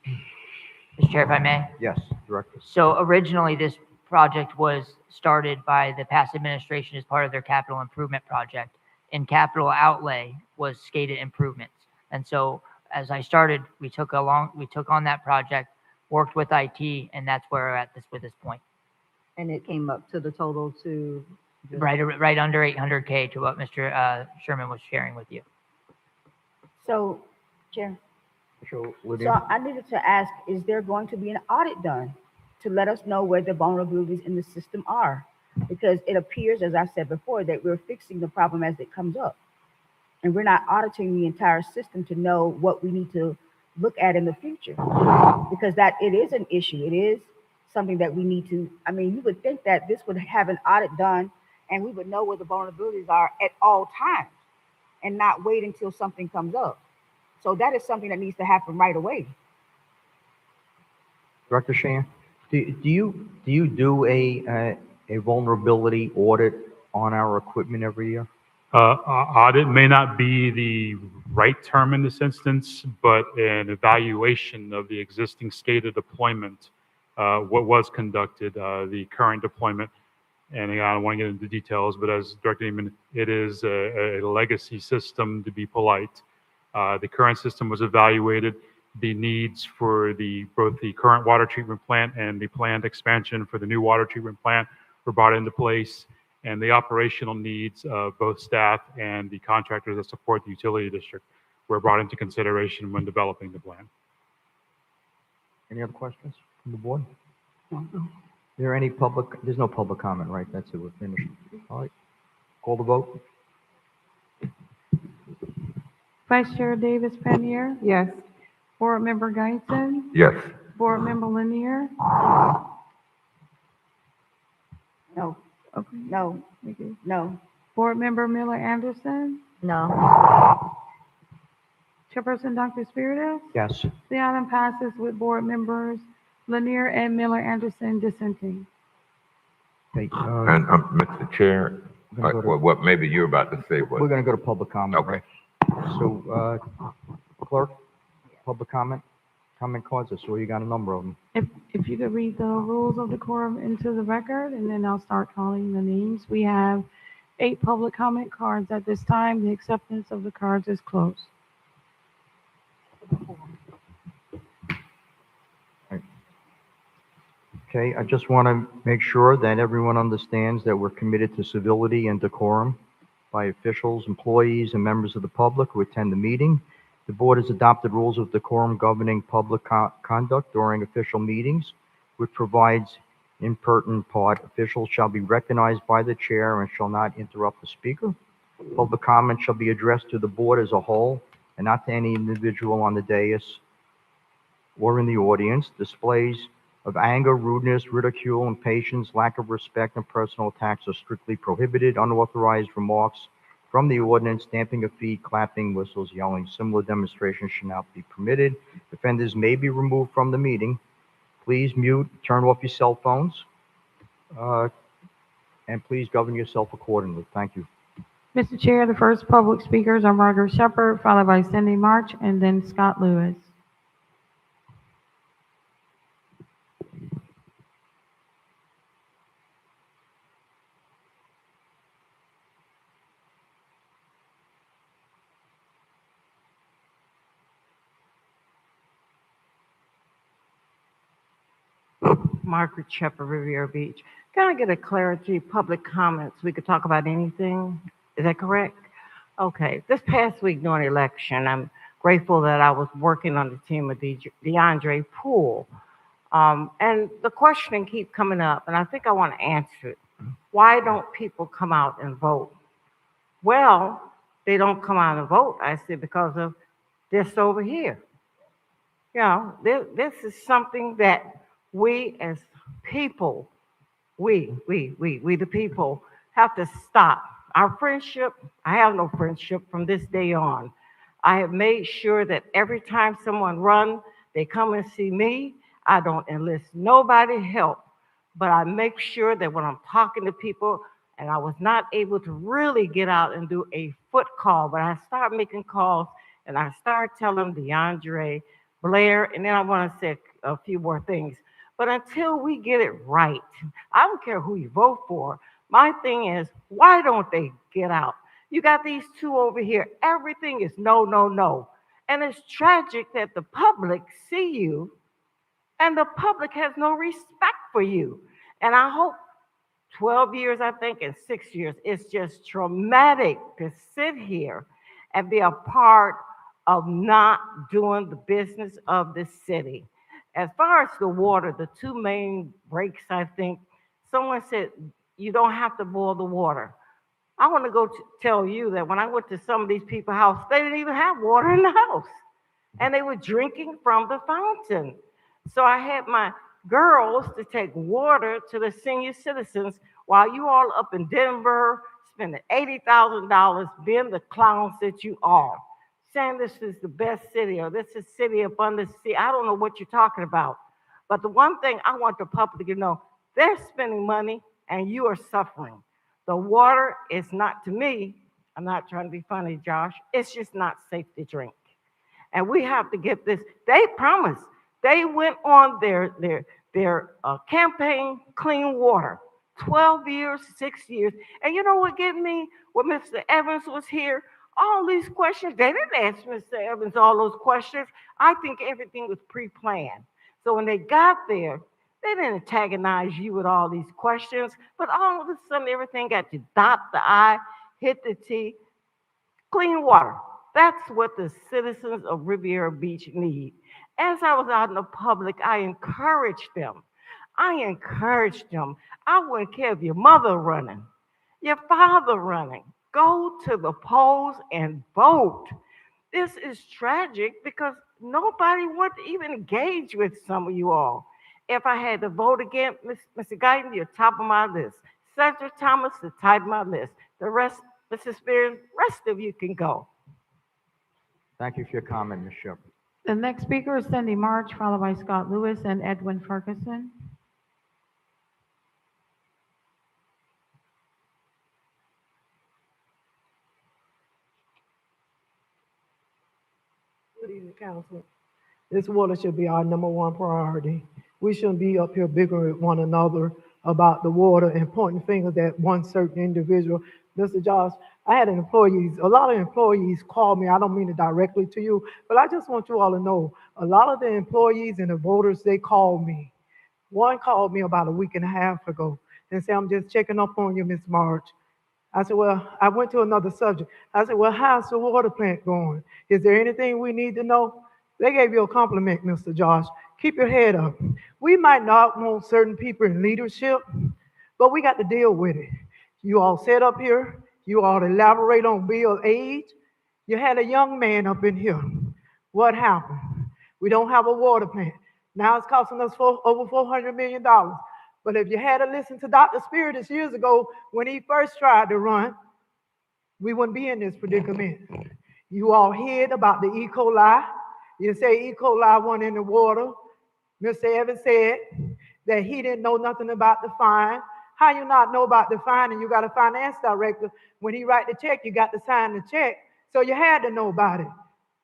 Mr. Chair, if I may. Yes, Director. So originally, this project was started by the past administration as part of their capital improvement project, and capital outlay was SCADA improvements. And so as I started, we took on that project, worked with IT, and that's where we're at with this point. And it came up to the total to. Right under 800K to what Mr. Sherman was sharing with you. So, Chair, So, so I needed to ask, is there going to be an audit done to let us know where the vulnerabilities in the system are? Because it appears, as I said before, that we're fixing the problem as it comes up. And we're not auditing the entire system to know what we need to look at in the future. Because that it is an issue. It is something that we need to, I mean, you would think that this would have an audit done and we would know where the vulnerabilities are at all times and not wait until something comes up. So that is something that needs to happen right away. Director Shan, do you do a vulnerability audit on our equipment every year? Audit may not be the right term in this instance, but an evaluation of the existing state of deployment, what was conducted, the current deployment. And again, I don't want to get into details, but as Director Neiman, it is a legacy system, to be polite. The current system was evaluated. The needs for both the current water treatment plant and the planned expansion for the new water treatment plant were brought into place. And the operational needs of both staff and the contractors that support the utility district were brought into consideration when developing the plan. Any other questions from the board? Is there any there's no public comment, right? That's it, we're finished. All right, call the vote. Vice Chair Davis Panier, Yes. Board Member Guyton, Yes. Board Member Lanier. No, Okay. no, Okay. no. Board Member Miller Anderson, No. Chairperson Dr. Spiritus. Yes. The item passes with Board Members Lanier and Miller Anderson dissenting. Okay, And Mr. Chair, We're gonna go to- what maybe you're about to say was. we're going to go to public comment. Okay. Right? So, clerk, public comment cards. I saw you got a number of them. If you could read the rules of decorum into the record, and then I'll start calling the names. We have 8 public comment cards at this time. The acceptance of the cards is closed. Okay, I just want to make sure that everyone understands that we're committed to civility and decorum by officials, employees, and members of the public who attend the meeting. The board has adopted rules of decorum governing public conduct during official meetings, which provides in pertinent part, officials shall be recognized by the chair and shall not interrupt the speaker. Public comment shall be addressed to the board as a whole and not to any individual on the dais or in the audience. Displays of anger, rudeness, ridicule, impatience, lack of respect, and personal attacks are strictly prohibited. Unauthorized remarks from the audience, stamping of feet, clapping, whistles, yelling, similar demonstrations should not be permitted. Offenders may be removed from the meeting. Please mute, turn off your cell phones, and please govern yourself accordingly. Thank you. Mr. Chair, the first public speakers are Margaret Shepherd, followed by Cindy March, and then Scott Lewis. Margaret Shepherd, Riviera Beach. Can I get a clarity, public comments? We could talk about anything. Is that correct? Okay. This past week during the election, I'm grateful that I was working on the team with DeAndre Poole. And the question keeps coming up, and I think I want to answer it. Why don't people come out and vote? Well, they don't come out and vote, I said, because of this over here. You know, this is something that we as people, we the people, have to stop. Our friendship, I have no friendship from this day on. I have made sure that every time someone runs, they come and see me. I don't enlist nobody help, but I make sure that when I'm talking to people, and I was not able to really get out and do a foot call, but I start making calls and I start telling DeAndre, Blair, and then I want to say a few more things. But until we get it right, I don't care who you vote for. My thing is, why don't they get out? You got these two over here. Everything is no, no, no. And it's tragic that the public see you and the public has no respect for you. And I hope 12 years, I think, and 6 years, it's just traumatic to sit here and be a part of not doing the business of the city. As far as the water, the two main breaks, I think, someone said you don't have to boil the water. I want to go tell you that when I went to some of these people's house, they didn't even have water in the house. And they were drinking from the fountain. So I had my girls to take water to the senior citizens while you all up in Denver spending $80,000 being the clowns that you are, saying this is the best city or this is city upon the sea. I don't know what you're talking about. But the one thing I want the public to know, they're spending money and you are suffering. The water is not, to me, I'm not trying to be funny, Josh, it's just not safe to drink. And we have to get this. They promised. They went on their campaign, clean water, 12 years, 6 years. And you know what get me? When Mr. Evans was here, all these questions, they didn't ask Mr. Evans all those questions. I think everything was pre-planned. So when they got there, they didn't antagonize you with all these questions, but all of a sudden everything got to dot the I, hit the T, clean water. That's what the citizens of Riviera Beach need. As I was out in the public, I encouraged them. I wouldn't care if your mother running, your father running. Go to the polls and vote. This is tragic because nobody wants to even engage with some of you all. If I had to vote again, Mr. Guyton, you're top of my list. Cedric Thomas, the top of my list. The rest, Mrs. Spears, rest of you can go. Thank you for your comment, Ms. Shepard. The next speaker is Cindy March, followed by Scott Lewis and Edwin Ferguson. Good evening, Council. This water should be our #1 priority. We shouldn't be up here bickering with one another about the water and pointing fingers at one certain individual. Mr. Josh, I had a lot of employees call me. I don't mean it directly to you, but I just want you all to know, a lot of the employees and the voters, they call me. One called me about a week and a half ago and said, I'm just checking up on you, Miss March. I said, well, I went to another subject. I said, well, how's the water plant going? Is there anything we need to know? They gave you a compliment, Mr. Josh. Keep your head up. We might not want certain people in leadership, but we got to deal with it. You all sat up here. You all elaborate on Bill's age. You had a young man up in here. What happened? We don't have a water plant. Now it's costing us over $400 million. But if you had to listen to Dr. Spiritus years ago, when he first tried to run, we wouldn't be in this predicament. You all heard about the E. coli. You say E. coli went in the water. Mr. Evans said that he didn't know nothing about the fine. How you not know about the fine and you got a finance director? When he write the check, you got to sign the check. So you had to know about it.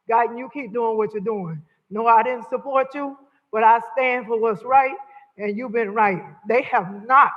Guyton, you keep doing what you're doing. No, I didn't support you, but I stand for what's right, and you've been right. They have not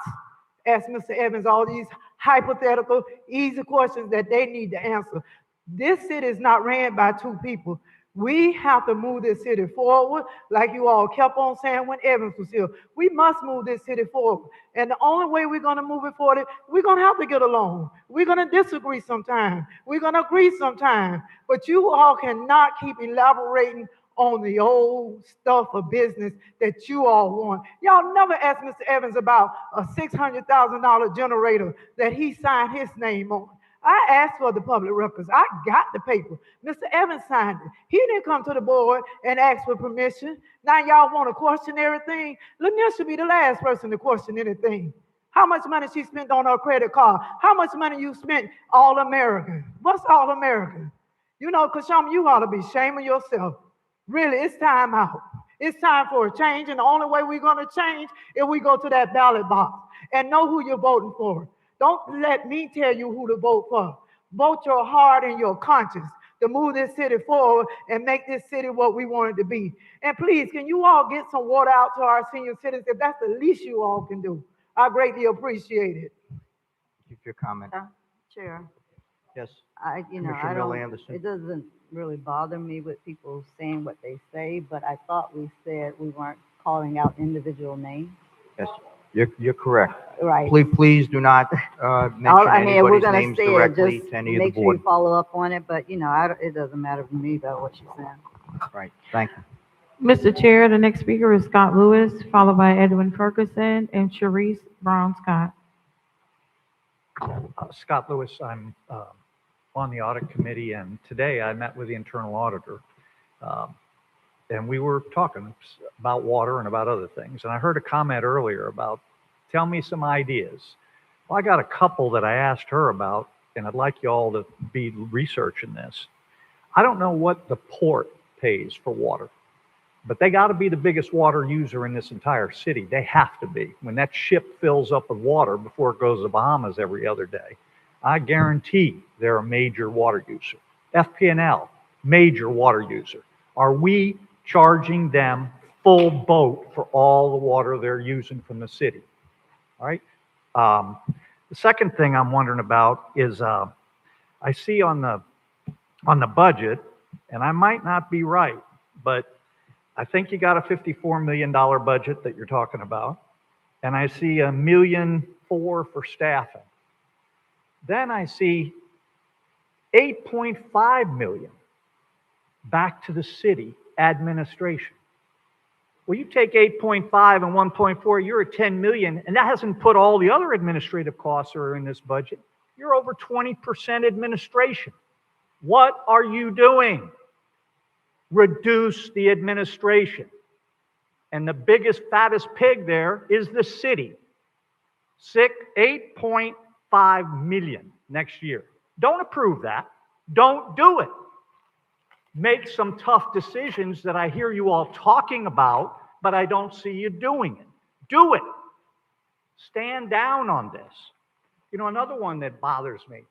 asked Mr. Evans all these hypothetical, easy questions that they need to answer. This city is not ran by two people. We have to move this city forward, like you all kept on saying when Evans was here. We must move this city forward. And the only way we're going to move it forward, we're going to have to get along. We're going to disagree sometime. We're going to agree sometime. But you all cannot keep elaborating on the old stuff of business that you all want. Y'all never asked Mr. Evans about a $600,000 generator that he signed his name on. I asked for the public records. I got the paper. Mr. Evans signed it. He didn't come to the board and ask for permission. Now y'all want to question everything? Lanier should be the last person to question anything. How much money she spent on her credit card? How much money you spent All American? What's All American? You know, Kashama, you ought to be shaming yourself. Really, it's time out. It's time for a change, and the only way we're going to change is we go to that ballot box and know who you're voting for. Don't let me tell you who to vote for. Vote your heart and your conscience to move this city forward and make this city what we want it to be. And please, can you all get some water out to our senior citizens? If that's the least you all can do, I greatly appreciate it. Keep your comment. Chair. Yes. I Commissioner Miller Anderson. it doesn't really bother me with people saying what they say, but I thought we said we weren't calling out individual names. Yes, you're correct. Right. Please do not mention I mean, if we're anybody's gonna names say it, directly just to any of the make sure you board. follow up on it, but it doesn't matter to me about what you're saying. Right, thank you. Mr. Chair, the next speaker is Scott Lewis, followed by Edwin Ferguson and Sharice Brown Scott. Scott Lewis, I'm on the audit committee, and today I met with the internal auditor. And we were talking about water and about other things. And I heard a comment earlier about, tell me some ideas. Well, I got a couple that I asked her about, and I'd like you all to be researching this. I don't know what the port pays for water, but they got to be the biggest water user in this entire city. They have to be. When that ship fills up with water before it goes to the Bahamas every other day, I guarantee they're a major water user. FP&L, major water user. Are we charging them full boat for all the water they're using from the city? All right. The second thing I'm wondering about is I see on the budget, and I might not be right, but I think you got a $54 million budget that you're talking about, and I see $1.4 million for staffing. Then I see $8.5 million back to the city administration. Well, you take 8.5 and 1.4, you're at 10 million, and that hasn't put all the other administrative costs that are in this budget. You're over 20% administration. What are you doing? Reduce the administration. And the biggest, fattest pig there is the city. 8.5 million next year. Don't approve that. Don't do it. Make some tough decisions that I hear you all talking about, but I don't see you doing it. Do it. Stand down on this. Another one that bothers me,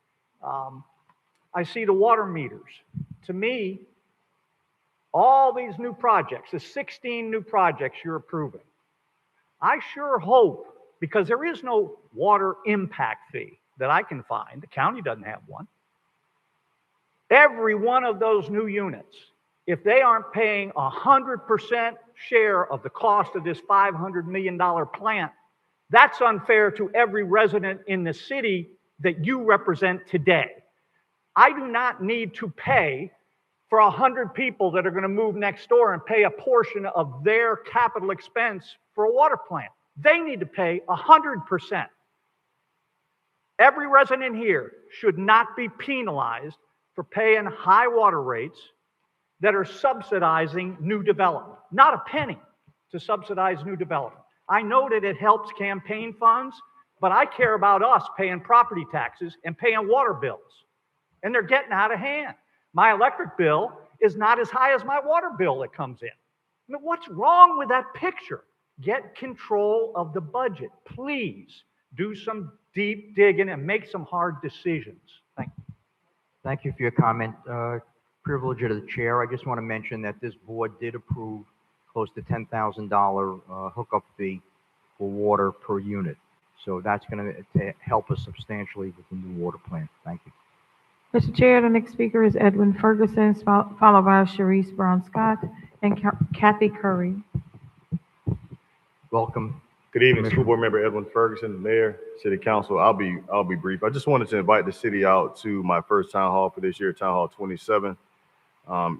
I see the water meters. To me, all these new projects, the 16 new projects you're approving, I sure hope, because there is no water impact fee that I can find, the county doesn't have one. Every one of those new units, if they aren't paying 100% share of the cost of this $500 million plant, that's unfair to every resident in the city that you represent today. I do not need to pay for 100 people that are going to move next door and pay a portion of their capital expense for a water plant. They need to pay 100%. Every resident here should not be penalized for paying high water rates that are subsidizing new development. Not a penny to subsidize new development. I know that it helps campaign funds, but I care about us paying property taxes and paying water bills. And they're getting out of hand. My electric bill is not as high as my water bill that comes in. I mean, what's wrong with that picture? Get control of the budget. Please do some deep digging and make some hard decisions. Thank you. Thank you for your comment. Privilege of the chair, I just want to mention that this board did approve close to $10,000 hookup fee for water per unit. So that's going to help us substantially with the new water plant. Thank you. Mr. Chair, the next speaker is Edwin Ferguson, followed by Sharice Brown Scott and Kathy Curry. Welcome. Good evening, School Board Member Edwin Ferguson, Mayor, City Council. I'll be brief. I just wanted to invite the city out to my first town hall for this year, Town Hall 27.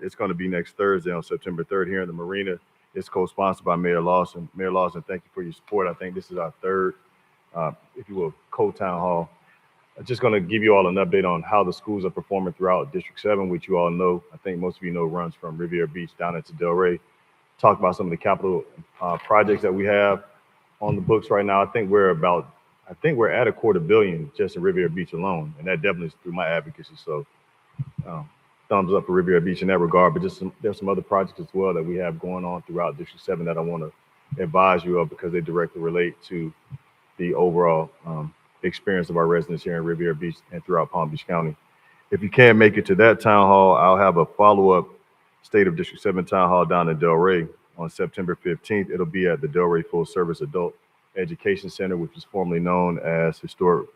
It's going to be next Thursday on September 3rd here in the Marina. It's co-sponsored by Mayor Lawson. Mayor Lawson, thank you for your support. I think this is our third, if you will, co-town hall. I'm just going to give you all an update on how the schools are performing throughout District 7, which you all know. I think most of you know runs from Riviera Beach down into Delray. Talk about some of the capital projects that we have on the books right now. I think we're at $250 million just in Riviera Beach alone, and that definitely is through my advocacy. So thumbs up for Riviera Beach in that regard, but there's some other projects as well that we have going on throughout District 7 that I want to advise you of because they directly relate to the overall experience of our residents here in Riviera Beach and throughout Palm Beach County. If you can't make it to that town hall, I'll have a follow-up State of District 7 town hall down in Delray on September 15th. It'll be at the Delray Full Service Adult Education Center, which was formerly known as Historic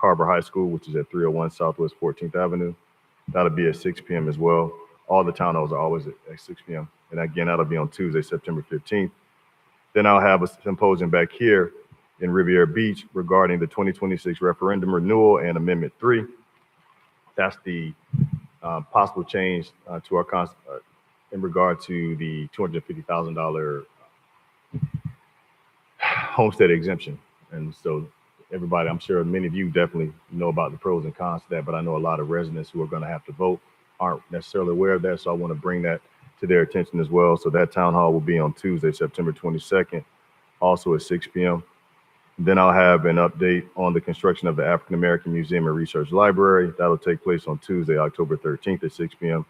Carver High School, which is at 301 Southwest 14th Avenue. That'll be at 6 p.m. as well. All the town halls are always at 6 p.m. And again, that'll be on Tuesday, September 15th. Then I'll have a symposium back here in Riviera Beach regarding the 2026 referendum renewal and Amendment 3. That's the possible change to our in regard to the $250,000 homestead exemption. And so everybody, I'm sure many of you definitely know about the pros and cons to that, but I know a lot of residents who are going to have to vote aren't necessarily aware of that. So I want to bring that to their attention as well. So that town hall will be on Tuesday, September 22nd, also at 6 p.m. Then I'll have an update on the construction of the African American Museum and Research Library. That'll take place on Tuesday, October 13th at 6 p.m.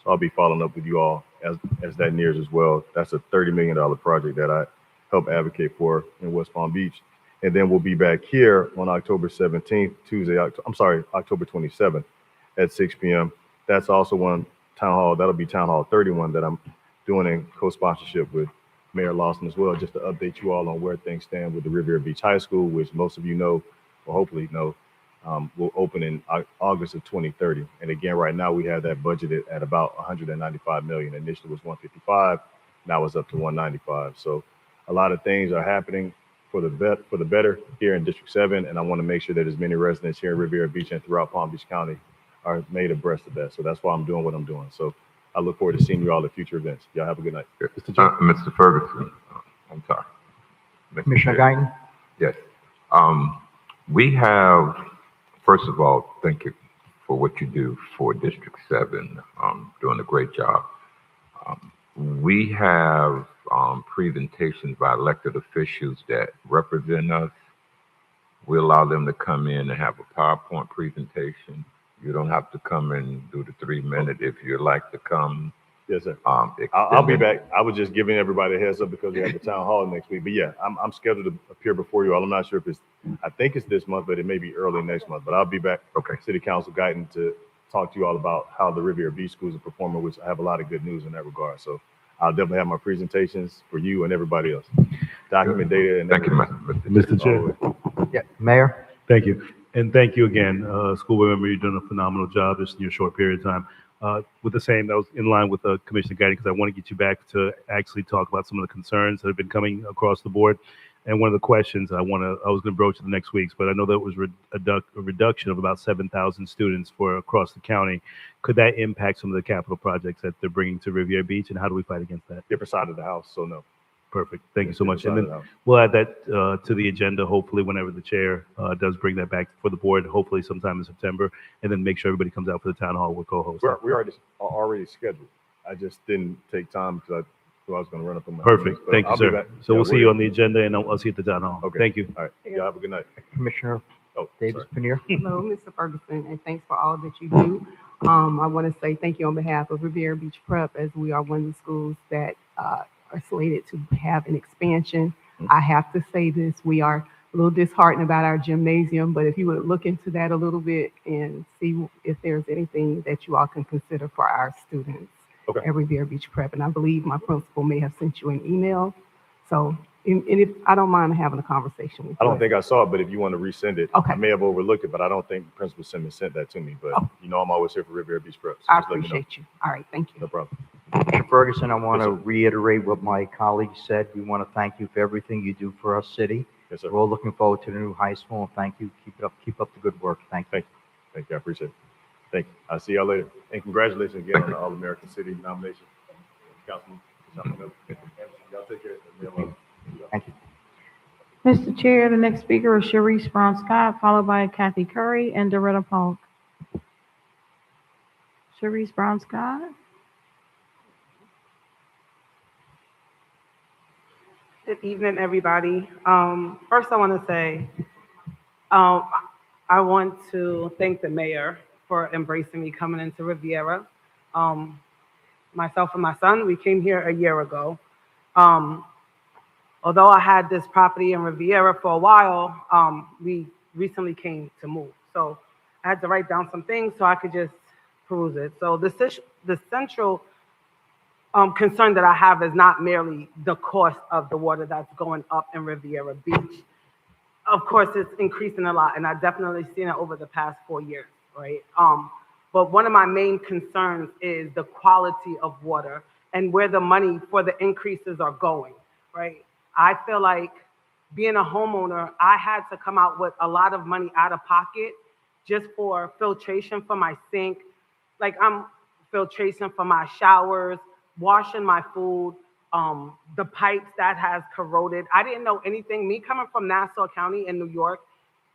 So I'll be following up with you all as that nears as well. That's a $30 million project that I help advocate for in West Palm Beach. And then we'll be back here on October 17th, October 27th at 6 p.m. That's also one town hall. That'll be Town Hall 31 that I'm doing in co-sponsorship with Mayor Lawson as well, just to update you all on where things stand with the Riviera Beach High School, which most of you know, or hopefully know, will open in August of 2030. And again, right now we have that budgeted at about $195 million. Initially was 155, now it's up to 195. So a lot of things are happening for the better here in District 7, and I want to make sure that as many residents here in Riviera Beach and throughout Palm Beach County are made abreast of that. So that's why I'm doing what I'm doing. So I look forward to seeing you all at future events. Y'all have a good night. Mr. Ferguson, I'm sorry. Commissioner Guyton? Yes. We have, first of all, thank you for what you do for District 7, doing a great job. We have presentations by elected officials that represent us. We allow them to come in and have a PowerPoint presentation. You don't have to come and do the 3-minute if you'd like to come. Yes, sir. I'll be back. I was just giving everybody a heads up because we have the town hall next week. But yeah, I'm scheduled to appear before you all. I'm not sure if I think it's this month, but it may be early next month. But I'll be back. Okay. City Council guidance to talk to you all about how the Riviera Beach schools are performing, which I have a lot of good news in that regard. So I'll definitely have my presentations for you and everybody else. Document data and thank you, Mr. Chair. Yeah, Mayor? Thank you. And thank you again, school board member. You've done a phenomenal job just in your short period of time. With the same, that was in line with Commissioner Guyton, because I want to get you back to actually talk about some of the concerns that have been coming across the board. And one of the questions I was going to broach in the next weeks, but I know that was a reduction of about 7,000 students for across the county. Could that impact some of the capital projects that they're bringing to Riviera Beach, and how do we fight against that? Different side of the house, so no. Perfect. Thank you so much. And Different then side of the house. we'll add that to the agenda, hopefully, whenever the chair does bring that back for the board, hopefully sometime in September, and then make sure everybody comes out for the town hall with co-hosts. We already scheduled. I just didn't take time because I was going to run up on my. Perfect. But Thank you, I'll be sir. back. So Yeah, we'll see you on the agenda, and I'll see you at the town hall. Okay. Thank you. All right. Y'all have a good night. Commissioner Davis, Pannier? Hello, Mr. Ferguson, and thanks for all that you do. I want to say thank you on behalf of Riviera Beach Prep, as we are one of the schools that are slated to have an expansion. I have to say this, we are a little disheartened about our gymnasium, but if you would look into that a little bit and see if there's anything that you all can consider for our students at Riviera Beach Prep. And I believe my principal may have sent you an email. So, and if I don't mind having a conversation with you. I don't think I saw it, but if you want to resend it, Okay. I may have overlooked it, but I don't think Principal Simmons sent that to me. But you know, I'm always here for Riviera Beach Prep. So I just let me know. appreciate you. All right, thank you. No problem. Commissioner Ferguson, I want to reiterate what my colleagues said. We want to thank you for everything you do for our city. Yes, sir. We're all looking forward to the new high school, and thank you. Keep up the good work. Thank you. Thank you. I appreciate it. Thank you. I'll see y'all later. And congratulations again on the All-American City nomination. Councilman. Y'all take care. Thank you. Mr. Chair, the next speaker is Sharice Brown Scott, followed by Kathy Curry and Doretta Polk. Sharice Brown Scott. Good evening, everybody. First, I want to say I want to thank the mayor for embracing me coming into Riviera. Myself and my son, we came here a year ago. Although I had this property in Riviera for a while, we recently came to move. So I had to write down some things so I could just peruse it. So the central concern that I have is not merely the cost of the water that's going up in Riviera Beach. of course, it's increasing a lot, and I've definitely seen it over the past 4 years, right? But one of my main concerns is the quality of water and where the money for the increases are going, right? I feel like being a homeowner, I had to come out with a lot of money out of pocket just for filtration for my sink. Like I'm filtration for my showers, washing my food, the pipes that has corroded. I didn't know anything. Me coming from Nassau County in New York,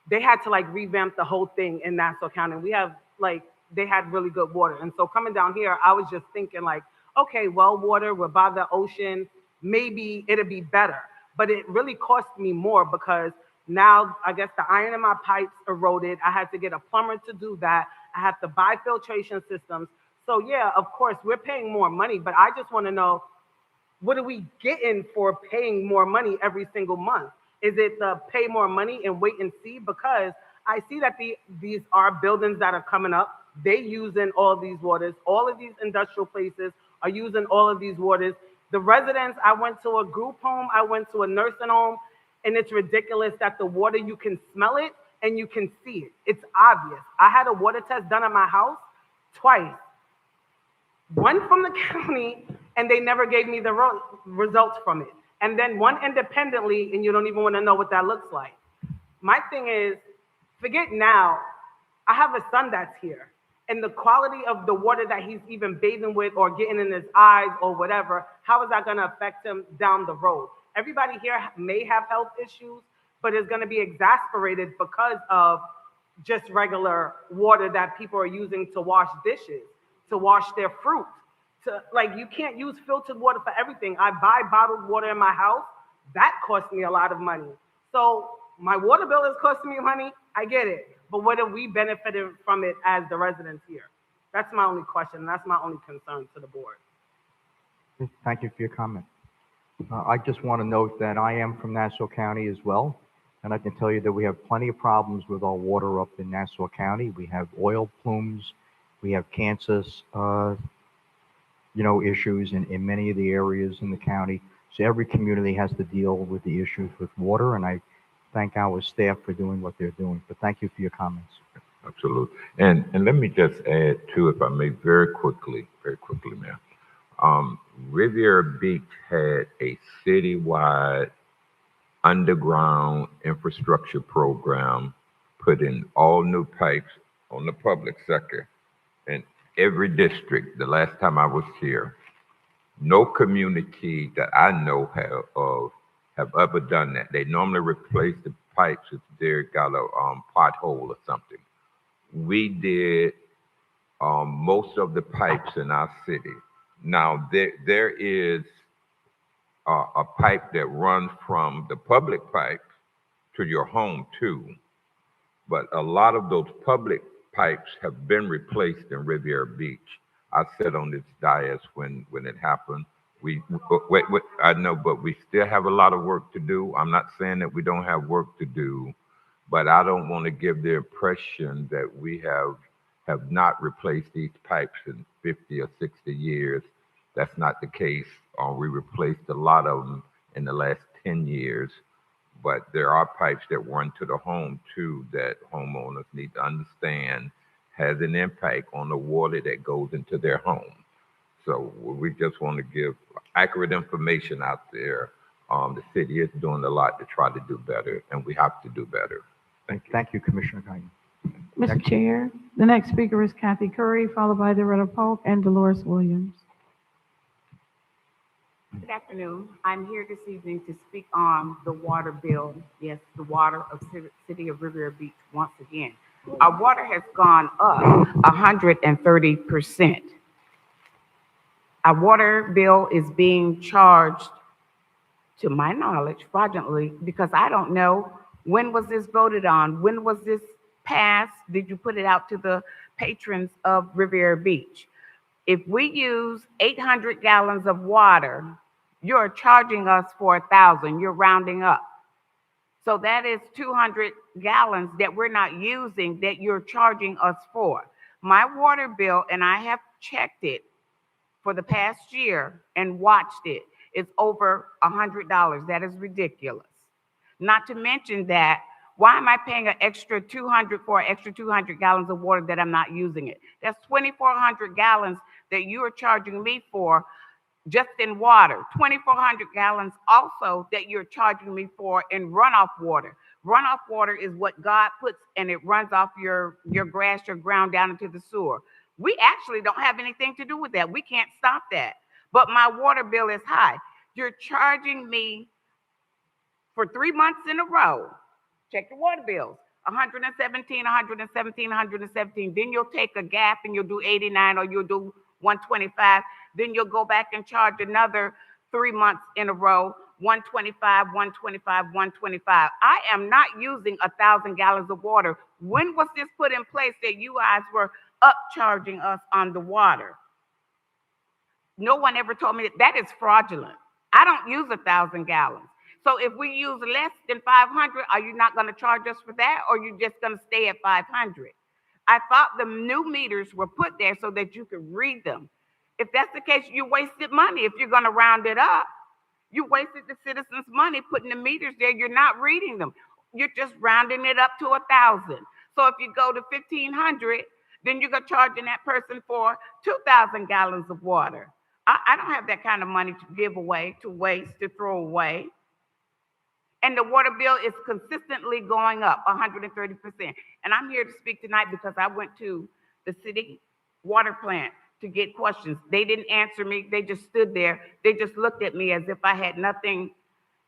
they had to like revamp the whole thing in Nassau County. We have like, they had really good water. And so coming down here, I was just thinking like, okay, well, water, we're by the ocean, maybe it'll be better. But it really cost me more because now I guess the iron in my pipes eroded. I had to get a plumber to do that. I have to buy filtration systems. So yeah, of course, we're paying more money, but I just want to know, what are we getting for paying more money every single month? Is it the pay more money and wait and see? Because I see that these are buildings that are coming up. They using all these waters. All of these industrial places are using all of these waters. The residents, I went to a group home, I went to a nursing home, and it's ridiculous that the water, you can smell it and you can see it. It's obvious. I had a water test done at my house twice. One from the county, and they never gave me the results from it. And then one independently, and you don't even want to know what that looks like. My thing is, forget now, I have a son that's here. And the quality of the water that he's even bathing with or getting in his eyes or whatever, how is that going to affect him down the road? Everybody here may have health issues, but it's going to be exasperated because of just regular water that people are using to wash dishes, to wash their fruit. Like, you can't use filtered water for everything. I buy bottled water in my house. That costs me a lot of money. So my water bill is costing me money. I get it. But what are we benefiting from it as the residents here? That's my only question. That's my only concern to the board. Thank you for your comment. I just want to note that I am from Nassau County as well, and I can tell you that we have plenty of problems with our water up in Nassau County. We have oil plumes, we have Kansas, issues in many of the areas in the county. So every community has to deal with the issues with water, and I thank our staff for doing what they're doing. But thank you for your comments. Absolutely. And let me just add too, if I may, very quickly, ma'am. Riviera Beach had a citywide underground infrastructure program, put in all new pipes on the public sector in every district. The last time I was here, no community that I know have ever done that. They normally replace the pipes if they got a pothole or something. We did most of the pipes in our city. Now, there is a pipe that runs from the public pipes to your home too, but a lot of those public pipes have been replaced in Riviera Beach. I sat on this dais when it happened. I know, but we still have a lot of work to do. I'm not saying that we don't have work to do, but I don't want to give the impression that we have not replaced these pipes in 50 or 60 years. That's not the case. We replaced a lot of them in the last 10 years, but there are pipes that run to the home too that homeowners need to understand has an impact on the water that goes into their home. So we just want to give accurate information out there. The city is doing a lot to try to do better, and we have to do better. Thank you, Commissioner Guyton. Mr. Chair, the next speaker is Kathy Curry, followed by Doretta Polk and Dolores Williams. Good afternoon. I'm here this evening to speak on the water bill. Yes, the water of City of Riviera Beach once again. Our water has gone up 130%. Our water bill is being charged, to my knowledge, fraudulently, because I don't know, when was this voted on? When was this passed? Did you put it out to the patrons of Riviera Beach? If we use 800 gallons of water, you're charging us for 1,000. You're rounding up. So that is 200 gallons that we're not using that you're charging us for. My water bill, and I have checked it for the past year and watched it, is over $100. That is ridiculous. Not to mention that Why am I paying an extra 200 for an extra 200 gallons of water that I'm not using it? That's 2,400 gallons that you are charging me for just in water. 2,400 gallons also that you're charging me for in runoff water. Runoff water is what God puts and it runs off your grass, your ground down into the sewer. We actually don't have anything to do with that. We can't stop that. But my water bill is high. You're charging me for 3 months in a row. Check your water bills. 117, 117, 117. Then you'll take a gap and you'll do 89 or you'll do 125. Then you'll go back and charge another 3 months in a row, 125, 125, 125. I am not using 1,000 gallons of water. When was this put in place that you guys were upcharging us on the water? No one ever told me that. That is fraudulent. I don't use 1,000 gallons. So if we use less than 500, are you not going to charge us for that, or are you just going to stay at 500? I thought the new meters were put there so that you could read them. If that's the case, you wasted money. If you're going to round it up, you wasted the citizens' money putting the meters there. You're not reading them. You're just rounding it up to 1,000. So if you go to 1,500, then you're charging that person for 2,000 gallons of water. I don't have that kind of money to give away, to waste, to throw away. And the water bill is consistently going up 130%. And I'm here to speak tonight because I went to the city water plant to get questions. They didn't answer me. They just stood there. They just looked at me as if I had nothing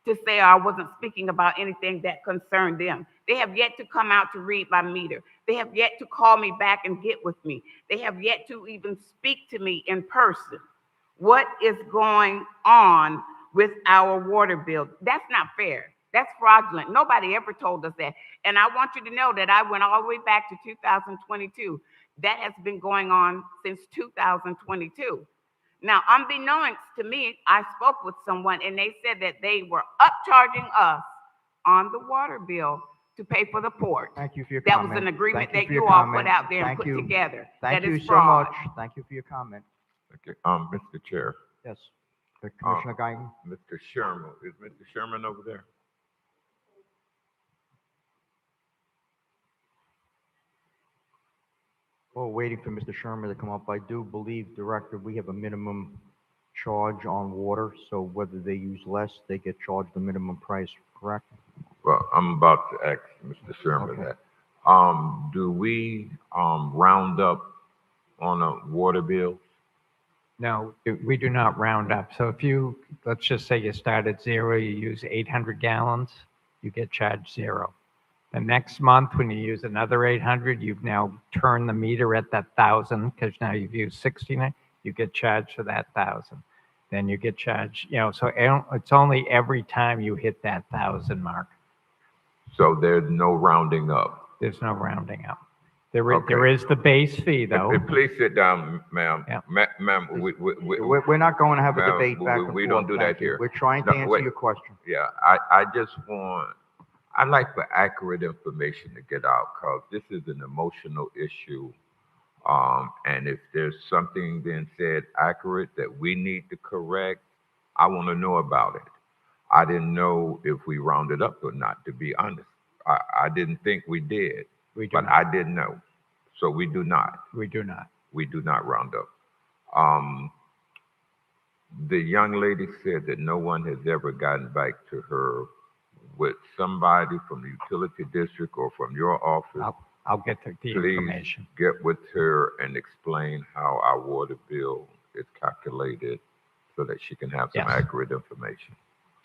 to say or I wasn't speaking about anything that concerned them. They have yet to come out to read my meter. They have yet to call me back and get with me. They have yet to even speak to me in person. What is going on with our water bill? That's not fair. That's fraudulent. Nobody ever told us that. And I want you to know that I went all the way back to 2022. That has been going on since 2022. Now, unbeknownst to me, I spoke with someone and they said that they were upcharging us on the water bill to pay for the port. Thank you for your That comment. was an agreement Thank that you for you your all comment. put out there and Thank put you. together. Thank That you is so fraud. much. Thank you for your comment. Okay, Mr. Chair. Yes. Commissioner Guyton? Mr. Sherman, is Mr. Sherman over there? While waiting for Mr. Sherman to come up, I do believe, Director, we have a minimum charge on water, so whether they use less, they get charged the minimum price, correct? Well, I'm about to ask Mr. Sherman that. Do we round up on a water bill? No, we do not round up. So if you, let's just say you start at 0, you use 800 gallons, you get charged 0. The next month, when you use another 800, you've now turned the meter at that 1,000 because now you've used 69, you get charged for that 1,000. Then you get charged, so it's only every time you hit that 1,000 mark. So there's no rounding up? There's no rounding up. There is the base fee, though. Please sit down, ma'am. Yeah. Ma'am, We're not going to have a ma'am, debate back and forth. we don't do that Thank you. here. We're trying to No, answer wait. your question. Yeah, I'd like for accurate information to get out because this is an emotional issue. And if there's something being said accurate that we need to correct, I want to know about it. I didn't know if we rounded up or not, to be honest. I didn't think we did, but I didn't know. So we do not. We do not. We do not round up. The young lady said that no one has ever gotten back to her with somebody from the utility district or from your office. I'll get the information. Please get with her and explain how our water bill is calculated so that she can have some Yes. accurate information.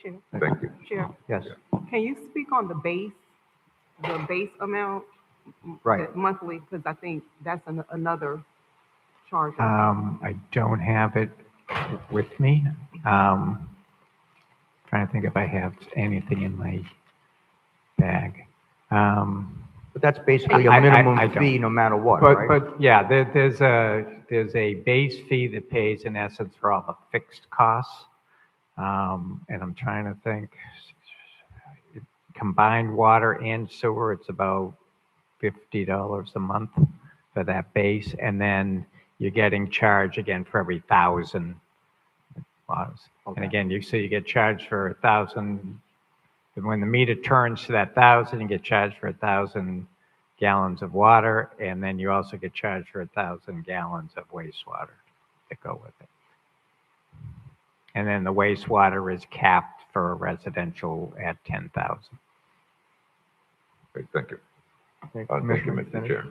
Chair. Thank you. Chair, Yes. can you speak on the base amount? Right. the monthly, because I think that's another charge. I don't have it with me. Trying to think if I have anything in my bag. But that's basically a minimum fee no matter what, right? But yeah, there's a base fee that pays in essence for all the fixed costs. And I'm trying to think, combined water and sewer, it's about $50 a month for that base. And then you're getting charged again for every 1,000 watts. And again, you get charged for 1,000 And when the meter turns to that 1,000, you get charged for 1,000 gallons of water, and then you also get charged for 1,000 gallons of wastewater that go with it. And then the wastewater is capped for residential at 10,000. Okay, thank you. Okay, Thank you, Commissioner Mr. Finish. Chair.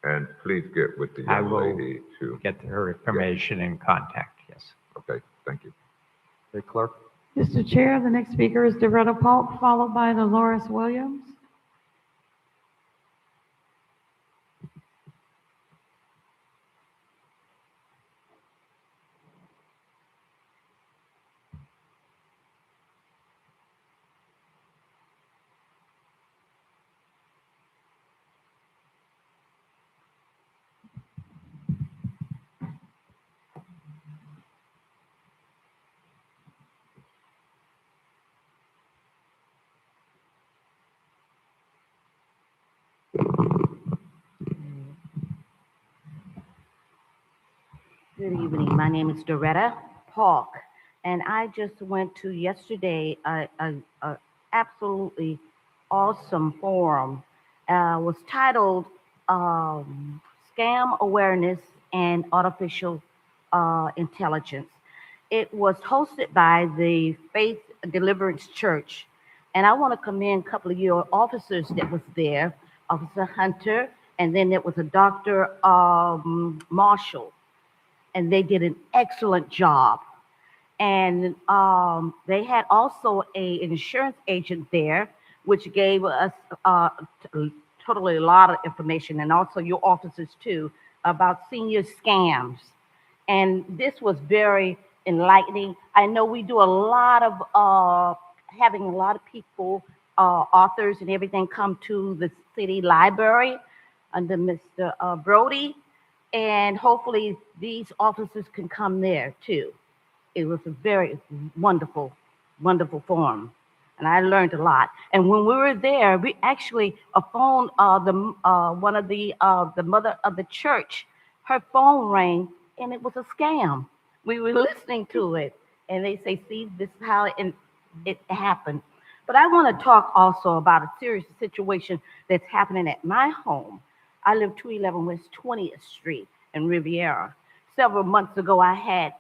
And please get with the I young will lady to. get her information and contact, yes. Okay, thank you. Okay, clerk. Mr. Chair, the next speaker is Doretta Polk, followed by Dolores Williams. Good evening. My name is Doretta Polk, and I just went to yesterday a absolutely awesome forum. Was titled "Scam Awareness and Artificial Intelligence." It was hosted by the Faith Deliverance Church, and I want to commend a couple of your officers that was there, Officer Hunter, and then there was a Dr. Marshall. And they did an excellent job. And they had also an insurance agent there, which gave us totally a lot of information, and also your officers too, about senior scams. And this was very enlightening. I know we do a lot of having a lot of people, authors and everything, come to the city library under Mr. Brody. And hopefully these officers can come there too. It was a very wonderful, wonderful forum. And I learned a lot. And when we were there, we actually phoned one of the mother of the church. Her phone rang and it was a scam. We were listening to it. And they say, see, this is how it happened. But I want to talk also about a serious situation that's happening at my home. I live 211 West 20th Street in Riviera. Several months ago, I had,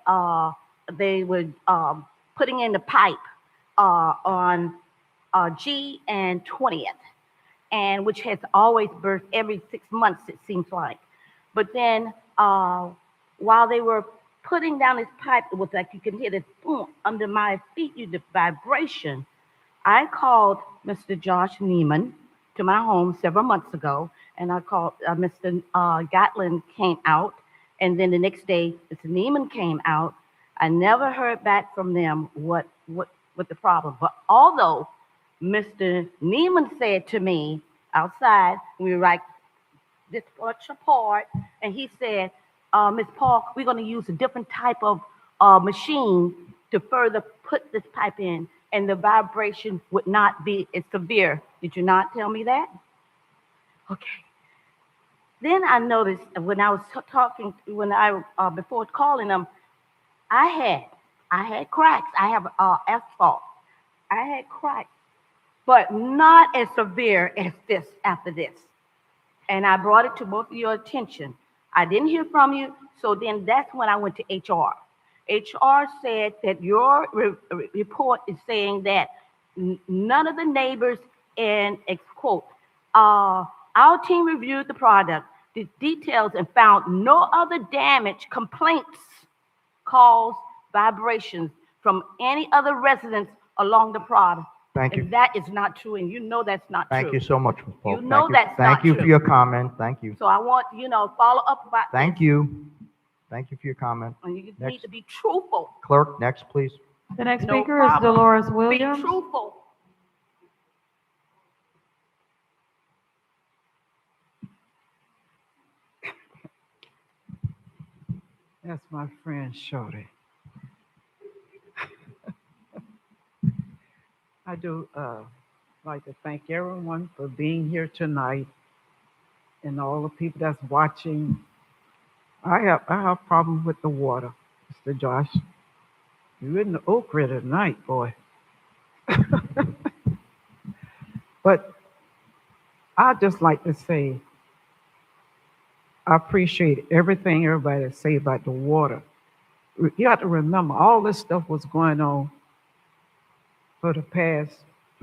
they were putting in the pipe on G and 20th, and which has always burst every 6 months, it seems like. But then while they were putting down this pipe, it was like you can hear this boom under my feet, the vibration. I called Mr. Josh Neiman to my home several months ago, and I called Mr. Gatlin came out, and then the next day Mr. Neiman came out. I never heard back from them what the problem. But although Mr. Neiman said to me outside, we were like this much apart, and he said, Ms. Park, we're going to use a different type of machine to further put this pipe in, and the vibration would not be as severe. Did you not tell me that? Okay. Then I noticed when I was talking, before calling them, I had cracks. I have asphalt. I had cracks, but not as severe as this after this. And I brought it to both of your attention. I didn't hear from you, so then that's when I went to HR. HR said that your report is saying that none of the neighbors, and quote, our team reviewed the product, the details, and found no other damage, complaints, calls, vibrations from any other residents along the product. Thank you. And that is not true, and you know that's not true. Thank you so much, Ms. Polk. You know that's not Thank you for true. your comment. Thank you. So I want, follow up about Thank this. you. Thank you for your comment. And you need Next. to be truthful. Clerk, next, please. The next No speaker is problem. Dolores Williams. Be truthful. That's my friend Shorty. I do like to thank everyone for being here tonight and all the people that's watching. I have problems with the water, Mr. Josh. You're in the Oak Ridge tonight, boy. But I just like to say, I appreciate everything everybody say about the water. You have to remember, all this stuff was going on for the past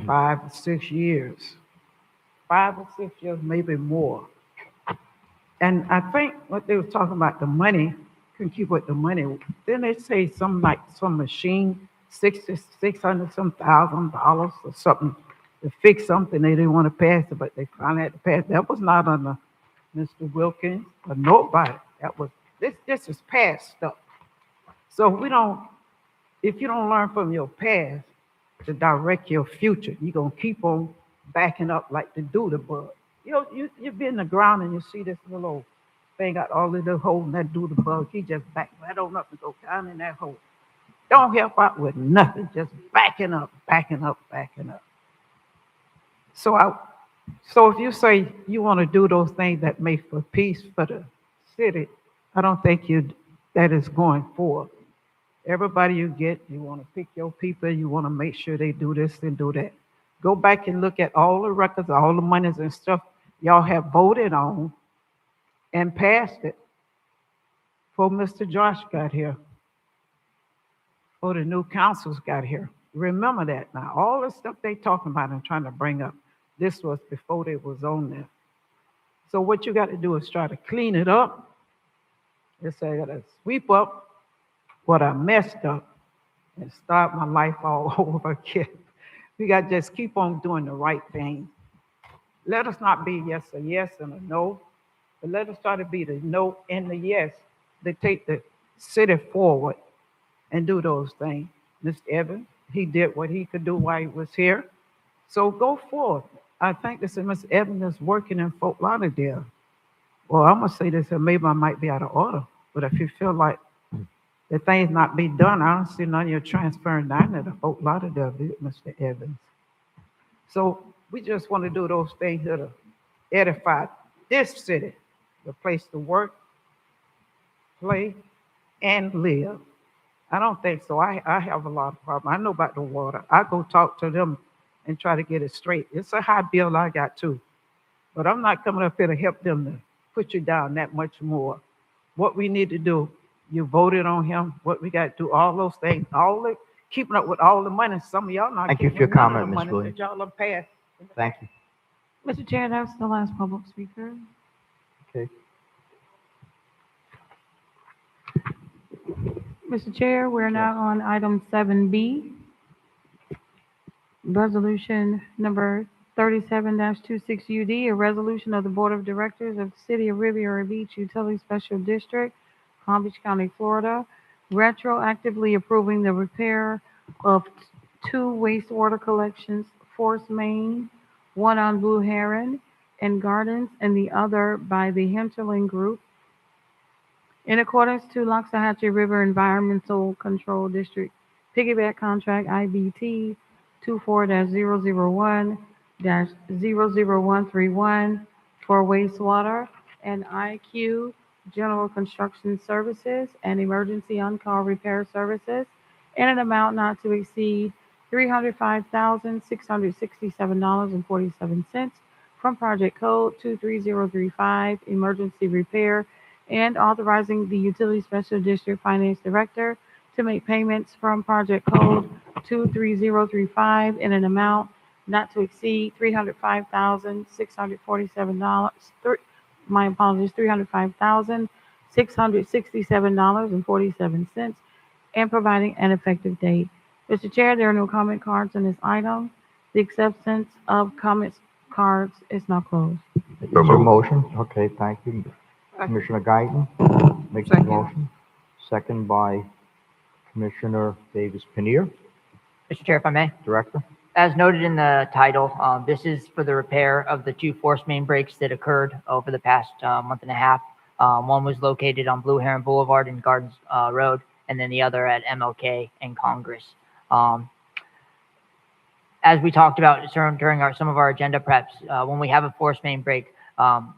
5 or 6 years. 5 or 6 years, maybe more. And I think what they were talking about, the money, couldn't keep with the money. Then they say some like some machine, $600 some thousand dollars or something to fix something they didn't want to pass it, but they finally had to pass. That was not under Mr. Wilkins or nobody. That was this is past stuff. So if you don't learn from your past to direct your future, you're gonna keep on backing up like the doodle-bug. You be in the ground and you see this little old thing got all the little hole in that doodle-bug. He just back right on up and go down in that hole. Don't help out with nothing, just backing up, backing up, backing up. So if you say you want to do those things that make for peace for the city, I don't think that is going forward. Everybody you get, you want to pick your people, you want to make sure they do this and do that. Go back and look at all the records, all the monies and stuff y'all have voted on and passed it before Mr. Josh got here, before the new councils got here. Remember that now. All the stuff they talking about and trying to bring up, this was before they was on there. So what you got to do is try to clean it up. Just say I got to sweep up what I messed up and start my life all over again. We got to just keep on doing the right thing. Let us not be a yes and a no, but let us try to be the no and the yes to take the city forward and do those things. Mr. Evans, he did what he could do while he was here. So go forward. I think this is Mr. Evans is working in Fort Lauderdale. Well, I'm going to say this, and maybe I might be out of order, but if you feel like the things not be done, I don't see none of you transferring down to the Fort Lauderdale, Mr. Evans. So we just want to do those things here to edify this city, the place to work, play, and live. I don't think so. I have a lot of problems. I know about the water. I go talk to them and try to get it straight. It's a high bill I got too. But I'm not coming up here to help them to put you down that much more. What we need to do, you voted on him, what we got to do, all those things, keeping up with all the money. Some of y'all not Thank you for keeping your none of comment, the Ms. money Williams. that y'all have passed. Thank you. Mr. Chair, that's the last public speaker. Okay. Mr. Chair, we're now on item 7B. Resolution number 37-26 UD, a resolution of the Board of Directors of the City of Riviera Beach Utility Special District, Palm Beach County, Florida, retroactively approving the repair of 2 wastewater collections, Force Main, one on Blue Heron and Gardens, and the other by the Hinterland Group, in accordance to Loxahatchee River Environmental Control District Piggyback Contract IBT 24-001-00131 for wastewater and IQ General Construction Services and Emergency On-Call Repair Services in an amount not to exceed $305,667.47 from Project Code 23035 Emergency Repair, and authorizing the Utility Special District Finance Director to make payments from Project Code 23035 in an amount not to exceed $305,647. My apologies, $305,667.47, and providing an effective date. Mr. Chair, there are no comment cards on this item. The acceptance of comments cards is now closed. Is there a motion? Okay, thank you. Commissioner Guyton makes the motion. Second by Commissioner Davis Panir. Mr. Chair, if I may. Director. As noted in the title, this is for the repair of the 2 force main breaks that occurred over the past month and a half. One was located on Blue Heron Boulevard and Gardens Road, and then the other at MLK and Congress. As we talked about during some of our agenda preps, when we have a force main break,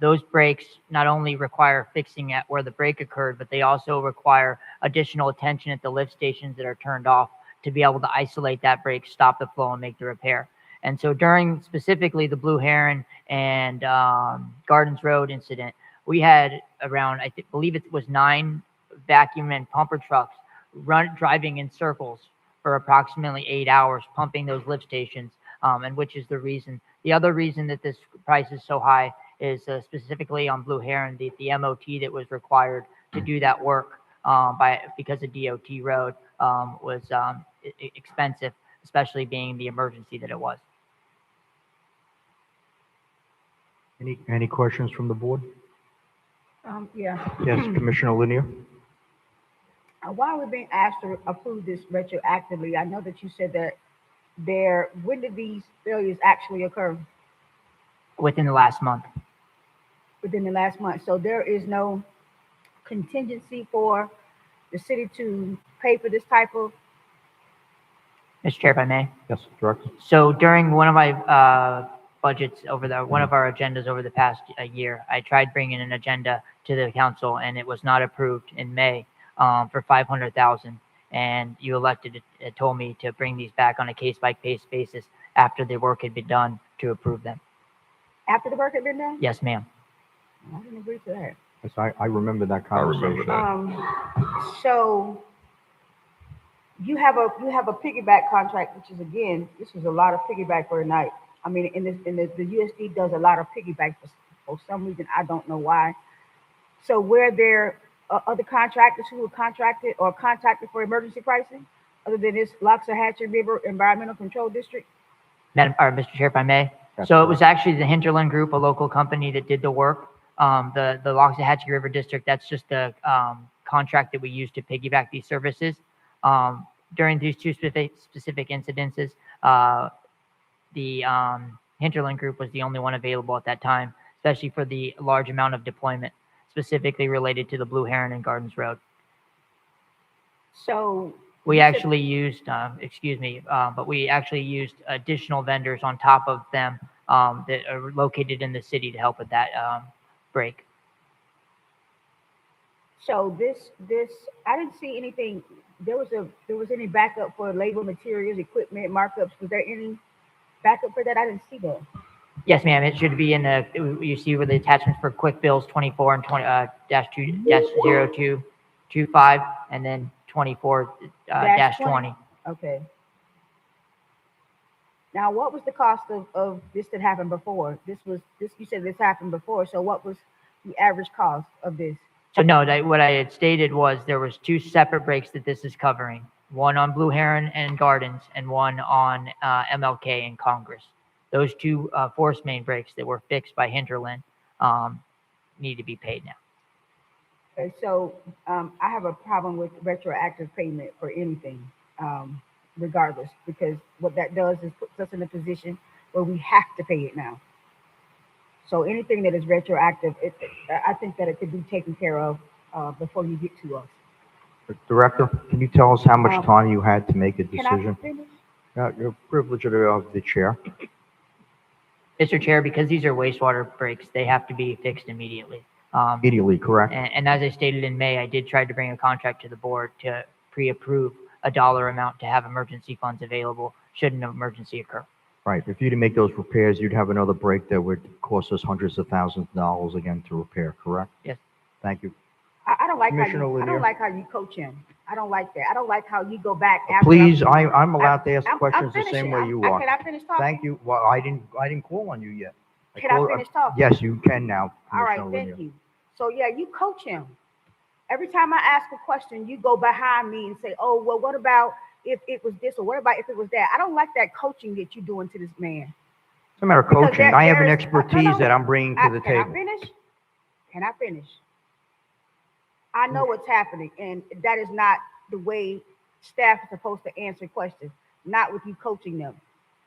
those breaks not only require fixing at where the break occurred, but they also require additional attention at the lift stations that are turned off to be able to isolate that break, stop the flow, and make the repair. And so during specifically the Blue Heron and Gardens Road incident, we had around, believe it was 9 vacuum and pumper trucks driving in circles for approximately 8 hours, pumping those lift stations, and which is the reason. The other reason that this price is so high is specifically on Blue Heron, the MOT that was required to do that work because of DOT road was expensive, especially being the emergency that it was. Any questions from the board? Yeah. Yes, Commissioner Lanier? Why are we being asked to approve this retroactively? I know that you said that when did these failures actually occur? Within the last month. Within the last month. So there is no contingency for the city to pay for this type of? Mr. Chair, if I may. Yes, Director. So during one of my budgets one of our agendas over the past year, I tried bringing an agenda to the council, and it was not approved in May for $500,000. And you told me to bring these back on a case-by-case basis after the work had been done to approve them. After the work had been done? Yes, ma'am. I didn't agree to that. Yes, I remember that conversation. So you have a piggyback contract, which is, again, this is a lot of piggyback for a night. I mean, the USD does a lot of piggyback for some reason. I don't know why. So were there other contractors who were contracted or contacted for emergency pricing other than this Loxahatchee River Environmental Control District? Mr. Chair, if I may. So it was actually the Hinterland Group, a local company, that did the work. The Loxahatchee River District, that's just the contract that we use to piggyback these services. During these two specific incidences, the Hinterland Group was the only one available at that time, especially for the large amount of deployment, specifically related to the Blue Heron and Gardens Road. So we actually used, but we actually used additional vendors on top of them that are located in the city to help with that break. So this, I didn't see anything. There was any backup for labor, materials, equipment, markups? Was there any backup for that? I didn't see that. Yes, ma'am. It should be in the, you see where the attachments for quick bills 24 and 20 -0225, and then 24 -20. Okay. Now, what was the cost of this that happened before? You said this happened before. So what was the average cost of this? So no, what I had stated was there was 2 separate breaks that this is covering. One on Blue Heron and Gardens, and one on MLK and Congress. Those 2 force main breaks that were fixed by Hinterland need to be paid now. Okay, so I have a problem with retroactive payment for anything, regardless, because what that does is puts us in a position where we have to pay it now. So anything that is retroactive, I think that it could be taken care of before you get to us. Director, can you tell us how much time you had to make a Can I decision? finish? You're privileged of the chair. Mr. Chair, because these are wastewater breaks, they have to be fixed immediately. Immediately, correct? And as I stated in May, I did try to bring a contract to the board to pre-approve a dollar amount to have emergency funds available should an emergency occur. Right. If you didn't make those repairs, you'd have another break that would cost us hundreds of thousands of dollars again to repair, correct? Yes. Thank you. I don't like Commissioner I Lanier. don't like how you coach him. I don't like that. I don't like how you go back after. Please, I'm allowed to ask I'm questions the finishing. same way you are. Can I finish talking? Thank you. Well, I didn't call on you yet. Can I finish talking? Yes, you can now. All right, Commissioner thank Lanier. you. So yeah, you coach him. Every time I ask a question, you go behind me and say, "Oh, well, what about if it was this, or what about if it was that?" I don't like that coaching that you're doing to this man. It's a matter of Because coaching. I have an there's- expertise no, that I'm bringing to the Can table. I finish? Can I finish? I know what's happening, and that is not the way staff is supposed to answer questions, not with you coaching them.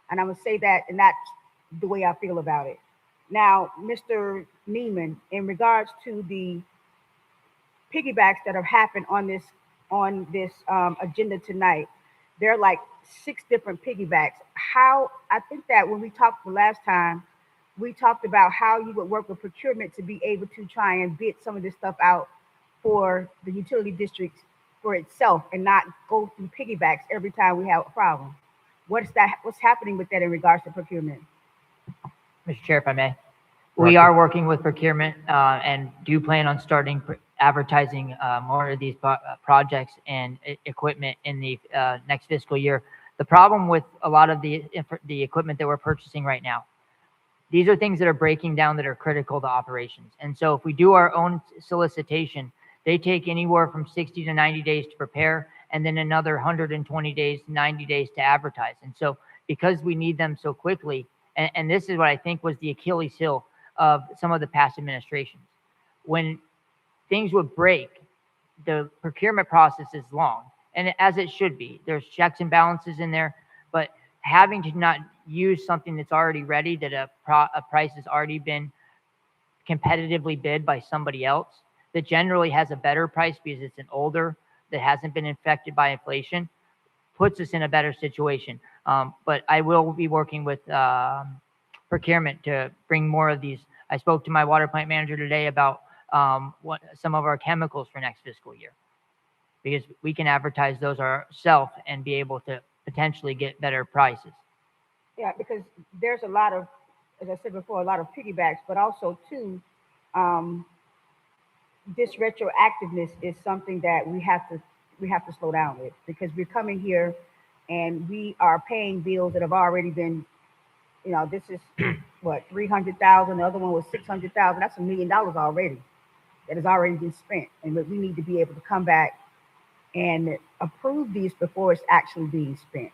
And I'm gonna say that, and that's the way I feel about it. Now, Mr. Neiman, in regards to the piggybacks that have happened on this agenda tonight, there are like 6 different piggybacks. How I think that when we talked the last time, we talked about how you would work with procurement to be able to try and bid some of this stuff out for the utility districts for itself and not go through piggybacks every time we have a problem. what's happening with that in regards to procurement? Mr. Chair, if I may. We are working with procurement and do plan on starting advertising more of these projects and equipment in the next fiscal year. The problem with a lot of the equipment that we're purchasing right now, these are things that are breaking down that are critical to operations. And so if we do our own solicitation, they take anywhere from 60 to 90 days to prepare and then another 120 days, 90 days to advertise. And so because we need them so quickly, and this is what I think was the Achilles heel of some of the past administrations. When things would break, the procurement process is long, and as it should be. There's checks and balances in there, but having to not use something that's already ready, that a price has already been competitively bid by somebody else, that generally has a better price because it's an older, that hasn't been affected by inflation, puts us in a better situation. But I will be working with procurement to bring more of these. I spoke to my water plant manager today about some of our chemicals for next fiscal year, because we can advertise those ourselves and be able to potentially get better prices. Yeah, because there's a lot of, as I said before, a lot of piggybacks, but also too, this retroactiveness is something that we have to slow down with, because we're coming here and we are paying bills that have already been, this is what, 300,000, the other one was 600,000. That's $1 million already that has already been spent. And we need to be able to come back and approve these before it's actually being spent,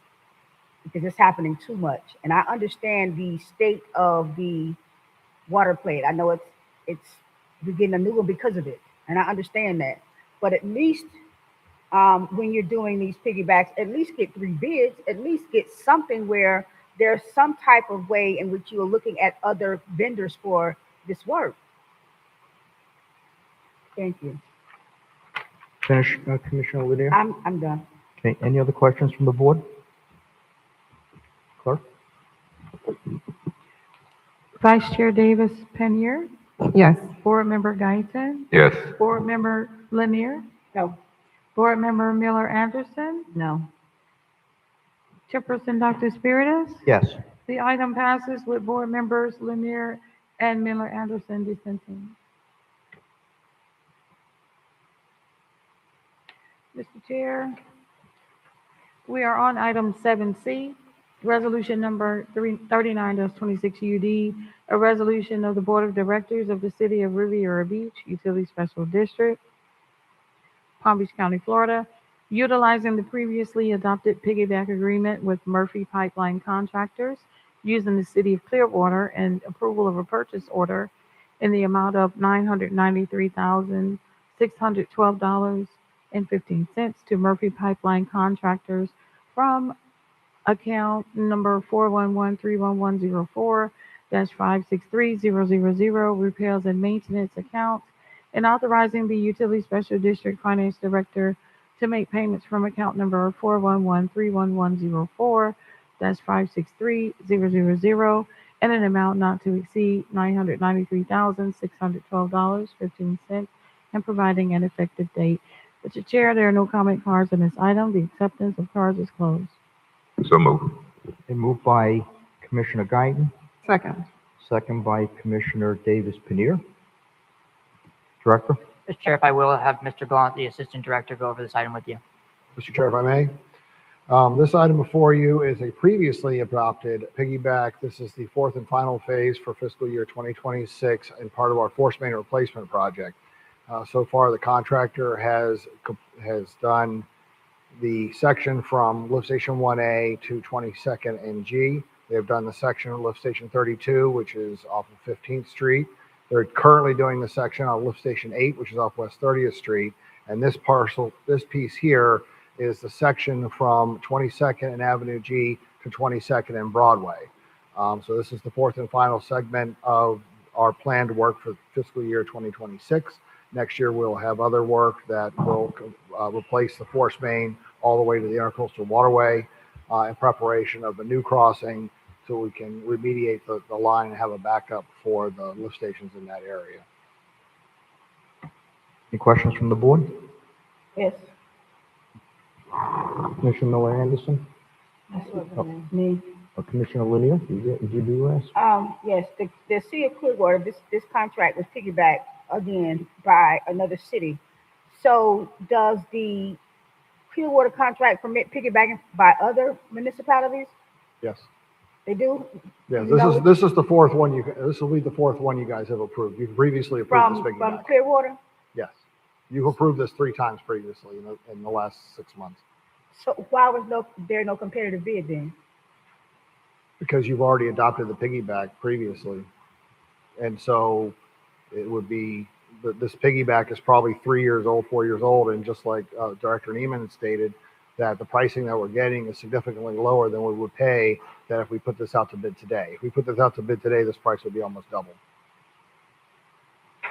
because it's happening too much. And I understand the state of the water plant. I know we're getting a new one because of it, and I understand that. But at least when you're doing these piggybacks, at least get 3 bids, at least get something where there's some type of way in which you are looking at other vendors for this work. Thank you. Finish, Commissioner Lanier? I'm done. Okay, any other questions from the board? Clerk? Vice Chair Davis Penier, Yes. Board Member Guyton, Yes. Board Member Lanier, No. Board Member Miller Anderson, No. Chairperson Dr. Spiritus. Yes. The item passes with Board Members Lanier and Miller Anderson dissenting. Mr. Chair, we are on item 7C, resolution number 39-26 UD, a resolution of the Board of Directors of the City of Riviera Beach Utility Special District, Palm Beach County, Florida, utilizing the previously adopted piggyback agreement with Murphy Pipeline Contractors, using the City of Clearwater, and approval of a purchase order in the amount of $993,612.15 to Murphy Pipeline Contractors from account number 411-31104-563000 repairs and maintenance account, and authorizing the Utility Special District Finance Director to make payments from account number 411-31104-563000 and an amount not to exceed $993,612.15 and providing an effective date. Mr. Chair, there are no comment cards on this item. The acceptance of cards is closed. So moved. Moved by Commissioner Guyton, Second. second by Commissioner Davis Penier. Director? Mr. Chair, if I will have Mr. Gallant, the Assistant Director, go over this item with you. Mr. Chair, if I may. This item before you is a previously adopted piggyback. This is the 4th and final phase for fiscal year 2026 and part of our force main replacement project. So far, the contractor has done the section from lift station 1A to 22nd and G. They've done the section of lift station 32, which is off of 15th Street. They're currently doing the section on lift station 8, which is off West 30th Street. And this piece here is the section from 22nd and Avenue G to 22nd and Broadway. So this is the 4th and final segment of our planned work for fiscal year 2026. Next year, we'll have other work that will replace the force main all the way to the Intercoastal Waterway in preparation of the new crossing, so we can remediate the line and have a backup for the lift stations in that area. Any questions from the board? Yes. Commissioner Miller Anderson? Me. Commissioner Lanier, did you do last? Yes, the City of Clearwater, this contract was piggybacked again by another city. So does the Clearwater contract permit piggybacking by other municipalities? Yes. They do? Yeah, No. this is the fourth one this will be the fourth one you guys have approved. You've previously approved this From piggyback. Clearwater? Yes. You've approved this 3 times previously in the last 6 months, So why was there no competitive bid then? because you've already adopted the piggyback previously. And so it would be, this piggyback is probably 3 years old, 4 years old. And just like Director Neiman stated, that the pricing that we're getting is significantly lower than we would pay that if we put this out to bid today. If we put this out to bid today, this price would be almost double.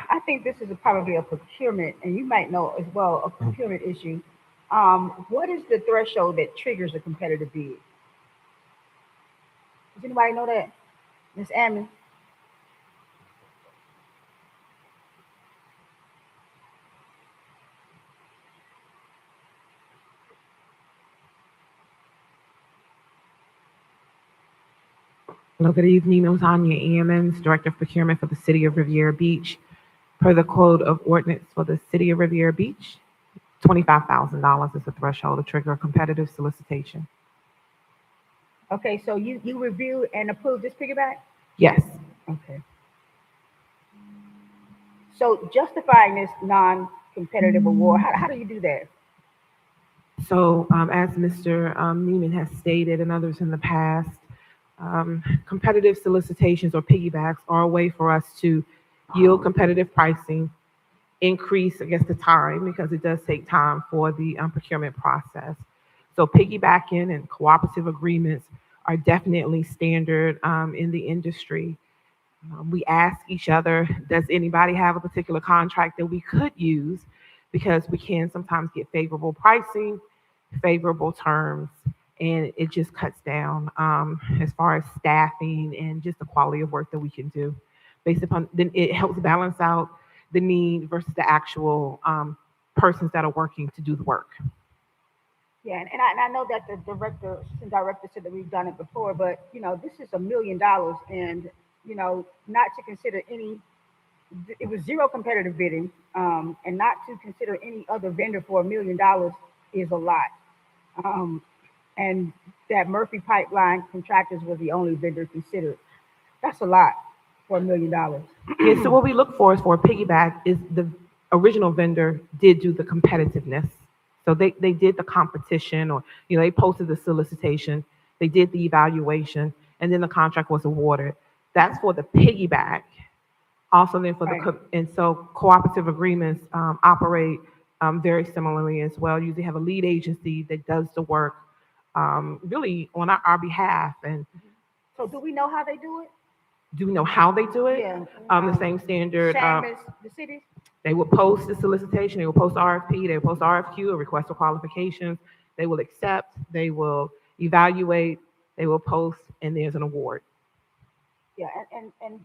I think this is probably a procurement, and you might know as well, a procurement issue. What is the threshold that triggers a competitive bid? Does anybody know that? Ms. Ammon? Hello, good evening. I'm Tanya Ammons, Director of Procurement for the City of Riviera Beach. Per the Code of Ordinance for the City of Riviera Beach, $25,000 is the threshold to trigger a competitive solicitation. Okay, so you review and approve this piggyback? Yes. Okay. So justifying this non-competitive award, how do you do that? So as Mr. Neiman has stated and others in the past, competitive solicitations or piggybacks are a way for us to yield competitive pricing, increase, I guess, the time, because it does take time for the procurement process. So piggybacking and cooperative agreements are definitely standard in the industry. We ask each other, does anybody have a particular contract that we could use? Because we can sometimes get favorable pricing, favorable terms, and it just cuts down as far as staffing and just the quality of work that we can do. Based upon, then it helps balance out the need versus the actual persons that are working to do the work. Yeah, and I know that the assistant director said that we've done it before, but this is $1 million, and not to consider it was zero competitive bidding, and not to consider any other vendor for $1 million is a lot. And that Murphy Pipeline Contractors was the only vendor considered. That's a lot for $1 million. Yeah, so what we look for is for a piggyback is the original vendor did do the competitiveness. So they did the competition, or they posted the solicitation, they did the evaluation, and then the contract was awarded. That's for the piggyback. Also then for and so cooperative agreements operate very similarly as well. Usually have a lead agency that does the work really on our behalf. And so do we know how they do it? Do we know how they do it? Yeah. The same standard. Same as the cities? They will post the solicitation, they will post RFP, they will post RFQ, a request for qualifications. They will accept, they will evaluate, they will post, and there's an award. Yeah, and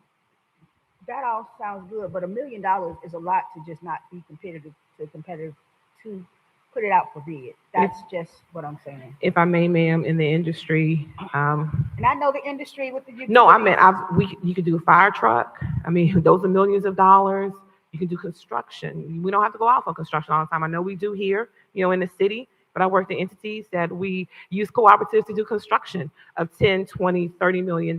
that all sounds good, but $1 million is a lot to just not be competitive to put it out for bid. That's just what I'm saying. If I may, ma'am, in the industry. And I know the industry with the utilities. No, I meant you could do a fire truck. I mean, those are millions of dollars. You can do construction. We don't have to go out for construction all the time. I know we do here, in the city, but I work in entities that we use cooperatives to do construction of 10, 20, $30 million.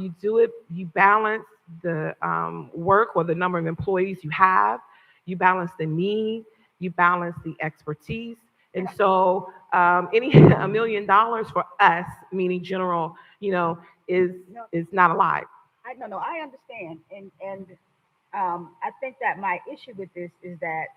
You do it, you balance the work or the number of employees you have, you balance the need, you balance the expertise. And so $1 million for us, meaning general, is not a lot. I understand. And I think that my issue with this is that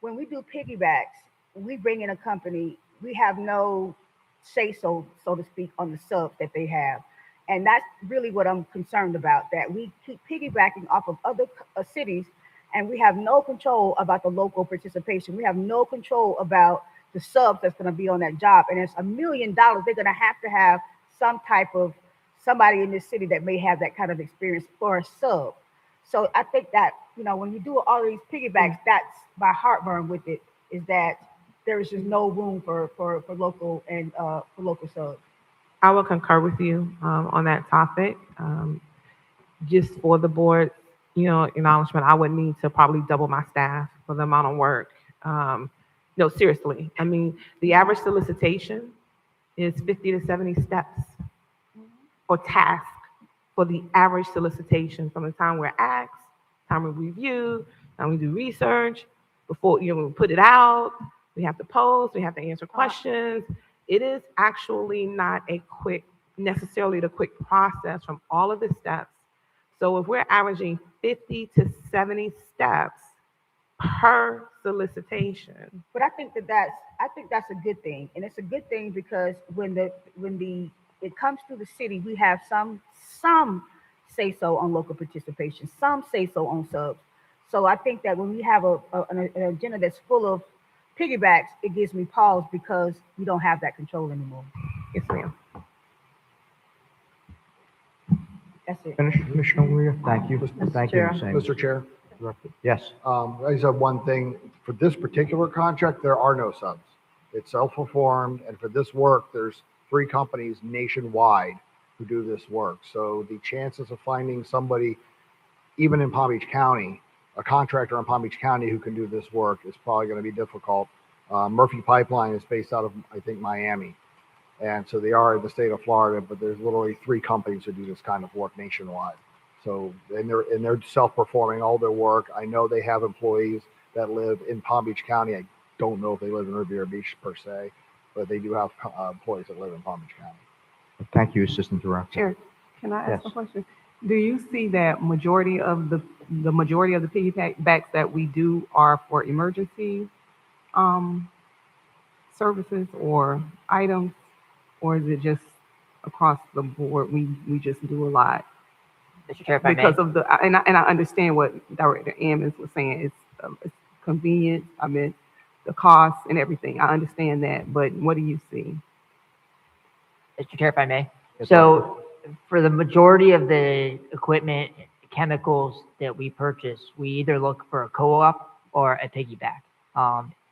when we do piggybacks, we bring in a company, we have no say-so to speak, on the sub that they have. And that's really what I'm concerned about, that we keep piggybacking off of other cities, and we have no control about the local participation. We have no control about the subs that's going to be on that job. And it's $1 million. They're going to have some type of somebody in this city that may have that kind of experience for a sub. So I think that, when you do all these piggybacks, that's my heartburn with it, is that there is just no room for local and, for local subs. I will concur with you on that topic. Just for the board, acknowledgement, I would need to probably double my staff for the amount of work. No, seriously. I mean, the average solicitation is 50 to 70 steps or tasks for the average solicitation from the time we're asked, time we review, time we do research, before, we put it out, we have to post, we have to answer questions. It is actually not necessarily the quick process from all of the steps. So if we're averaging 50 to 70 steps per solicitation. But I think that's a good thing, and it's a good thing because when it comes to the city, we have some say so on local participation, some say so on subs. So I think that when we have an agenda that's full of piggybacks, it gives me pause because we don't have that control anymore. Yes, ma'am. That's it. Finish, Commissioner Maria? Thank you. Thank you. Chair. Ms. Mr. Chair. Yes. I just have one thing. For this particular contract, there are no subs. It's self-performed, and for this work, there's 3 companies nationwide who do this work. So the chances of finding somebody, even in Palm Beach County, a contractor in Palm Beach County who can do this work is probably going to be difficult. Murphy Pipeline is based out of, I think, Miami. And so they are in the state of Florida, but there's literally 3 companies who do this kind of work nationwide. So, and they're self-performing all their work. I know they have employees that live in Palm Beach County. I don't know if they live in Riviera Beach per se, but they do have employees that live in Palm Beach County. Thank you, Assistant Director. Chair, can I ask Yes. a question? Do you see that majority of the piggybacks that we do are for emergency services or items, or is it just across the board? We just do a lot Mr. Chair, if I may. because of and I understand what Director Ammons was saying. It's convenient. I mean, the cost and everything. I understand that, but what do you see? Mr. Chair, if I may. Yes, So for the majority of the equipment, chemicals that we purchase, we either look for a co-op or a piggyback.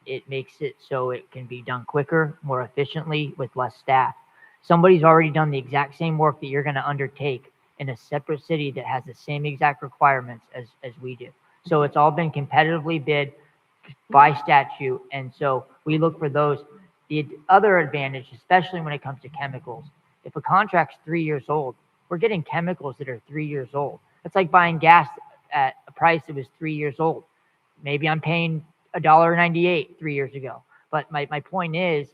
It makes it so it can be done quicker, more efficiently with less staff. Somebody's already done the exact same work that you're going to undertake in a separate city that has the same exact requirements as we do. So it's all been competitively bid by statute. And so we look for those. The other advantage, especially when it comes to chemicals, if a contract's 3 years old, we're getting chemicals that are 3 years old. It's like buying gas at a price that was 3 years old. Maybe I'm paying $1.98 3 years ago. But my point is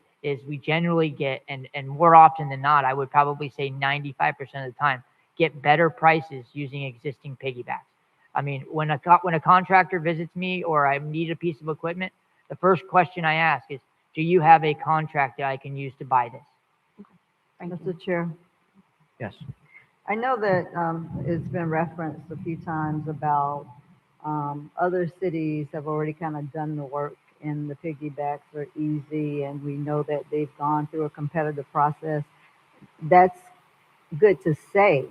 we generally get, and more often than not, I would probably say 95% of the time, get better prices using existing piggybacks. I mean, when a contractor visits me or I need a piece of equipment, the first question I ask is, do you have a contract that I can use to buy this? Mr. Chair, Yes. I know that it's been referenced a few times about other cities have already kind of done the work and the piggybacks are easy and we know that they've gone through a competitive process. That's good to say,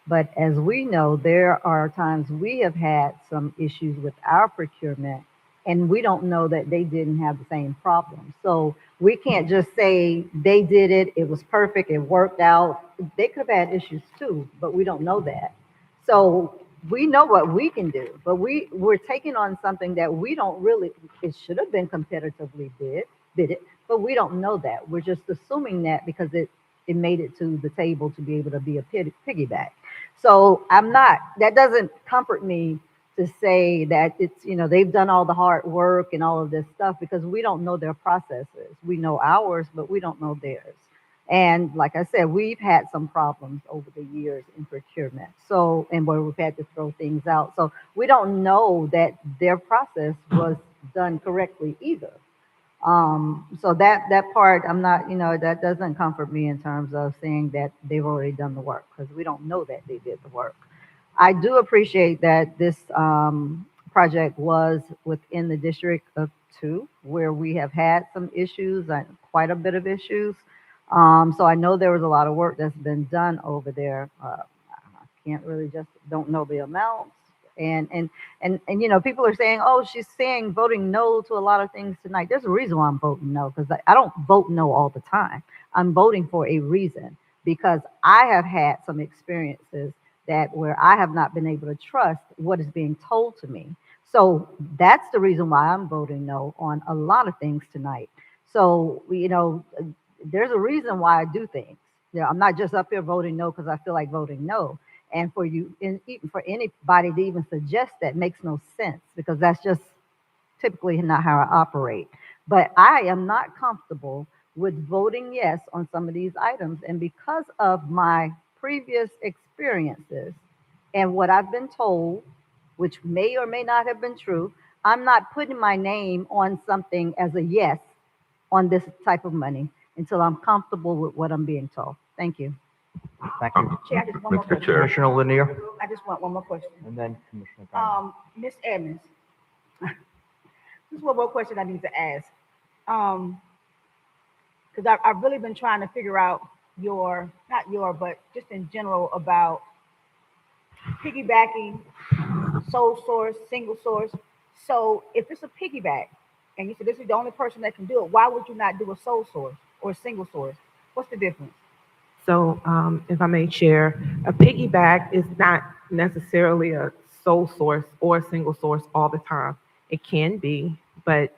but as we know, there are times we have had some issues with our procurement and we don't know that they didn't have the same problem. So we can't just say they did it, it was perfect, it worked out. They could have had issues too, but we don't know that. So we know what we can do, but we're taking on something that we don't really, it should have been competitively bid it, but we don't know that. We're just assuming that because it made it to the table to be able to be a piggyback. So that doesn't comfort me to say that it's, they've done all the hard work and all of this stuff because we don't know their processes. We know ours, but we don't know theirs. And like I said, we've had some problems over the years in procurement. So, and where we've had to throw things out. So we don't know that their process was done correctly either. So that part, I'm not, that doesn't comfort me in terms of saying that they've already done the work because we don't know that they did the work. I do appreciate that this project was within the District of 2, where we have had some issues, quite a bit of issues. So I know there was a lot of work that's been done over there. I can't really don't know the amounts. And you know, people are saying, oh, she's saying voting no to a lot of things tonight. There's a reason why I'm voting no, because I don't vote no all the time. I'm voting for a reason, because I have had some experiences that where I have not been able to trust what is being told to me. So that's the reason why I'm voting no on a lot of things tonight. So, you know, there's a reason why I do things. You know, I'm not just up here voting no because I feel like voting no. And for you, and even for anybody to even suggest that makes no sense, because that's just typically not how I operate. But I am not comfortable with voting yes on some of these items. And because of my previous experiences and what I've been told, which may or may not have been true, I'm not putting my name on something as a yes on this type of money until I'm comfortable with what I'm being told. Thank you. Thank you. Chair, I just one more Mr. question. Chair. Commissioner Lanier, I just want one more question. and then Commissioner Guy. Ms. Edmonds, this is one more question I need to ask. Because I've really been trying to figure out but just in general about piggybacking, sole source, single source. So if it's a piggyback, and you said this is the only person that can do it, why would you not do a sole source or a single source? What's the difference? So, if I may share, a piggyback is not necessarily a sole source or a single source all the time. It can be, but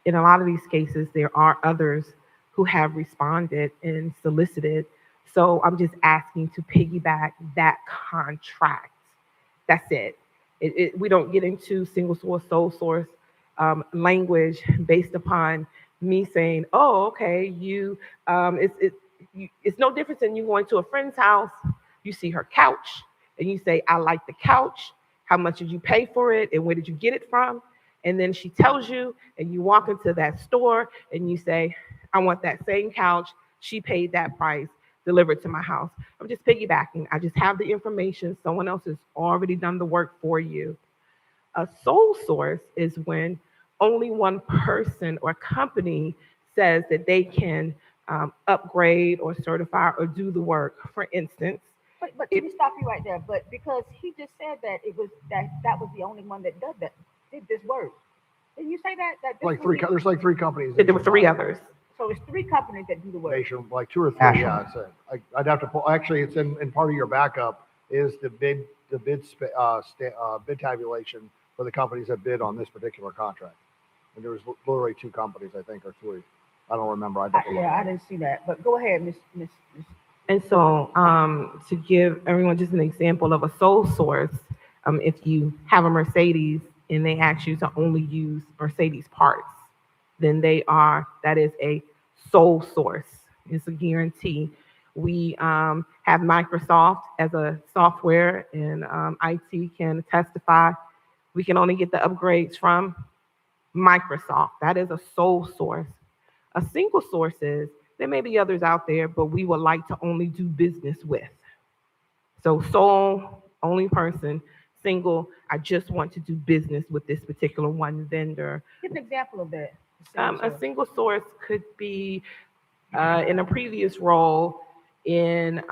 in a lot of these cases, there are others who have responded and solicited. So I'm just asking to piggyback that contract. That's it. We don't get into single source, sole source language based upon me saying, oh, okay, it's no different than you going to a friend's house, you see her couch, and you say, I like the couch. How much did you pay for it? And where did you get it from? And then she tells you, and you walk into that store and you say, I want that same couch. She paid that price, delivered to my house. I'm just piggybacking. I just have the information. Someone else has already done the work for you. A sole source is when only one person or company says that they can upgrade or certify or do the work. For instance, But let me stop you right there. But because he just said that it was that was the only one that did this work. Didn't you say that? There's like three companies. There were three others. So it's three companies that do the work. Like two or three, Ashland. yeah. I'd have to pull, actually, it's in part of your backup is the bid tabulation for the companies that bid on this particular contract. And there was literally two companies, I think, or three. I don't remember. I'd have to look. I didn't see that. But go ahead, Miss. And so to give everyone just an example of a sole source, if you have a Mercedes and they ask you to only use Mercedes parts, then that is a sole source. It's a guarantee. We have Microsoft as a software, and IT can testify. We can only get the upgrades from Microsoft. That is a sole source. A single source is, there may be others out there, but we would like to only do business with. So sole, only person. Single, I just want to do business with this particular one vendor. Give an example of that. A single source could be in a previous role in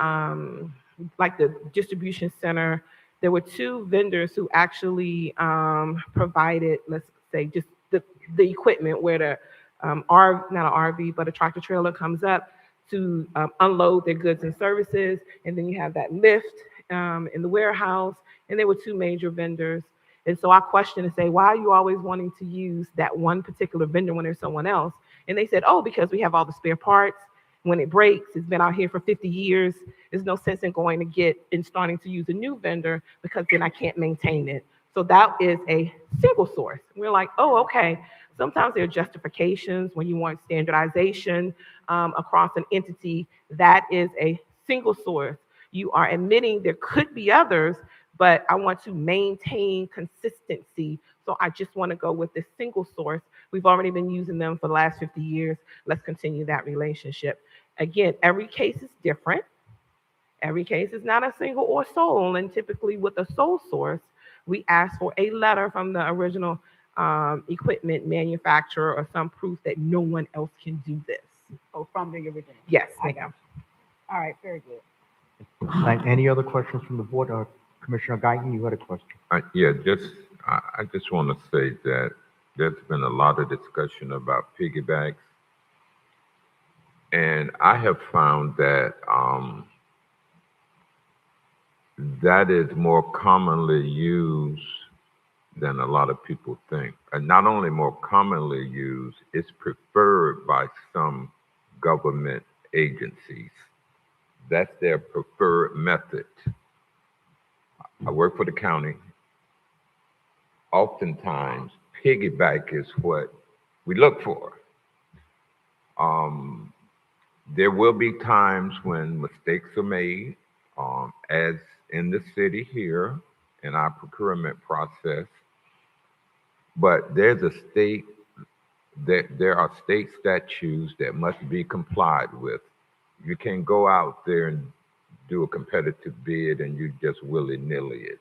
like the distribution center. There were two vendors who actually provided, let's say, just the equipment where the not an RV, but a tractor trailer comes up to unload their goods and services. And then you have that lift in the warehouse. And there were two major vendors. And so I questioned and say, why are you always wanting to use that one particular vendor when there's someone else? And they said, oh, because we have all the spare parts. When it breaks, it's been out here for 50 years. There's no sense in going to get and starting to use a new vendor because then I can't maintain it. So that is a single source. We're like, oh, okay. Sometimes there are justifications when you want standardization across an entity. That is a single source. You are admitting there could be others, but I want to maintain consistency. So I just want to go with this single source. We've already been using them for the last 50 years. Let's continue that relationship. Again, every case is different. Every case is not a single or sole. And typically with a sole source, we ask for a letter from the original equipment manufacturer or some proof that no one else can do this. Oh, from the original. Yes, ma'am. All right, very good. Any other questions from the board? Commissioner Guyton, you had a question. Yeah, I just want to say that there's been a lot of discussion about piggybacks. And I have found that that is more commonly used than a lot of people think. And not only more commonly used, it's preferred by some government agencies. That's their preferred method. I work for the county. Oftentimes, piggyback is what we look for. There will be times when mistakes are made, as in the city here in our procurement process. But there are state statutes that must be complied with. You can't go out there and do a competitive bid and you just willy-nilly it.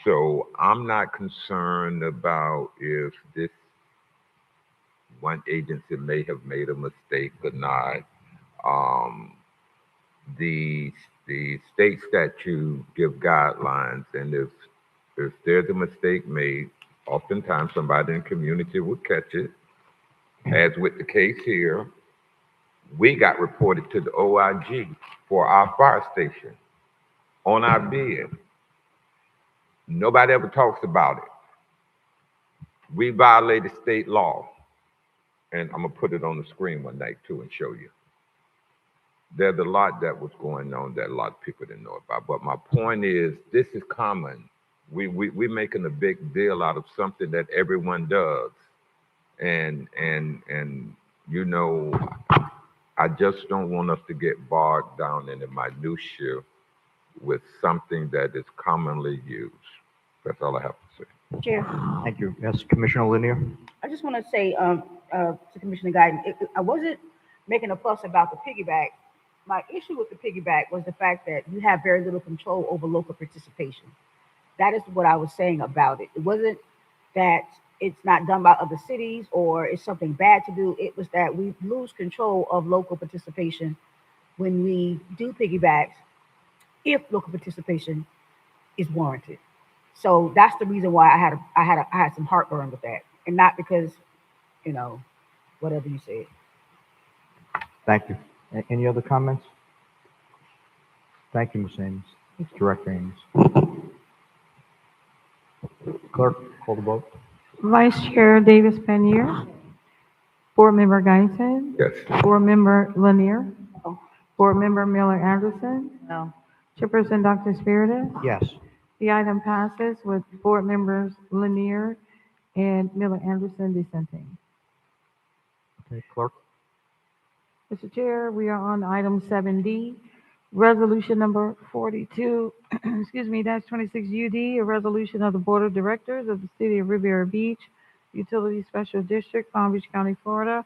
So I'm not concerned about if this one agency may have made a mistake or not. The state statute give guidelines, and if there's a mistake made, oftentimes somebody in the community will catch it. As with the case here, we got reported to the OIG for our fire station on our bid. Nobody ever talks about it. We violated state law. And I'm gonna put it on the screen one night too and show you. There's a lot that was going on that a lot of people didn't know about. But my point is, this is common. We're making a big deal out of something that everyone does. And you know, I just don't want us to get bogged down in the minutia with something that is commonly used. That's all I have to say. Chair, Thank you. Yes, Commissioner Lanier? I just want to say to Commissioner Guyton, I wasn't making a fuss about the piggyback. My issue with the piggyback was the fact that you have very little control over local participation. That is what I was saying about it. It wasn't that it's not done by other cities or it's something bad to do. It was that we lose control of local participation when we do piggybacks, if local participation is warranted. So that's the reason why I had some heartburn with that, and not because, you know, whatever you said. Thank you. Any other comments? Thank you, Ms. Ames. Director Ames. Clerk, call the vote. Vice Chair Davis Panier, Board Member Guyton. Yes. Board Member Lanier. Board Member Miller Anderson. No. Chairperson Dr. Spiritus. Yes. The item passes with Board Members Lanier and Miller Anderson dissenting. Okay, Clerk. Mr. Chair, we are on item 7D, resolution number 42, excuse me, that's 26 UD, a resolution of the Board of Directors of the City of Riviera Beach, Utility Special District, Palm Beach County, Florida,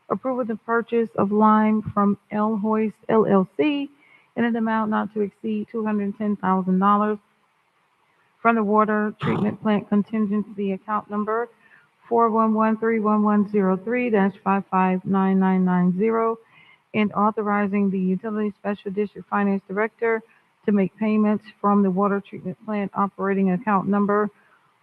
approving the purchase of lime from El Hoist LLC in an amount not to exceed $210,000 from the Water Treatment Plant Contingency Account Number 411-31103-559990, and authorizing the Utility Special District Finance Director to make payments from the Water Treatment Plant Operating Account Number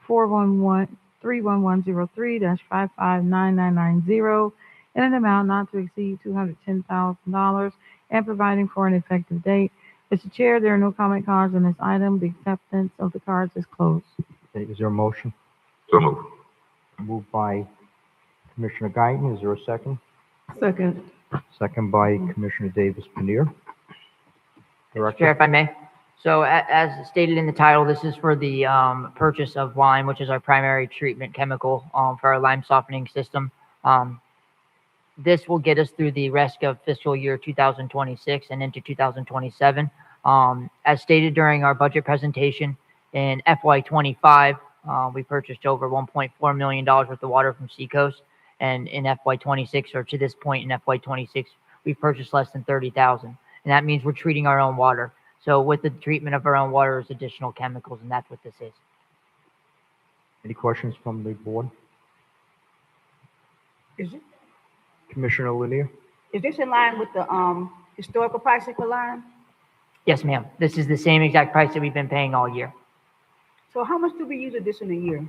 411-31103-559990 in an amount not to exceed $210,000 and providing for an effective date. Mr. Chair, there are no comment cards on this item. The acceptance of the cards is closed. Okay, is there a motion? So moved. Moved by Commissioner Guyton. Is there a second? Second. Second by Commissioner Davis Panier. Director? Chair, if I may. So as stated in the title, this is for the purchase of lime, which is our primary treatment chemical for our lime softening system. This will get us through the rest of fiscal year 2026 and into 2027. As stated during our budget presentation in FY25, we purchased over $1.4 million worth of water from Seacoast. And in FY26, or to this point in FY26, we purchased less than 30,000. And that means we're treating our own water. So with the treatment of our own water is additional chemicals, and that's what this is. Any questions from the board? Is it? Commissioner Lanier? Is this in line with the historical pricing for lime? Yes, ma'am. This is the same exact price that we've been paying all year. So how much do we use of this in a year?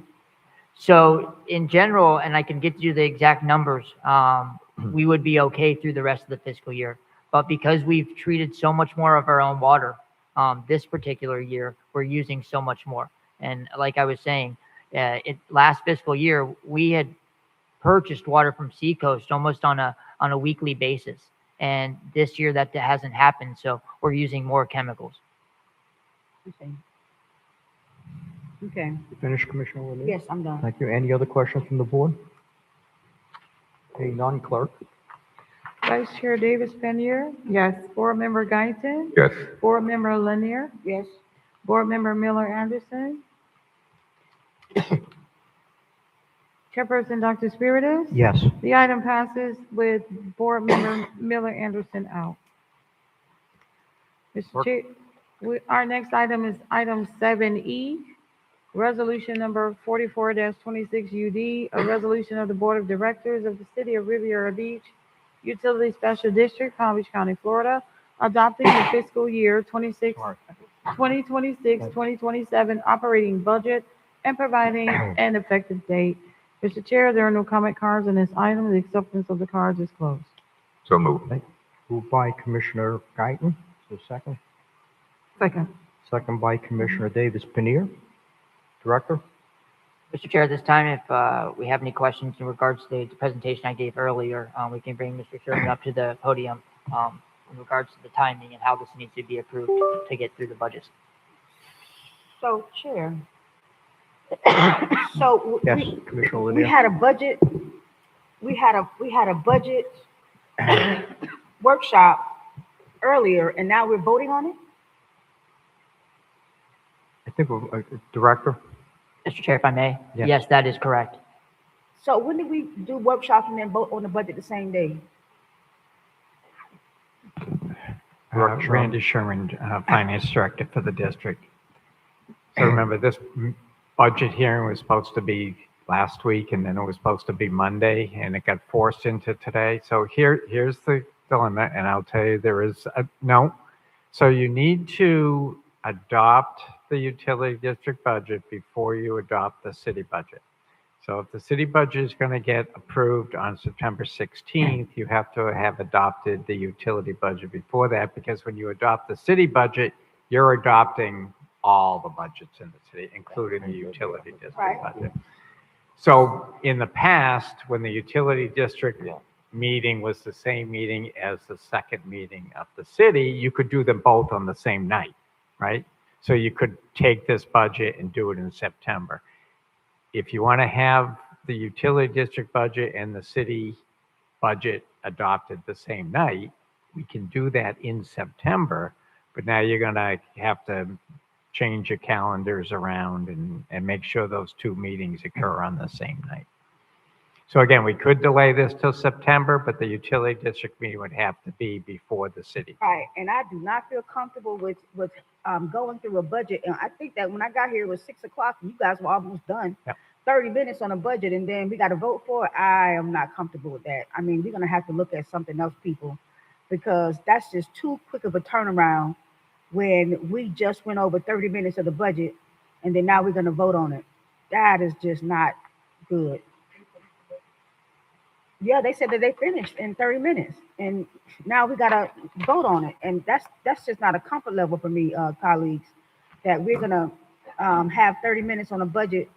So in general, and I can get you the exact numbers, we would be okay through the rest of the fiscal year. But because we've treated so much more of our own water, this particular year, we're using so much more. And like I was saying, last fiscal year, we had purchased water from Seacoast almost on a weekly basis. And this year that hasn't happened, so we're using more chemicals. Okay. Okay. You finished, Commissioner Lanier? Yes, I'm done. Thank you. Any other questions from the board? Okay, none, clerk. Vice Chair Davis Penier, yes. Board Member Guyton, Yes. Board Member Lanier, Yes. Board Member Miller Anderson, Chairperson Dr. Spiritus. Yes. The item passes with Board Member Miller Anderson out. Mr. Chair, our next item is item 7E, resolution number 44-26 UD, a resolution of the Board of Directors of the City of Riviera Beach, Utility Special District, Palm Beach County, Florida, adopting the fiscal year 2026-2027 operating budget and providing an effective date. Mr. Chair, there are no comment cards on this item. The acceptance of the cards is closed. So moved. Moved by Commissioner Guyton. Is there a second? Second. Second by Commissioner Davis Penier. Director? Mr. Chair, at this time, if we have any questions in regards to the presentation I gave earlier, we can bring Mr. Sherman up to the podium in regards to the timing and how this needs to be approved to get through the budgets. So, Chair. So Yes, Commissioner we Lanier. had a budget. We had a budget workshop earlier, and now we're voting on it. I think, Director? Mr. Chair, if I may? Yes. Yes, that is correct. So when did we do workshops and then vote on the budget the same day? Randy Sherman, Finance Director for the district. So remember, this budget hearing was supposed to be last week, and then it was supposed to be Monday, and it got forced into today. So here's the dilemma, and I'll tell you, there is no. So you need to adopt the utility district budget before you adopt the city budget. So if the city budget is going to get approved on September 16th, you have to have adopted the utility budget before that, because when you adopt the city budget, you're adopting all the budgets in the city, including the utility district budget. So in the past, when the utility district meeting was the same meeting as the second meeting of the city, you could do them both on the same night, right? So you could take this budget and do it in September. If you want to have the utility district budget and the city budget adopted the same night, we can do that in September, but now you're going to have to change your calendars around and make sure those two meetings occur on the same night. So again, we could delay this till September, but the utility district meeting would have to be before the city. Right, and I do not feel comfortable with going through a budget. And I think that when I got here, it was 6 o'clock, and you guys were almost done. Yep. 30 minutes on a budget, and then we got to vote for it. I am not comfortable with that. I mean, we're going to have to look at something else, people, because that's just too quick of a turnaround when we just went over 30 minutes of the budget, and then now we're going to vote on it. That is just not good. Yeah, they said that they finished in 30 minutes, and now we got to vote on it. And that's just not a comfort level for me, colleagues, that we're going to have 30 minutes on a budget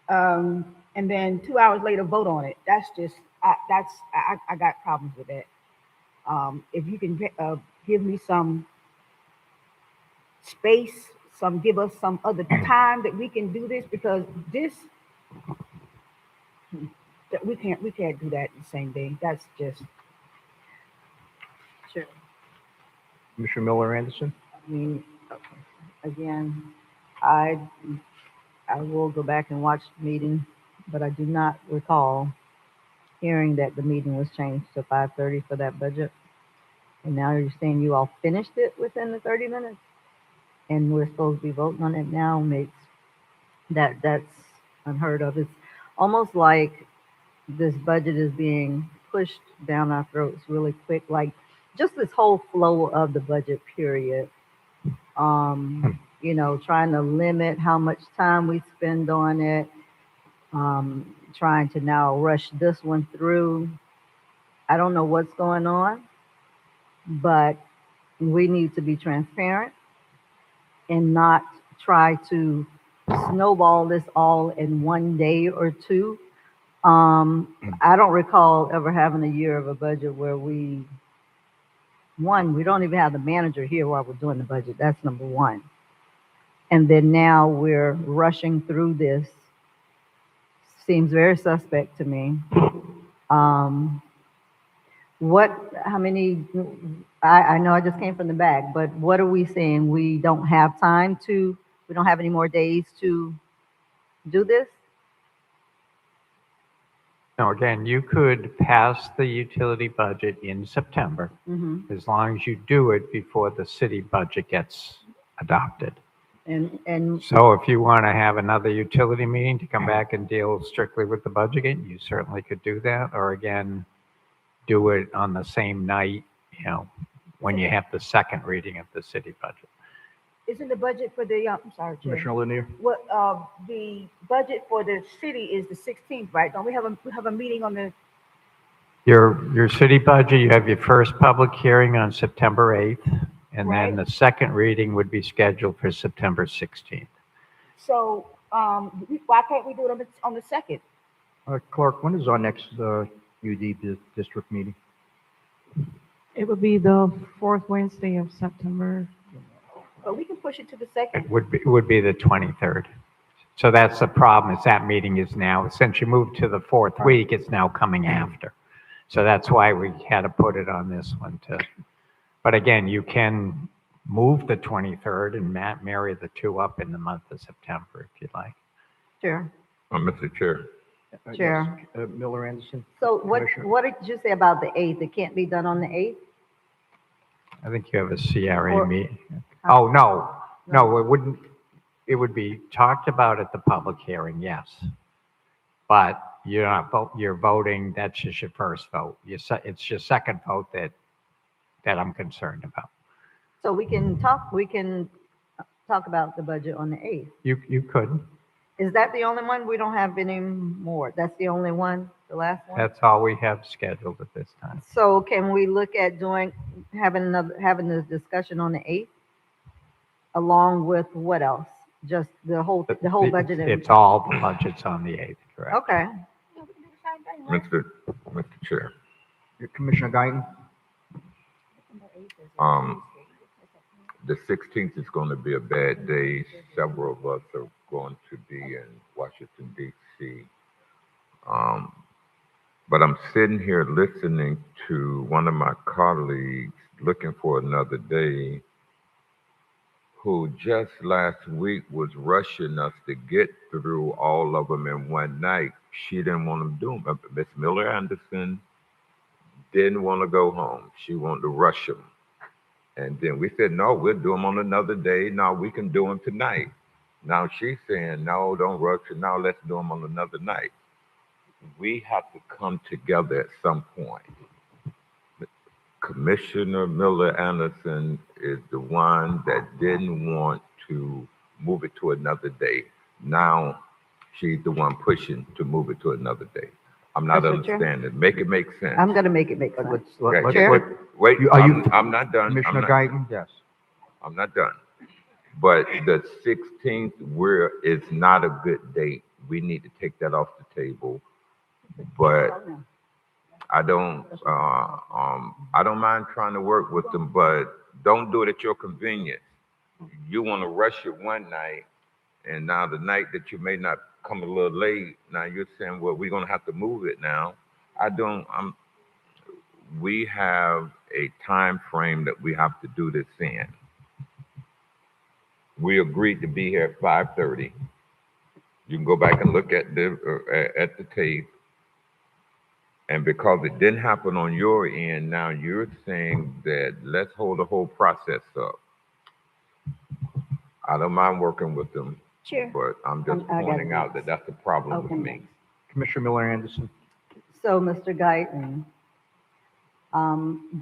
and then 2 hours later vote on it. That's just, I got problems with that. If you can give me some space, give us some other time that we can do this, because this, that we can't do that in the same day. That's just sure. Commissioner Miller Anderson? I mean, again, I will go back and watch the meeting, but I do not recall hearing that the meeting was changed to 5:30 for that budget. And now you're saying you all finished it within the 30 minutes, and we're supposed to be voting on it now. Makes that's unheard of. It's almost like this budget is being pushed down our throats really quick, like just this whole flow of the budget period trying to limit how much time we spend on it, trying to now rush this one through. I don't know what's going on, but we need to be transparent and not try to snowball this all in one day or two. I don't recall ever having a year of a budget where we don't even have the manager here while we're doing the budget. That's number one. And then now we're rushing through this. Seems very suspect to me. I know I just came from the back, but what are we saying? We don't have any more days to do this? No, again, you could pass the utility budget in September as long as you do it before the city budget gets adopted. And So if you want to have another utility meeting to come back and deal strictly with the budget again, you certainly could do that. Or again, do it on the same night, when you have the second reading of the city budget. Isn't the budget for the, I'm sorry, Chair. Commissioner Lanier? What, the budget for the city is the 16th, right? Don't we have a meeting on the, Your city budget, you have your first public hearing on September 8th, and then the second reading would be scheduled for September 16th. so, why can't we do it on the 2nd? Clark, when is our next UD district meeting? It would be the fourth Wednesday of September. But we can push it to the 2nd. It would be the 23rd. So that's the problem, is that meeting is now, since you moved to the fourth week, it's now coming after. So that's why we had to put it on this one too. But again, you can move the 23rd and marry the two up in the month of September if you'd like. Sure. Mr. Chair. Chair. Miller Anderson? So what Commissioner. did you say about the 8th? It can't be done on the 8th? I think you have a CRA Or- meeting. Oh, no, it wouldn't, it would be talked about at the public hearing, yes. But you're voting, that's just your first vote. It's your second vote that I'm concerned about. So we can talk about the budget on the 8th. You could, Is that the only one? We don't have any more. That's the only one, the last one? that's all we have scheduled at this time. So can we look at having this discussion on the 8th? Along with what else? Just the whole budget? It's all the budgets on the 8th, correct? Okay. Mr. Chair. Commissioner Guyton? The 16th is going to be a bad day. Several of us are going to be in Washington, D.C. But I'm sitting here listening to one of my colleagues looking for another day, who just last week was rushing us to get through all of them in one night. She didn't want them doing them. Miss Miller Anderson didn't want to go home. She wanted to rush them. And then we said, no, we'll do them on another day. No, we can do them tonight. Now she's saying, no, don't rush it. Now let's do them on another night. We have to come together at some point. Commissioner Miller Anderson is the one that didn't want to move it to another day. Now she's the one pushing to move it to another day. I'm not Mr. Chair? understanding. Make it make sense. I'm going to make it make sense. Okay, Chair? wait, Are you- I'm not done. Commissioner Guyton? Yes. I'm not done. But the 16th, it's not a good date. We need to take that off the table. But I don't mind trying to work with them, but don't do it at your convenience. You want to rush it one night, and now the night that you may not come a little late, now you're saying, well, we're going to have to move it now. We have a time frame that we have to do this in. We agreed to be here at 5:30. You can go back and look at the tape. And because it didn't happen on your end, now you're saying that let's hold the whole process up. I don't mind working with them, Chair. but I'm just I got pointing it. out that that's the problem with Okay. me. Commissioner Miller Anderson? So, Mr. Guyton,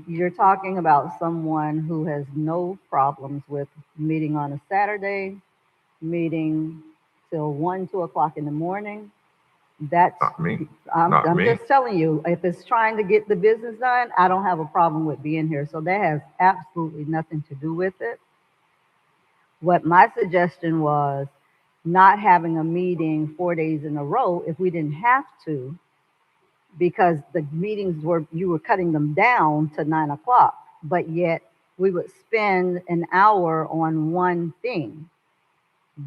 You're talking about someone who has no problems with meeting on a Saturday, meeting till 1, 2 o'clock in the morning. That's, Not me. I'm Not me. just telling you, if it's trying to get the business done, I don't have a problem with being here. So that has absolutely nothing to do with it. What my suggestion was not having a meeting 4 days in a row if we didn't have to, because the meetings were, you were cutting them down to 9 o'clock, but yet we would spend an hour on one thing.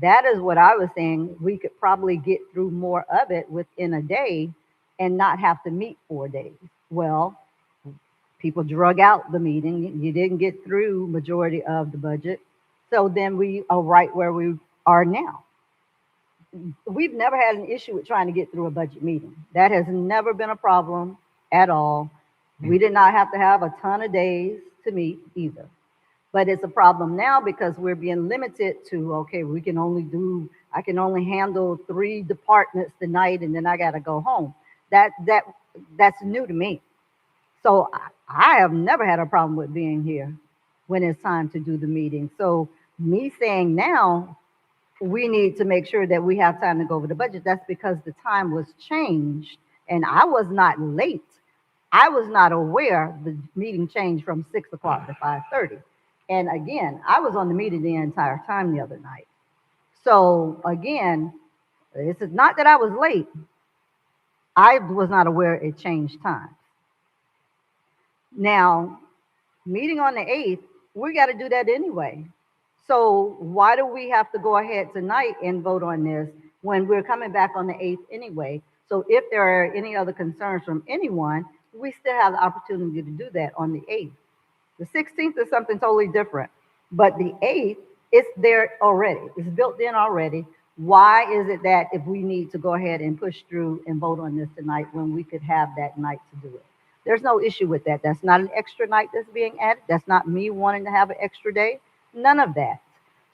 That is what I was saying. We could probably get through more of it within a day and not have to meet 4 days. Well, people drug out the meeting. You didn't get through majority of the budget. So then we are right where we are now. We've never had an issue with trying to get through a budget meeting. That has never been a problem at all. We did not have to have a ton of days to meet either. But it's a problem now because we're being limited to, okay, we can only do, I can only handle 3 departments tonight and then I got to go home. That's new to me. So I have never had a problem with being here when it's time to do the meeting. So me saying now, we need to make sure that we have time to go over the budget. That's because the time was changed and I was not late. I was not aware the meeting changed from 6 o'clock to 5:30. And again, I was on the meeting the entire time the other night. So again, this is not that I was late. I was not aware it changed time. Now, meeting on the 8th, we got to do that anyway. So why do we have to go ahead tonight and vote on this when we're coming back on the 8th anyway? So if there are any other concerns from anyone, we still have the opportunity to do that on the 8th. The 16th is something totally different, but the 8th, it's there already. It's built in already. Why is it that if we need to go ahead and push through and vote on this tonight when we could have that night to do it? There's no issue with that. That's not an extra night that's being added. That's not me wanting to have an extra day. None of that.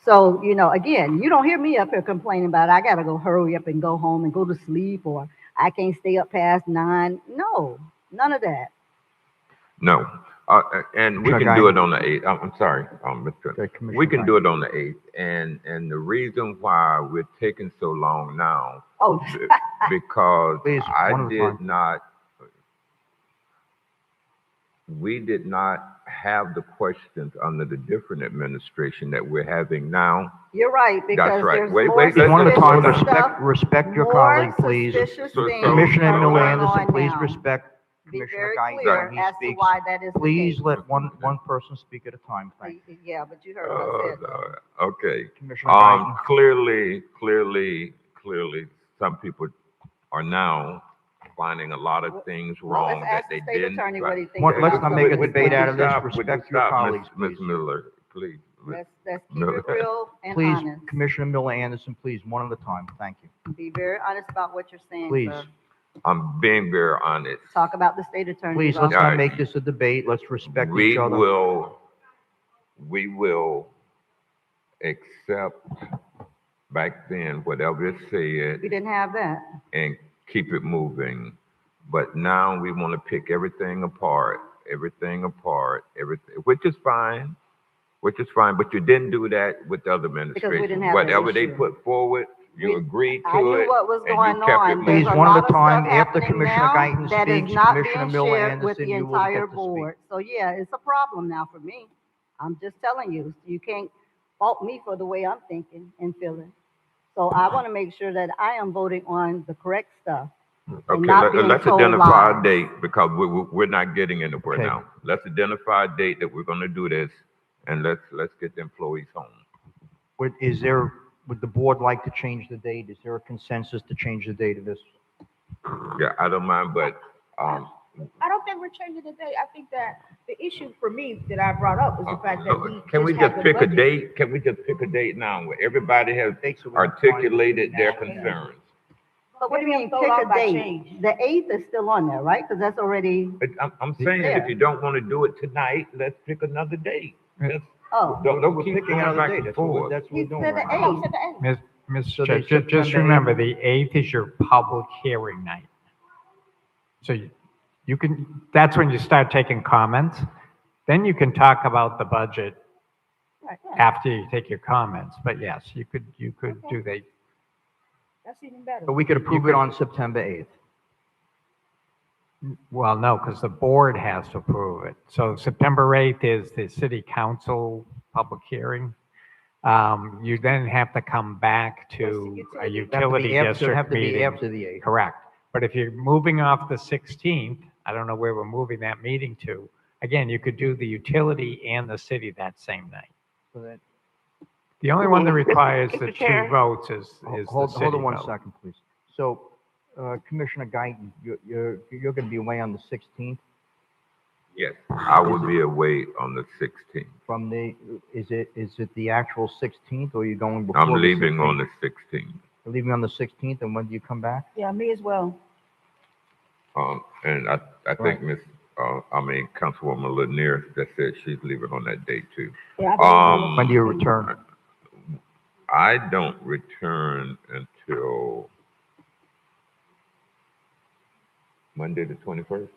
So, you know, again, you don't hear me up here complaining about, I got to go hurry up and go home and go to sleep, or I can't stay up past 9. No, none of that. No. And we can do it on the 8th. I'm sorry, Mr. We can do it on the 8th. And the reason why we're taking so long now, because Please, we did not have the questions under the different administration that we're having now. You're right, because That's right. there's Wait, more wait, One at a time, suspicious stuff, respect your more colleague, please. suspicious things Commissioner going Miller on Anderson, please now. respect Be Commissioner very Guyton clear when he as to speaks. why that is the Please case. let one person speak at a time, thank you. Yeah, but you heard what I said. Okay. Commissioner Guyton. Clearly, some people are now finding a lot of things wrong that they didn't. Let's not make a debate out of this. Respect your colleagues, Ms. Miller, please. Let's keep it real and Please, honest. Commissioner Miller Anderson, please, one at a time, thank you. Be very honest about what you're saying, Please. sir. I'm being very honest. Talk about the state attorney's Please, let's office. not make this a debate. Let's respect We each other. will accept back then whatever it said We didn't have that. and keep it moving. But now we want to pick everything apart, everything, which is fine, but you didn't do that with the other administration. didn't have that Whatever they issue. put forward, you agreed to I knew it, what was and going you kept it on. moving. There's Please, a one lot at a of time. stuff After happening Commissioner now Guyton that is speaks, not Commissioner being Miller shared with Anderson, the you will entire get to speak. board. So yeah, it's a problem now for me. I'm just telling you, you can't fault me for the way I'm thinking and feeling. So I want to make sure that I am voting on the correct stuff. and Okay, not being let's told identify lies. a date because we're not getting anywhere Okay. now. Let's identify a date that we're going to do this, and let's get the employees home. Would the board like to change the date? Is there a consensus to change the date of this? Yeah, I don't mind, but I don't think we're changing the date. I think that the issue for me that I brought up is the fact that we can we have just the pick a budget. date? Can we just pick a date now where everybody has articulated their concerns? But what do you mean, Throw pick off a by date? change. The 8th is still on there, right? Because that's already, I'm saying there. if you don't want to do it tonight, let's pick another date. oh. Don't We're keep picking going another back date. and That's what forth. we're He doing said the right now. 8th. Ms. So they Chair, just September remember, the 8th is your public hearing night. So that's when you start taking comments. Then you can talk about the budget after you take your comments. But yes, you could do that. That's even better. But we could approve it on September 8th. Well, no, because the board has to approve it. So September 8th is the city council public hearing. You then have to come back to a utility district Have to be meeting. after the 8th. Correct. But if you're moving off the 16th, I don't know where we're moving that meeting to. Again, you could do the utility and the city that same night. So that- The only one that requires Mr. the Chair. 2 votes is the Hold city on one vote. second, please. So, Commissioner Guyton, you're going to be away on the 16th Yes, I will be away on the 16th. from the, is it the actual 16th or are you going before? I'm the leaving on 16th? the 16th. You're leaving on the 16th, and when do you come back? Yeah, me as well. And I think Councilwoman Lanier that said she's leaving on that day too. Yeah, I When do you return? I don't return until Monday the 21st.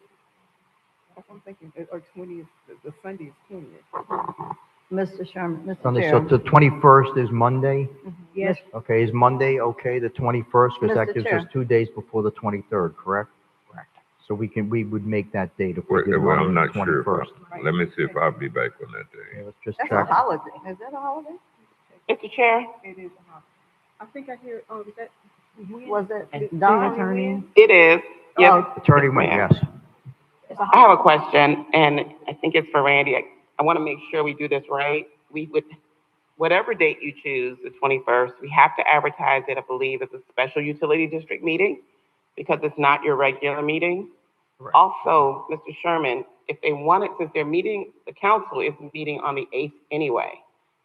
I'm thinking, or 20th, the Sunday is 20th. Mr. Sherman, Mr. Sunday, Chair. so the 21st is Monday? Yes. Okay, is Monday okay, the 21st? Because that Mr. gives Chair. us 2 days before the 23rd, correct? Correct. So we would make that date if we did Well, Monday I'm the not sure. If 21st. let me see if I'll be back on that day. Okay, let's just That's check. a holiday. Is that a holiday? Mr. Chair, It is a holiday. I think I hear, that. Was it City Don? attorney. it is. Yes. Oh, Attorney Wynn, ma'am. yes. I have a question, and I think it's for Randy. I want to make sure we do this right. We would, whatever date you choose, the 21st, we have to advertise it, I believe, as a special utility district meeting because it's not your regular meeting. Correct. Also, Mr. Sherman, if they wanted, since they're meeting, the council is meeting on the 8th anyway,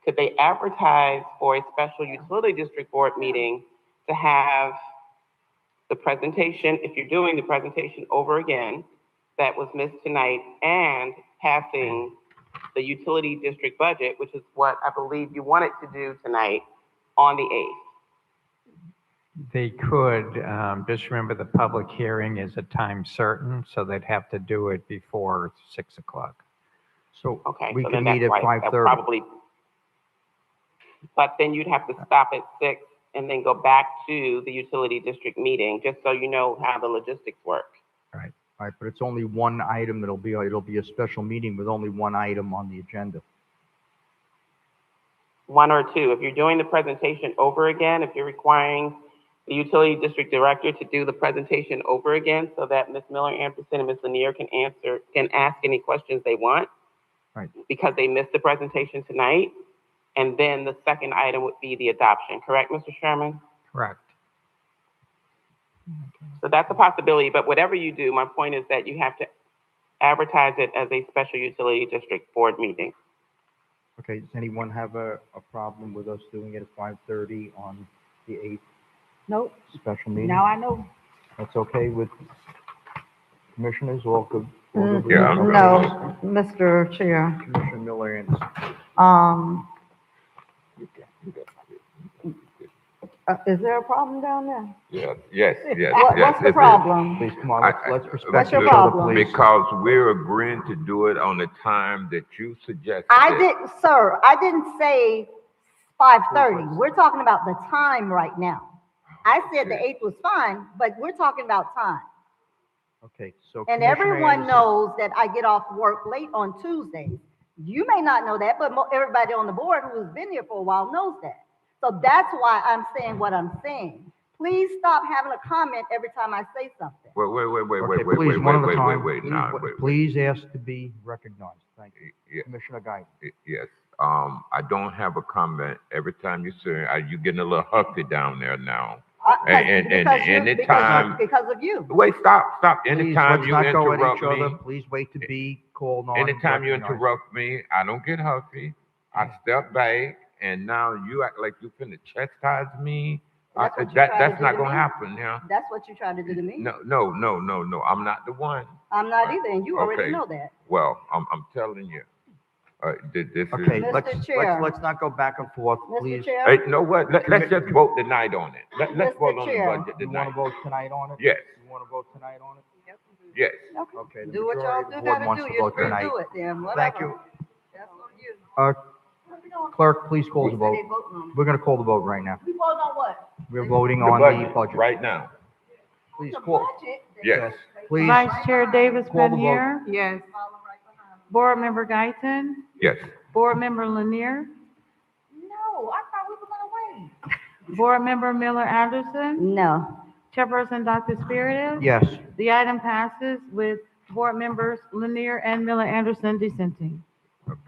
could they advertise for a special utility district board meeting to have the presentation, if you're doing the presentation over again, that was missed tonight, and passing the utility district budget, which is what I believe you wanted to do tonight, on the 8th? They could, just remember the public hearing is a time certain, so they'd have to do it before 6 o'clock. So Okay, we so can then meet that's at right. That 5:30. probably, but then you'd have to stop at 6 and then go back to the utility district meeting, just so you know how the logistics work. All right, but it's only one item it'll be a special meeting with only one item on the agenda. 1 or 2. If you're doing the presentation over again, if you're requiring the utility district director to do the presentation over again so that Ms. Miller Anderson and Ms. Lanier can ask any questions they want. Right. Because they missed the presentation tonight. And then the second item would be the adoption, correct, Mr. Sherman? Correct. So that's a possibility, but whatever you do, my point is that you have to advertise it as a special utility district board meeting. Okay, does anyone have a problem with us doing it at 5:30 on the 8th Nope, special meeting? now I know. That's okay with commissioners, all good? All good with Yeah, that? I'm Okay. No, Mr. Chair. Commissioner Miller Anderson. Is there a problem down there? Yes. What's the problem? Please, come on, let's respect What's your each other, problem? please. Because we're agreeing to do it on the time that you suggested. I didn't, sir, I didn't say 5:30. We're talking about the time right now. I said the 8th was fine, but we're talking about time. Okay, so. And Commissioner everyone Anderson- knows that I get off work late on Tuesdays. You may not know that, but everybody on the board who has been here for a while knows that. So that's why I'm saying what I'm saying. Please stop having a comment every time I say something. Wait, Okay, please, one at a time. now, Please- wait. Please ask to be recognized. Thank you. Yeah. Commissioner Guy. Yes, I don't have a comment every time you say, are you getting a little huffy down there now? And anytime. Because of you. Wait, stop. Please, Anytime let's you not go at interrupt each other. me, Please wait to be called on. and anytime you recognized. interrupt me, I don't get huffy. I step back and now you act like you finna chastise me. That's what you tried to That's do not to gonna me. happen now. That's what you tried to do to me. No, I'm not the one. I'm not either, and you already Okay. know that. Well, I'm telling you, This is. Okay, Mr. let's Chair. not go back and forth, Mr. please. Chair? Hey, you know what? Let's just vote tonight on it. Let's Mr. vote on the Chair. budget You want tonight. to vote tonight on it? Yes, You want to vote tonight on it? yes. Okay, the Do what y'all majority of the do board gotta wants do. to You're vote free to tonight. do it then, whatever. Thank you. That's on you. Clerk, please call the They vote. say they voting on it. We're going to call the vote right now. We voting on what? We're voting The on the budget. right now. Please The call. budget? Yes. Please Vice Chair Davis call the vote. Pannier, Yes. Board Member Guyton, Yes. Board Member Lanier, No, I thought we were gonna wait. Board Member Miller Anderson, No. Chairperson Dr. Spiritus. Yes. The item passes with Board Members Lanier and Miller Anderson dissenting. Okay.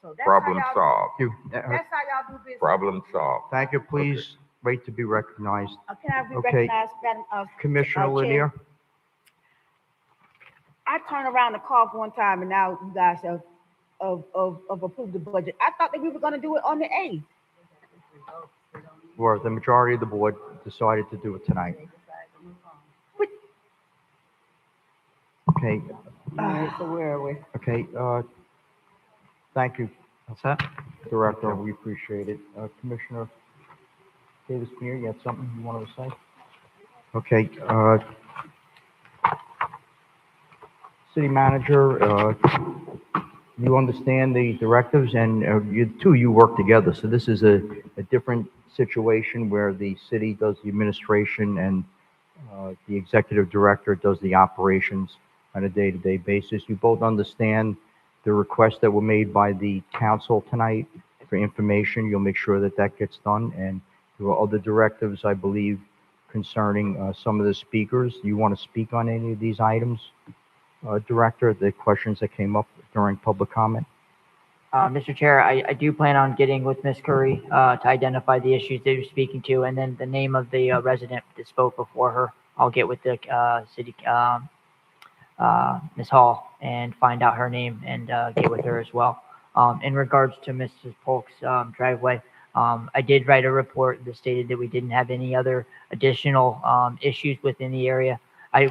So that's Problem how y'all, solved. You. that's how y'all do business. Problem solved. Thank you. Please wait to be recognized. Can I be Okay. recognized, Madam, Commissioner Chair? Lanier? I turned around and coughed one time and now you guys have approved the budget. I thought that we were gonna do it on the 8th. Or the majority of the board decided to do it tonight. Okay, All right, so where are we? okay, thank you, What's that? Director, we appreciate it. Commissioner Davis Pierre, you had something you wanted to say? Okay, City Manager, you understand the directives and you work together. So this is a different situation where the city does the administration and the executive director does the operations on a day-to-day basis. You both understand the requests that were made by the council tonight for information. You'll make sure that that gets done. And there are other directives, I believe, concerning some of the speakers. You want to speak on any of these items, Director, the questions that came up during public comment? Mr. Chair, I do plan on getting with Ms. Curry to identify the issues that you're speaking to, and then the name of the resident that spoke before her. I'll get with the city, Ms. Hall, and find out her name and get with her as well. In regards to Mrs. Polk's driveway, I did write a report that stated that we didn't have any other additional issues within the area.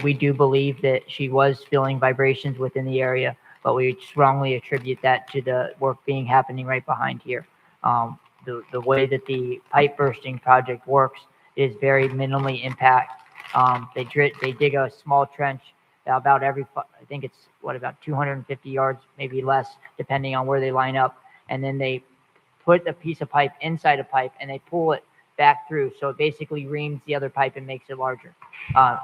We do believe that she was feeling vibrations within the area, but we strongly attribute that to the work happening right behind here. The way that the pipe bursting project works is very minimally impact. They dig a small trench about every, I think it's about 250 yards, maybe less, depending on where they line up. And then they put a piece of pipe inside a pipe and they pull it back through. So it basically reams the other pipe and makes it larger,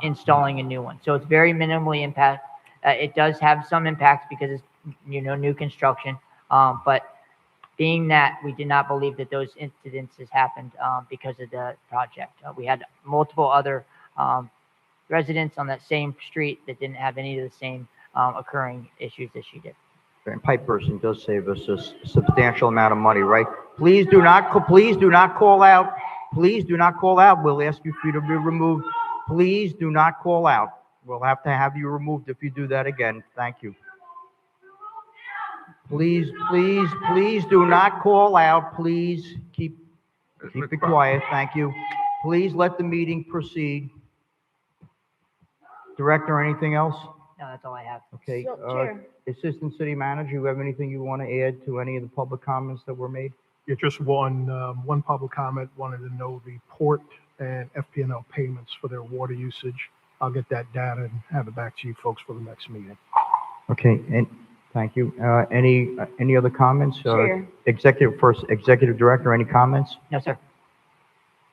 installing a new one. So it's very minimally impact. It does have some impacts because it's, new construction. But being that we did not believe that those incidences happened because of the project. We had multiple other residents on that same street that didn't have any of the same occurring issues that she did. And pipe bursting does save us a substantial amount of money, right? Please do not call out. Please do not call out. We'll ask you for you to be removed. Please do not call out. We'll have to have you removed if you do that again. Thank you. Please do not call out. Please keep it quiet. Thank you. Please let the meeting proceed. Director, anything else? No, that's all I have. Okay. So, Chair. Assistant City Manager, you have anything you want to add to any of the public comments that were made? Yeah, just one public comment, wanted to know the port and FPNL payments for their water usage. I'll get that data and have it back to you folks for the next meeting. Okay, and thank you. Any other comments? Chair. Executive Director, any comments? No, sir.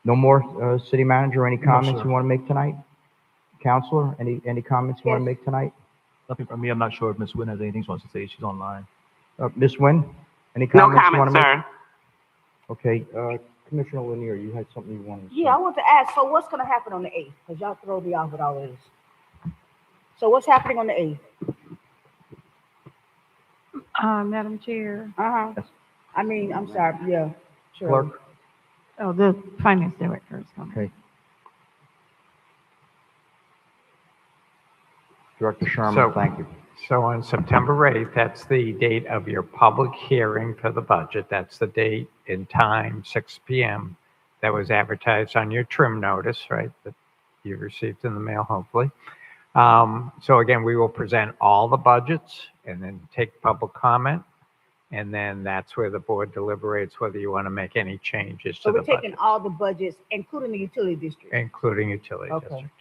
No more, City Manager, any No, comments sir. you want to make tonight? Counselor, any comments you want to make tonight? Nothing from me. I'm not sure if Ms. Wynn has anything she wants to say. She's online. Ms. Wynn, any No comments you want comment, to make? sir. Okay, Commissioner Lanier, you had something you wanted to say? Yeah, I want to ask, so what's gonna happen on the 8th? Because y'all throw me off with all of this. So what's happening on the 8th? Madam Chair. Uh-huh. I mean, I'm sorry, yeah, sure. Clerk? Oh, the Finance Director is coming. Okay. Director So- Sherman, thank you. So on September 8th, that's the date of your public hearing for the budget. That's the date and time, 6 p.m. That was advertised on your trim notice, right, that you received in the mail, hopefully. So again, we will present all the budgets and then take public comment. And then that's where the board deliberates whether you want to make any changes So to we're the taking budget, all the budgets, including the utility district. including utility Okay. district.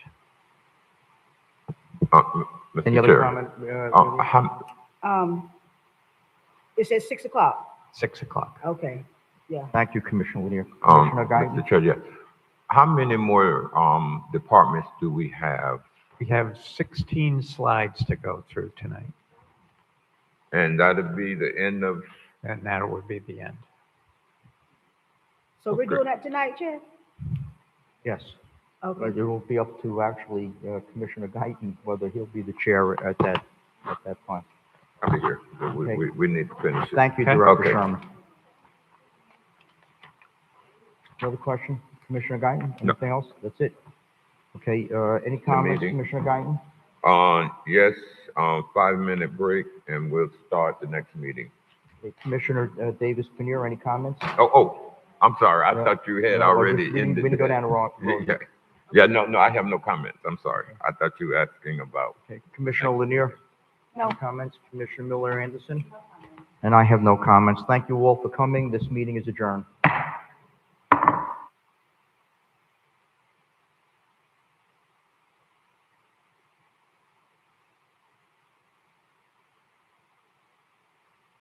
Any Mr. other Chair, comment? It says 6 o'clock. 6 o'clock. Okay, yeah. Thank you, Commissioner Lanier. Commissioner Guyton? Mr. Chair, yes. How many more departments do we have? We have 16 slides to go through tonight, And that'll be the end of, and that would be the end. So we're Okay. doing that tonight, Chair? Yes. Okay. But it will be up to actually Commissioner Guyton whether he'll be the chair at that time. I'll be here. We need to finish it. Thank you, Okay. Director Okay. Sherman. Another question, Commissioner Guyton? No. Anything else? That's it? Okay, any comments, meeting. Commissioner Guyton? Yes, 5-minute break and we'll start the next meeting. Okay, Commissioner Davis Pinero, any comments? Oh, I'm sorry. I No. thought you had No, already we ended. didn't go down the wrong road. Yeah, yeah, no, I have no comments. I'm sorry. I thought you were asking about. Okay, Commissioner Lanier? No. Any comments? Commissioner Miller Anderson? And I have no comments. Thank you all for coming. This meeting is adjourned.